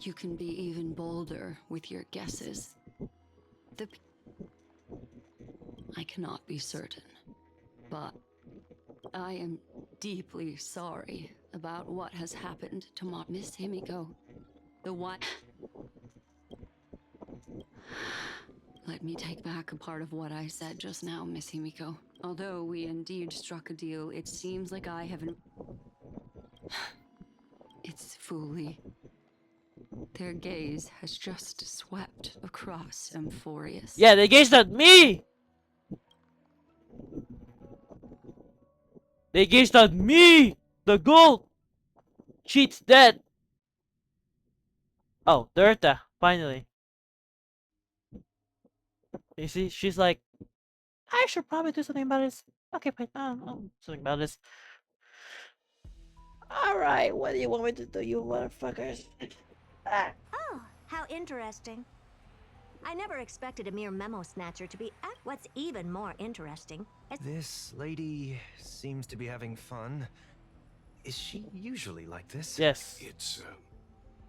You can be even bolder with your guesses. I cannot be certain, but I am deeply sorry about what has happened to Miss Himiko. The what? Let me take back a part of what I said just now, Miss Himiko. Although we indeed struck a deal, it seems like I haven't... It's fully... Their gaze has just swept across Amphorius. Yeah, they gazed at me! They gazed at me! The gold! Cheat's dead! Oh, the Herta, finally. You see, she's like, I should probably do something about this. Okay, fine, something about this. Alright, what do you want me to do, you motherfuckers? Oh, how interesting. I never expected a mere memo snatcher to be what's even more interesting. This lady seems to be having fun. Is she usually like this? Yes. It's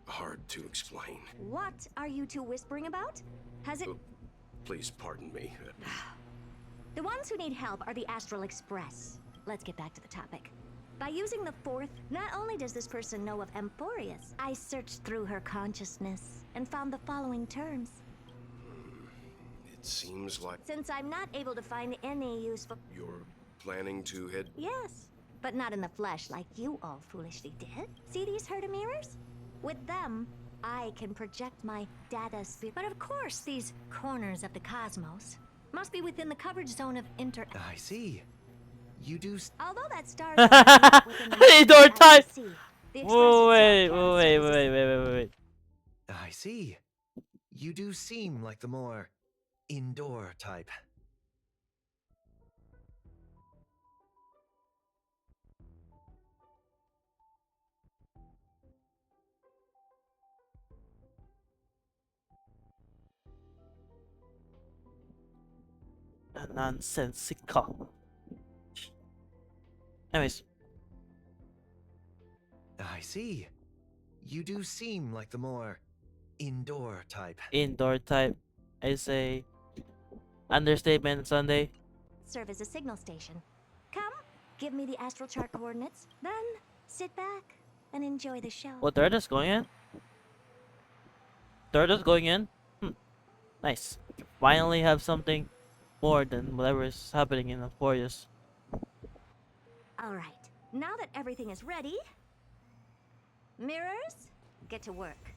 hard to explain. What are you two whispering about? Has it... Please pardon me. The ones who need help are the Astral Express. Let's get back to the topic. By using the fourth, not only does this person know of Amphorius, I searched through her consciousness and found the following terms. It seems like... Since I'm not able to find any useful... You're planning to head... Yes, but not in the flesh like you all foolishly did. See these Herta mirrors? With them, I can project my data spirit. But of course, these corners of the cosmos must be within the coverage zone of I see. You do... Although that star is not within the Indoor type! Wait. I see. You do seem like the more indoor type. Nonsensical. Anyways, I see. You do seem like the more indoor type. indoor type is a understatement Sunday. Serve as a signal station. Come, give me the astral chart coordinates, then sit back and enjoy the show. Well, they're just going in. They're just going in. Nice. Finally have something more than whatever is happening in Emporius. All right, now that everything is ready, mirrors, get to work.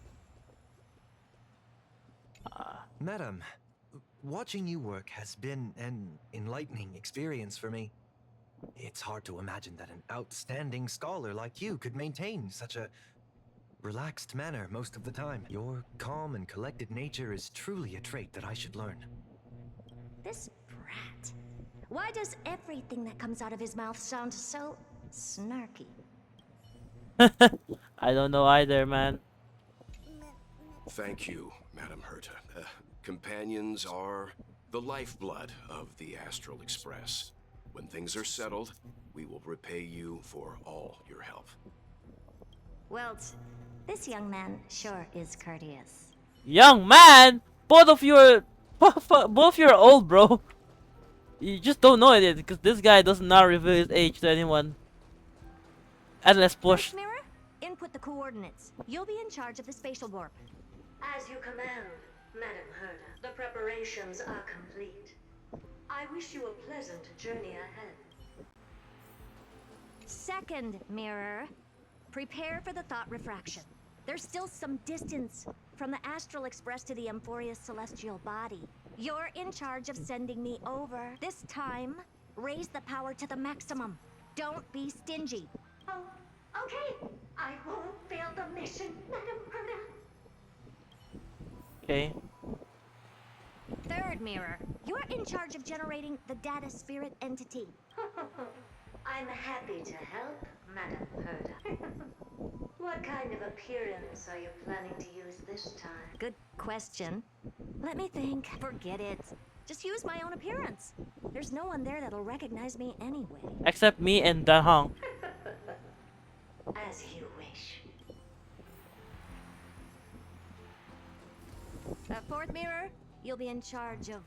Madam, watching you work has been an enlightening experience for me. It's hard to imagine that an outstanding scholar like you could maintain such a relaxed manner most of the time. Your calm and collected nature is truly a trait that I should learn. This brat. Why does everything that comes out of his mouth sound so snarky? I don't know either, man. Thank you, Madam Herta. Companions are the lifeblood of the Astral Express. When things are settled, we will repay you for all your help. Well, this young man sure is courteous. Young man, both of you are old, bro. You just don't know it because this guy does not reveal his age to anyone. Unless push. First mirror, input the coordinates. You'll be in charge of the spatial warp. As you command, Madam Herta. The preparations are complete. I wish you a pleasant journey ahead. Second mirror, prepare for the thought refraction. There's still some distance from the Astral Express to the Emphorius celestial body. You're in charge of sending me over. This time, raise the power to the maximum. Don't be stingy. Oh, okay. I won't fail the mission, Madam Herta. Okay. Third mirror, you're in charge of generating the data spirit entity. I'm happy to help, Madam Herta. What kind of appearance are you planning to use this time? Good question. Let me think. Forget it. Just use my own appearance. There's no one there that'll recognize me anyway. Except me and Dan Hong. As you wish. Fourth mirror, you'll be in charge of...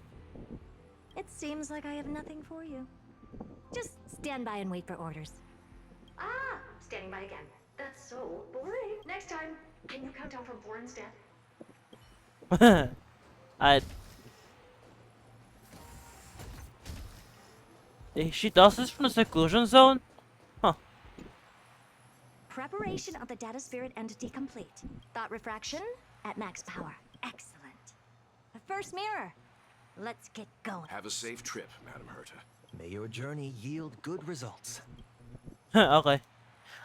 It seems like I have nothing for you. Just stand by and wait for orders. Ah, standing by again. That's so boring. Next time, can you count down from 4 instead? She does this from the seclusion zone? Huh. Preparation of the data spirit entity complete. Thought refraction at max power. Excellent. The first mirror. Let's get going. Have a safe trip, Madam Herta. May your journey yield good results. Okay.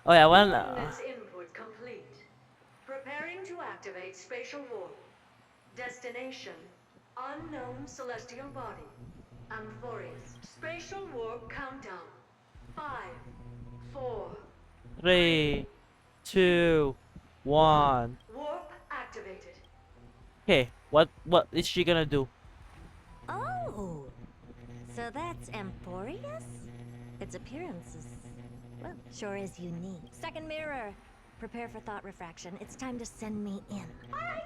Oh yeah, well. Coordinates input complete. Preparing to activate spatial warp. Destination: unknown celestial body. Amphorius. Spatial warp countdown. 5, 4. 3, 2, 1. Warp activated. Okay, what is she gonna do? Oh, so that's Emphorius? Its appearance is, well, sure is unique. Second mirror, prepare for thought refraction. It's time to send me in. Alright,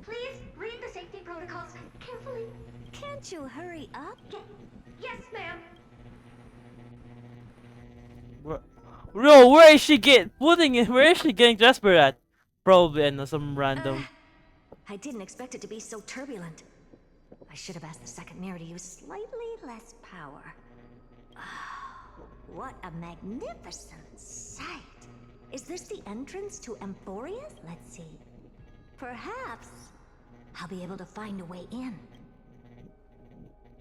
please read the safety protocols carefully. Can't you hurry up? Yes, ma'am. Bro, where is she putting it? Where is she getting desperate at? Probably in some random. I didn't expect it to be so turbulent. I should have asked the second mirror to use slightly less power. Oh, what a magnificent sight. Is this the entrance to Emphorius? Let's see. Perhaps I'll be able to find a way in.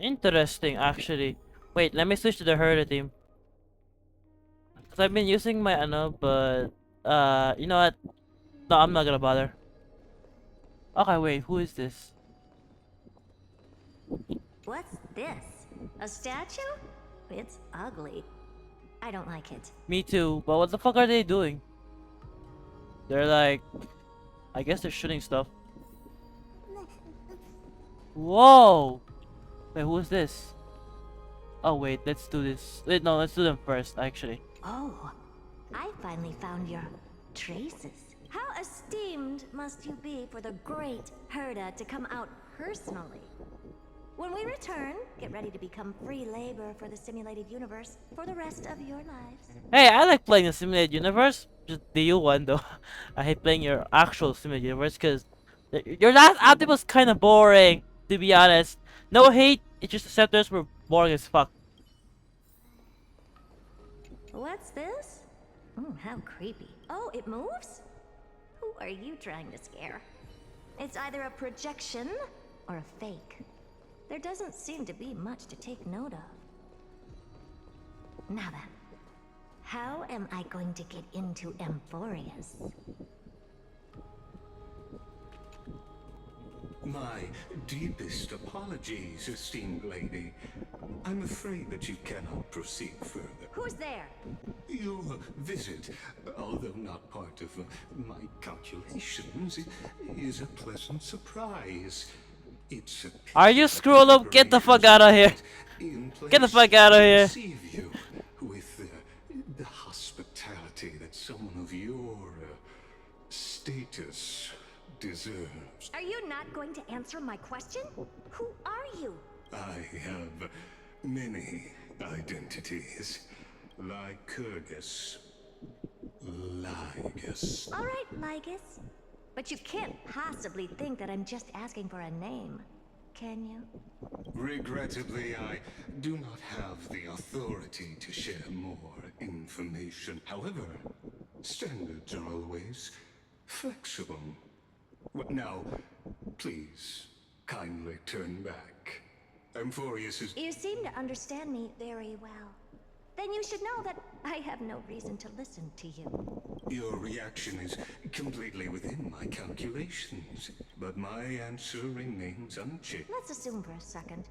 Interesting, actually. Wait, let me switch to the Herta team. Cause I've been using my but you know what? No, I'm not gonna bother. Okay, wait, who is this? What's this? A statue? It's ugly. I don't like it. Me too, but what the fuck are they doing? They're like, I guess they're shooting stuff. Whoa! Wait, who is this? Oh wait, let's do this. Wait, no, let's do them first. Actually. Oh, I finally found your traces. How esteemed must you be for the great Herta to come out personally? When we return, get ready to become free labor for the simulated universe for the rest of your lives. Hey, I like playing the simulated universe. Just the U one though. I hate playing your actual simulated universe because your last update was kind of boring. To be honest, no hate. It's just the sectors were boring as fuck. What's this? How creepy. Oh, it moves? Who are you trying to scare? It's either a projection or a fake. There doesn't seem to be much to take note of. Now then, how am I going to get into Amphorius? My deepest apologies, esteemed lady. I'm afraid that you cannot proceed further. Who's there? Your visit, although not part of my calculations, is a pleasant surprise. It's a Are you screwed up? Get the fuck out of here! Get the fuck out of here! Receive you with the hospitality that someone of your status deserves. Are you not going to answer my question? Who are you? I have many identities. Lygus. All right, Lygus. But you can't possibly think that I'm just asking for a name, can you? Regrettably, I do not have the authority to share more information. However, standards are always flexible. Now, please, kindly turn back. Amphorius is... You seem to understand me very well. Then you should know that I have no reason to listen to you. Your reaction is completely within my calculations, but my answer remains unchanged. Let's assume for a second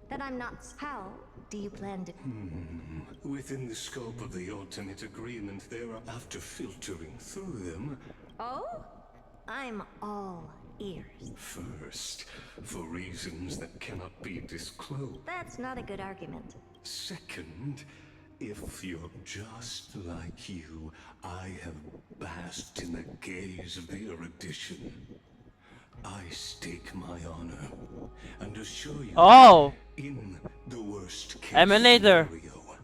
that I'm not... How do you plan to... Within the scope of the ultimate agreement, there are... After filtering through them... Oh? I'm all ears. First, for reasons that cannot be disclosed. That's not a good argument. Second, if you're just like you, I have basked in the gaze of the erudition. I stake my honor and assure you in the worst case Emanator. scenario,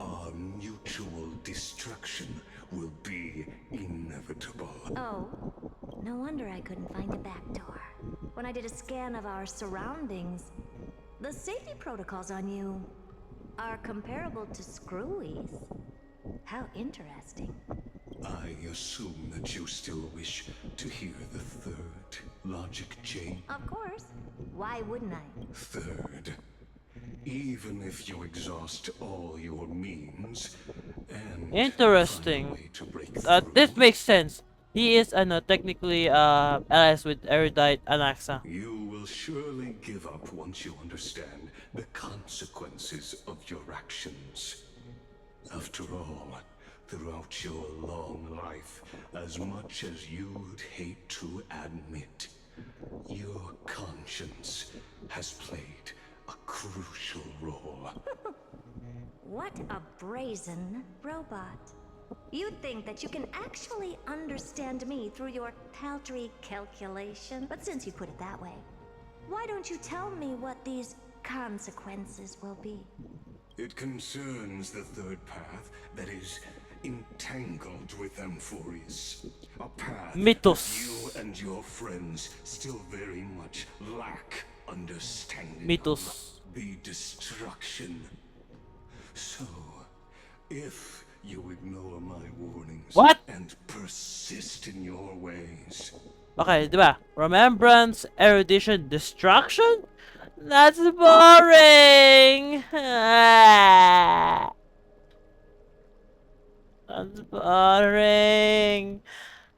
our mutual destruction will be inevitable. Oh, no wonder I couldn't find a back door. When I did a scan of our surroundings, the safety protocols on you are comparable to Screwy's. How interesting. I assume that you still wish to hear the third logic chain. Of course. Why wouldn't I? Third, even if you exhaust all your means and Interesting. This makes sense. He is technically allies with erudite Anaxa. You will surely give up once you understand the consequences of your actions. After all, throughout your long life, as much as you'd hate to admit, your conscience has played a crucial role. What a brazen robot. You think that you can actually understand me through your paltry calculation? But since you put it that way, why don't you tell me what these consequences will be? It concerns the third path that is entangled with Amphorius. A path Mythos. you and your friends still very much lack understanding Mythos. of the destruction. So, if you ignore my warnings and persist in your ways. Okay, diba? Remembrance, erudition, destruction? That's boring! That's boring!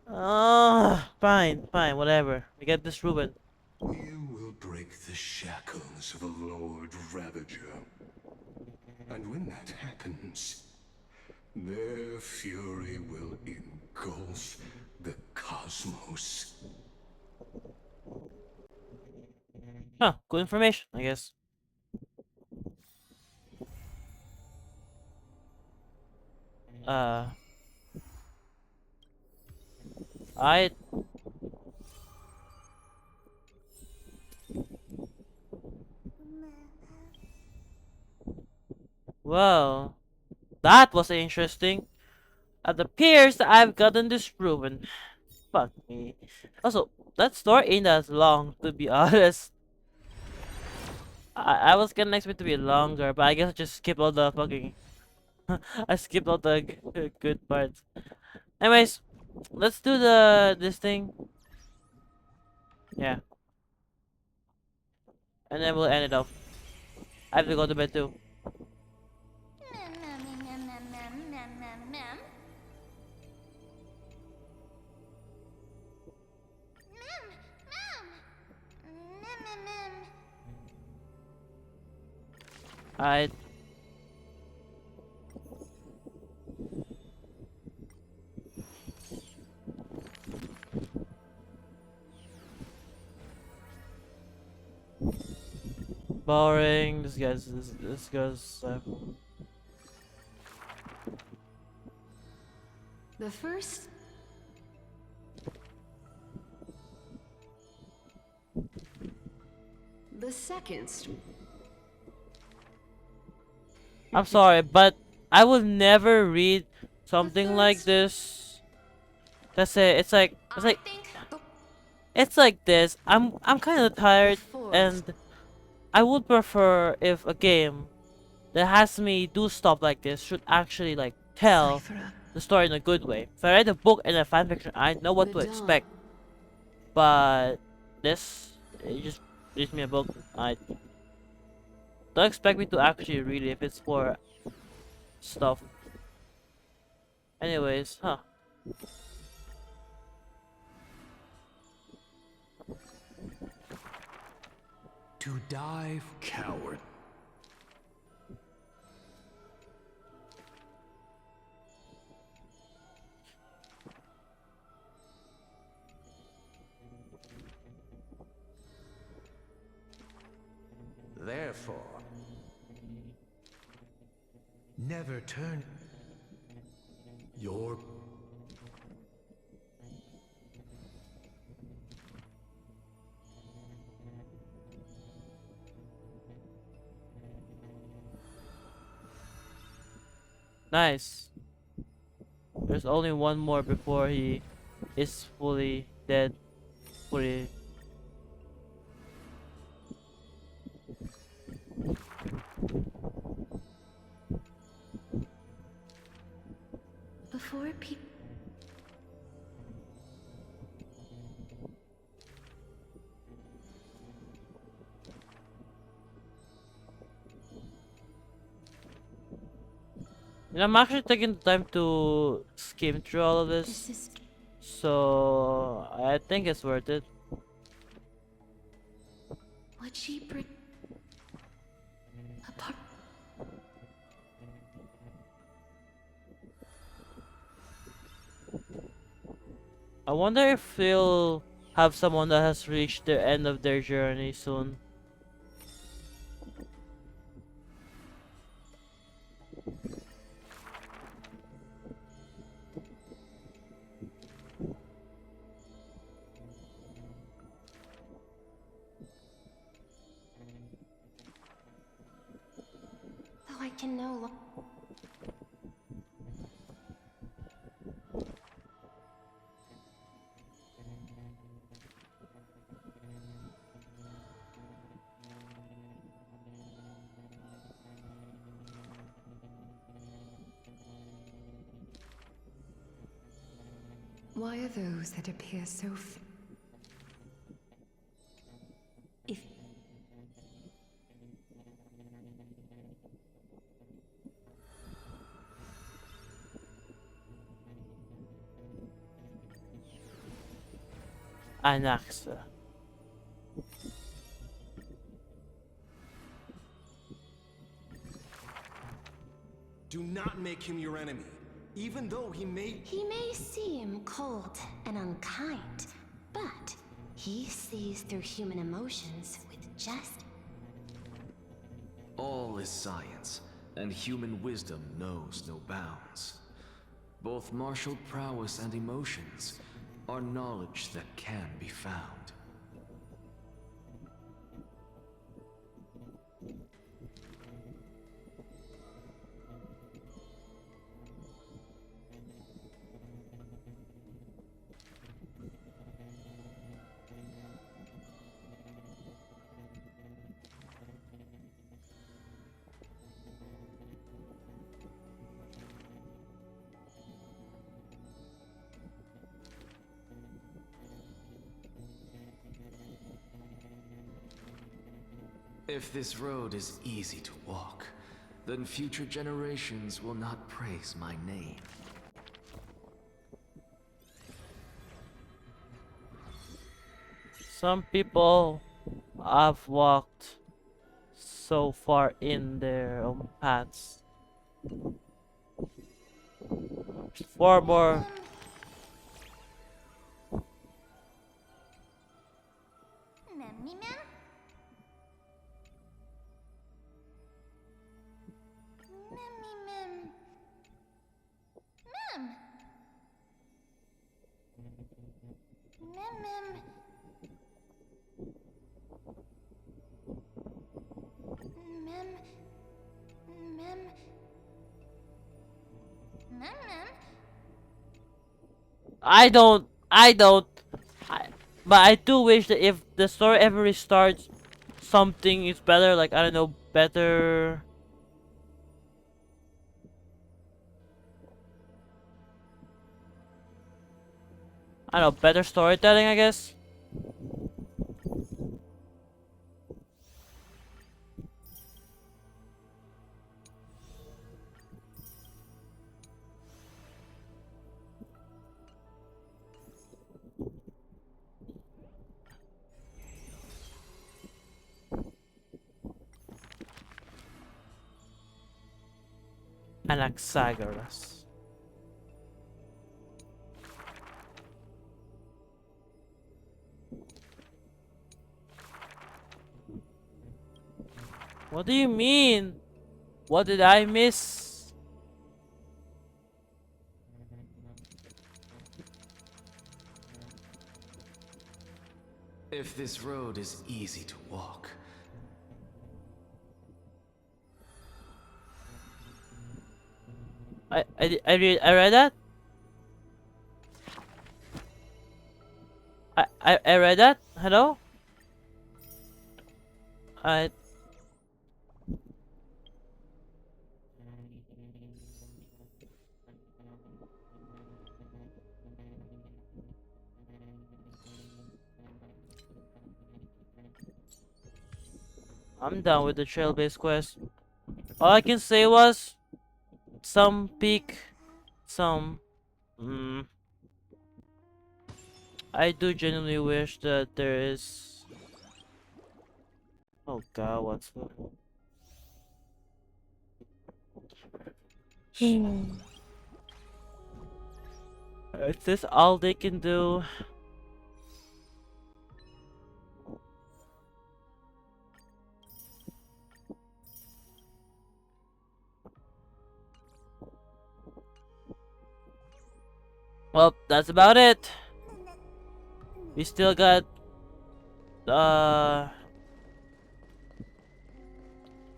Oh, fine, whatever. We get this Ruben. You will break the shackles of a Lord Ravager. And when that happens, their fury will engulf the cosmos. Huh, good information, I guess. I well, that was interesting. It appears that I've gotten this proven. Fuck me. Also, that story ain't as long, to be honest. I was gonna expect it to be longer, but I guess I just skipped all the fucking. I skipped all the good parts. Anyways, let's do this thing. Yeah, and then we'll end it off. I have to go to bed too. Alright. Boring. This goes. The first. The second. I'm sorry, but I would never read something like this. That's it. It's like this. I'm kind of tired, and I would prefer if a game that has me do stuff like this should actually like tell the story in a good way. If I read a book and a fanfiction, I know what to expect. But this, it just reads me a book. I don't expect me to actually read it if it's for stuff. Anyways, huh. To dive, coward. Therefore, never turn your Nice. There's only one more before he is fully dead. Fully. Before people. And I'm actually taking the time to skim through all of this. So I think it's worth it. Would she bring apart? I wonder if we'll have someone that has reached the end of their journey soon. Though I can no longer. Why are those that appear so if Anaxa. Do not make him your enemy, even though he may seem cold and unkind, but he sees through human emotions with just. All is science, and human wisdom knows no bounds. Both martial prowess and emotions are knowledge that can be found. If this road is easy to walk, then future generations will not praise my name. Some people have walked so far in their own paths. 4 more. Mem. But I do wish that if the story ever restarts, something is better, like, I don't know, better... I don't know, better storytelling, I guess? Anaxagoras. What do you mean? What did I miss? If this road is easy to walk, I read that? I read that? Hello? I... I'm done with the trail-based quest. All I can say was some peak, some... I do genuinely wish that there is... Oh god, what's the... Is this all they can do? Well, that's about it. We still got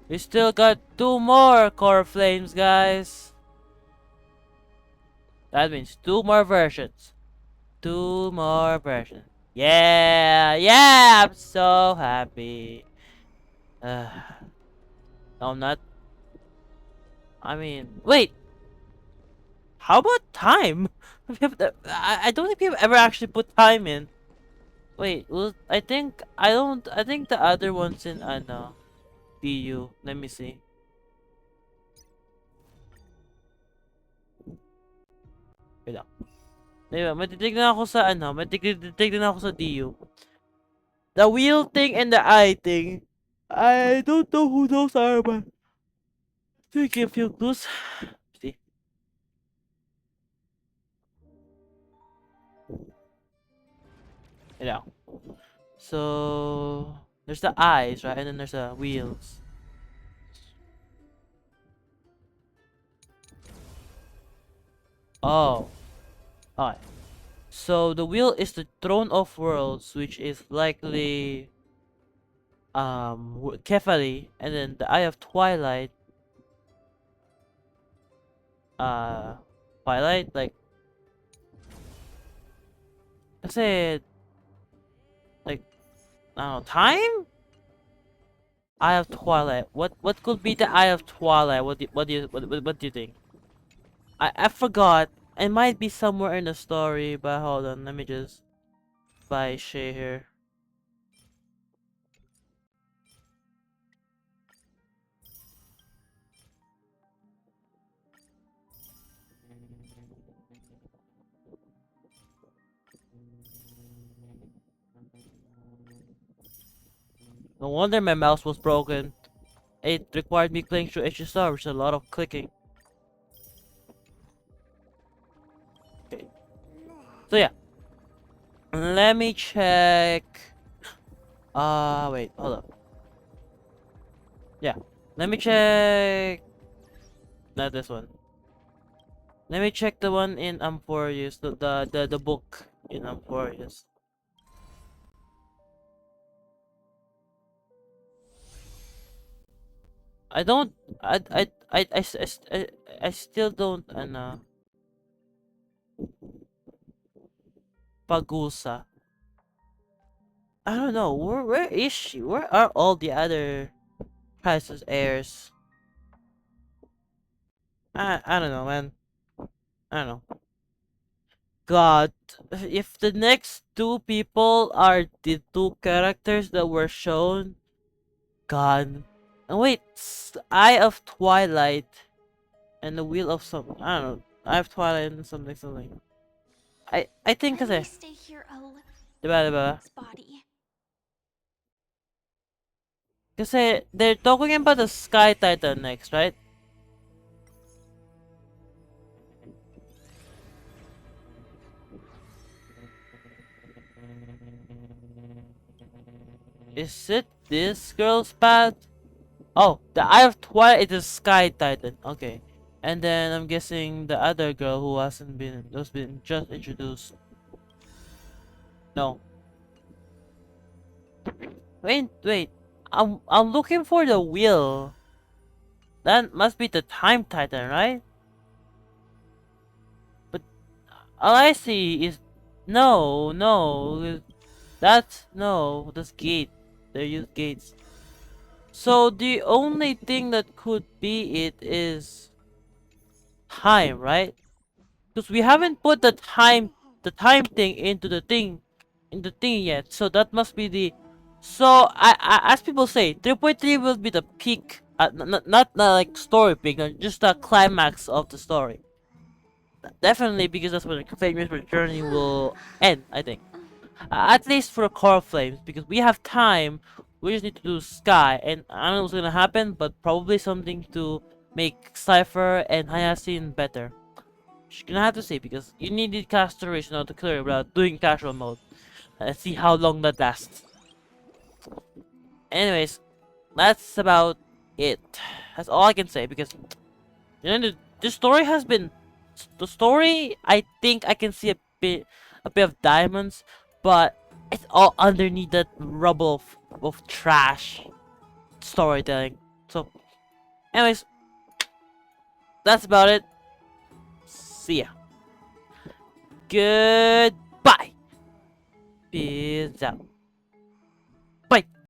we still got 2 more core flames, guys. That means 2 more versions. 2 more versions. Yeah, yeah, I'm so happy. No, I'm not. I mean, wait. How about time? I don't think we've ever actually put time in. Wait, well, I think the other one's in BU. Let me see. Wait lang. Diba, matitignan ako sa matitignan ako sa DU. The wheel thing and the eye thing. I don't know who those are, but to give you clues. See. You know. So there's the eyes, right? And then there's the wheels. Oh. Alright. So the wheel is the throne of worlds, which is likely Kefali, and then the Eye of Twilight. Twilight, like, I said, like, I don't know, time. Eye of Twilight. What could be the Eye of Twilight? What do you think? I forgot. It might be somewhere in the story, but hold on, let me just buy Shay here. No wonder my mouse was broken. It required me clicking through HSR, which is a lot of clicking. Okay. So yeah. Let me check. Wait, hold up. Yeah. Let me check. Not this one. Let me check the one in Amphorius, the book in Amphorius. I don't. I still don't. Pagusa. I don't know. Where is she? Where are all the other Princess heirs? I don't know, man. I don't know. God, if the next two people are the two characters that were shown, God. And wait, Eye of Twilight and the Wheel of some. I don't know. Eye of Twilight and something. I think kasi. Stay here, Diba? body. Kasi they're talking about the Sky Titan next, right? Is it this girl's path? Oh, the Eye of Twilight is Sky Titan. Okay. And then I'm guessing the other girl who's been just introduced. No. Wait. I'm looking for the wheel. That must be the Time Titan, right? But all I see is no. That's gate. They use gates. So the only thing that could be it is time, right? Because we haven't put the time thing into the thing yet. So that must be the. So as people say, 3.3 will be the peak, not like story peak, just the climax of the story. Definitely, because that's when the famous journey will end, I think. At least for core flames, because we have time. We just need to do sky, and I don't know what's gonna happen, but probably something to make Cipher and Hyacinth better. You're gonna have to see, because you need the castorice now to clear it without doing casual mode. Let's see how long that lasts. Anyways, that's about it. That's all I can say, because you know the story has been the story. I think I can see a bit of diamonds, but it's all underneath that rubble of trash storytelling. So, anyways, that's about it. See ya. Goodbye. Peace out. Bye.